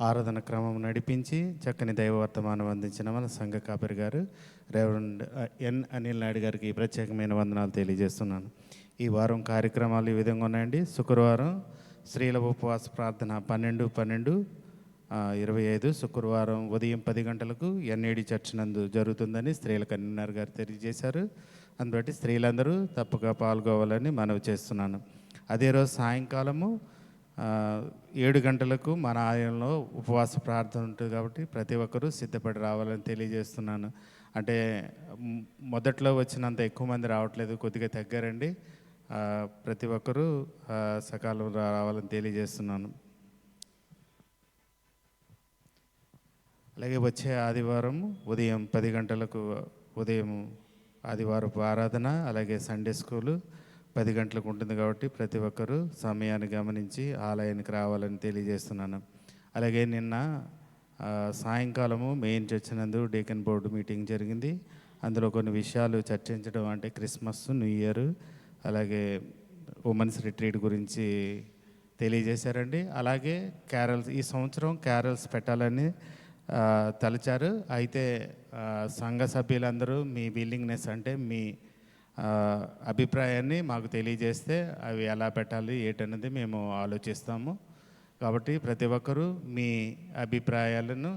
ఆరాధన క్రమం నడిపించి చక్కని దైవ వర్తమానం అందించిన మన సంఘ కాపరి గారు రెవరెండ్ అనిల్ నాయుడు గారికి ప్రత్యేకమైన వందనాలు తెలియజేస్తున్నాను. ఈ వారం కార్యక్రమాలు ఈ విధంగా ఉన్నాయండి. శుక్రవారం స్త్రీల ఉపవాస ప్రార్థన 12/12/25 శుక్రవారం ఉదయం 10 గంటలకు ఎన్ఏడి చర్చ్ నందు జరుగుతుందని స్త్రీల కన్వీనర్ గారు తెలియజేశారు. అందుబట్టి స్త్రీలందరూ తప్పక పాల్గొవాలని మనవి చేస్తున్నాను. అదే రోజు సాయంకాలము 7 గంటలకు మన ఆలయంలో ఉపవాస ప్రార్థన ఉంటుంది కాబట్టి ప్రతి ఒక్కరూ సిద్ధపడి రావాలని తెలియజేస్తున్నాను. అంటే మొదట్లో వచ్చినంత ఎక్కువ మంది రావట్లేదు, కొద్దిగా తగ్గారండి. ప్రతి ఒక్కరూ సకాలంలో రావాలని తెలియజేస్తున్నాను. అలాగే వచ్చే ఆదివారం ఉదయం 10 గంటలకు ఉదయం ఆదివారపు ఆరాధన, అలాగే సండే స్కూలు 10 గంటలకు ఉంటుంది కాబట్టి ప్రతి ఒక్కరూ సమయాన్ని గమనించి ఆలయానికి రావాలని తెలియజేస్తున్నాను. అలాగే నిన్న సాయంకాలము మెయిన్ చర్చ్ నందు డీకన్ బోర్డు మీటింగ్ జరిగింది. అందులో కొన్ని విషయాలు చర్చించడం అంటే క్రిస్మస్, న్యూ ఇయర్, అలాగే ఉమెన్స్ రిట్రీట్ గురించి తెలియజేశారండి. అలాగే క్యారల్స్ ఈ సంవత్సరం క్యారల్స్ పెట్టాలని తలచారు. అయితే సంఘ సభ్యులందరూ మీ విల్లింగ్నెస్ అంటే మీ అభిప్రాయాన్ని మాకు తెలియజేస్తే అవి ఎలా పెట్టాలి ఏంటన్నది మేము ఆలోచిస్తాము. కాబట్టి ప్రతి ఒక్కరూ మీ అభిప్రాయాలను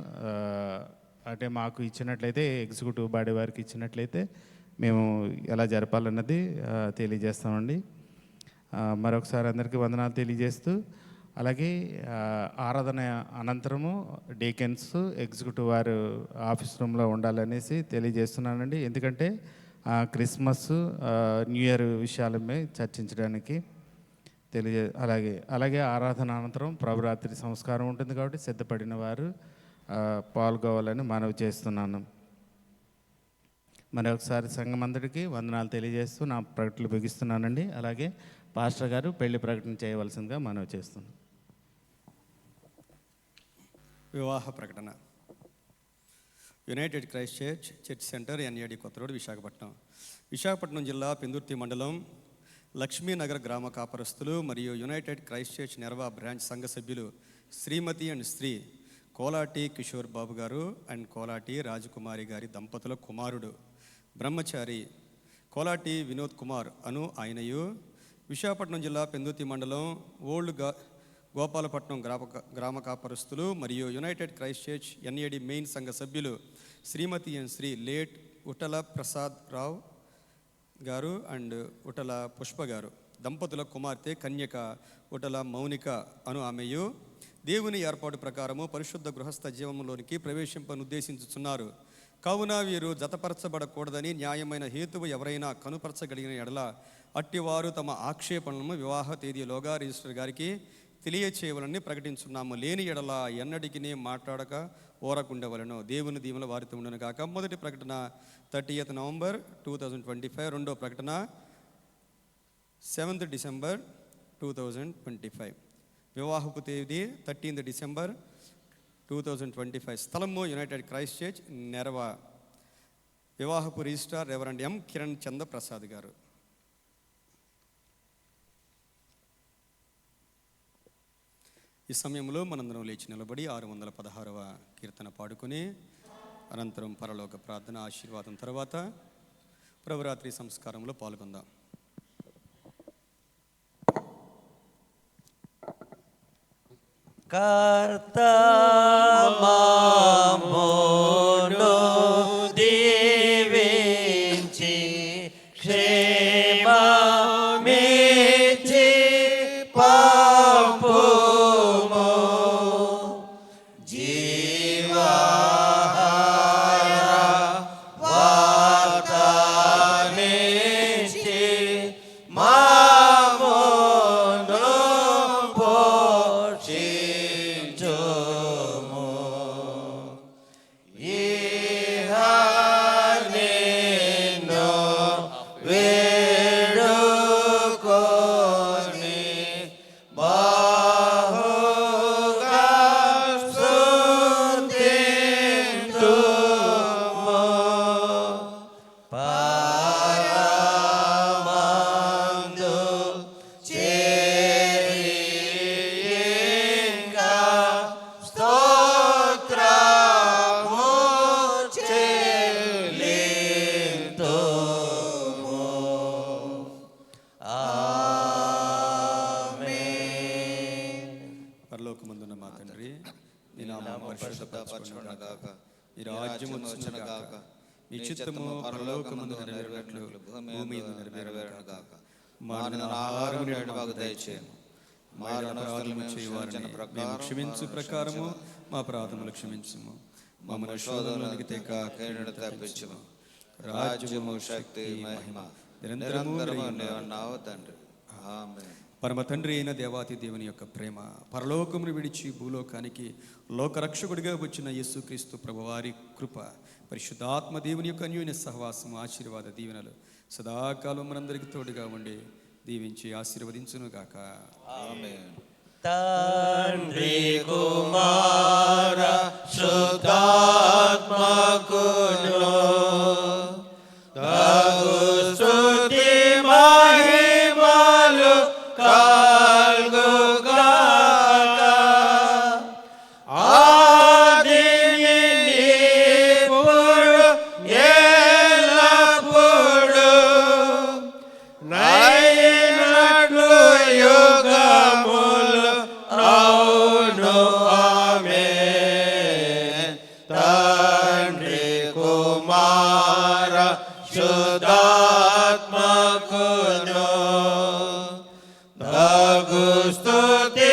అంటే మాకు ఇచ్చినట్లయితే, ఎగ్జిక్యూటివ్ బాడీ వారికి ఇచ్చినట్లయితే మేము ఎలా జరపాలన్నది తెలియజేస్తామండి. మరొకసారి అందరికీ వందనాలు తెలియజేస్తూ, అలాగే ఆరాధన అనంతరము డీకెన్స్ ఎగ్జిక్యూటివ్ వారు ఆఫీస్ రూమ్లో ఉండాలనేసి తెలియజేస్తున్నానండి. ఎందుకంటే క్రిస్మస్ న్యూ ఇయర్ విషయాలమే చర్చించడానికి అలాగే ఆరాధన అనంతరం ప్రభురాత్రి సంస్కారం ఉంటుంది కాబట్టి సిద్ధపడిన వారు పాల్గొవాలని మనవి చేస్తున్నాను. మరొకసారి సంఘం అందరికీ వందనాలు తెలియజేస్తూ నా ప్రకటనలు ముగిస్తున్నానండి. అలాగే పాస్టర్ గారు పెళ్లి ప్రకటన చేయవలసిందిగా మనవి చేస్తున్నాం. వివాహ ప్రకటన. United Christ church centre NAD కొత్త రోడ్, విశాఖపట్నం జిల్లా పెందుర్తి మండలం లక్ష్మీనగర్ గ్రామ కాపరస్తులు మరియు యునైటెడ్ క్రైస్ట్ చర్చ్ నెరవా బ్రాంచ్ సంఘ సభ్యులు శ్రీమతి అండ్ శ్రీ కోలాటి కిషోర్ బాబు గారు అండ్ కోలాటి రాజకుమారి గారి దంపతుల కుమారుడు బ్రహ్మచారి కోలాటి వినోద్ కుమార్ అను ఆయనయు విశాఖపట్నం జిల్లా పెందుర్తి మండలం ఓల్డ్ గోపాలపట్నం గ్రామ కాపరస్తులు మరియు United Christ church NAD main సంఘ సభ్యులు శ్రీమతి అండ్ శ్రీ లేట్ ఉటల ప్రసాద్ రావు గారు అండ్ ఉటల పుష్ప గారు దంపతుల కుమార్తె కన్యక ఉటల మౌనిక అను ఆమెయు దేవుని ఏర్పాటు ప్రకారము పరిశుద్ధ గృహస్థ జీవంలోనికి ప్రవేశింపనుద్దేశించుచున్నారు. కావున వీరు జతపరచబడకూడదని న్యాయమైన హేతువు ఎవరైనా కనుపరచగలిగిన ఎడల అట్టివారు తమ ఆక్షేపణలను వివాహ తేదీలోగా రిజిస్టర్ గారికి తెలియచేయవలని ప్రకటించున్నాము. లేని ఎడల ఎన్నటికి మాట్లాడక ఓరకుండవలను. దేవుని దీవెనలు వారితో ఉండను కాక. మొదటి ప్రకటన 30th November 2025. రెండో ప్రకటన 7th December 2025. వివాహపు తేదీ 13th December 2025. స్థలము యునైటెడ్ క్రైస్ట్ చర్చ్ నెరవా. వివాహపు registrar reverend M Kiran Chandra Prasad గారు. ఈ సమయంలో మనందరం లేచి నిలబడి 616వ కీర్తన పాడుకుని అనంతరం పరలోక ప్రార్థన ఆశీర్వాదం తర్వాత ప్రభురాత్రి సంస్కారంలో పాల్గొందాం. కర్తమామోను దీవించి క్షేమమిచ్చి పంపుము జీవాహార వార్తనిచ్చి మామోను పోషించుము ఇహ నిన్ను వేడుకొని బాహుగా స్తుతింతుము పరమందు చేరి ఇంకా స్తోత్రము చెల్లింతుము. ఆమేన్. పరలోకమందున్న మా తండ్రి, నీ నామము పరిశుద్ధపరచబడును గాక. నీ రాజ్యము వచ్చును గాక. నీ చిత్తము పరలోకమందు నెరవేరినట్లు భూమి మీద నెరవేరును గాక. మా ఆహారము నేడు మాకు దయచేయము. మా అపరాధములు చేయువారిని మేము క్షమించు ప్రకారము మా అపరాధములు క్షమించుము. మమ్మల్ని శోధనలోనికి తెక కీడును తప్పించుము. రాజ్యము శక్తి మహిమ నిరంతరము నీవే తండ్రి. ఆమేన్. పరమ తండ్రి అయిన దేవాతి దేవుని యొక్క ప్రేమ, పరలోకమును విడిచి భూలోకానికి లోకరక్షకుడిగా వచ్చిన యేసుక్రీస్తు ప్రభువారి కృప, పరిశుద్ధాత్మ దేవుని యొక్క అన్యోన్య సహవాసము, ఆశీర్వాద దీవెనలు సదాకాలం మనందరికీ తోడుగా ఉండి దీవించి ఆశీర్వదించును గాక. ఆమేన్. తండ్రి కుమార శుద్ధాత్మకును తగు స్తుతి మహిమలు కల్గుగా స్తుతి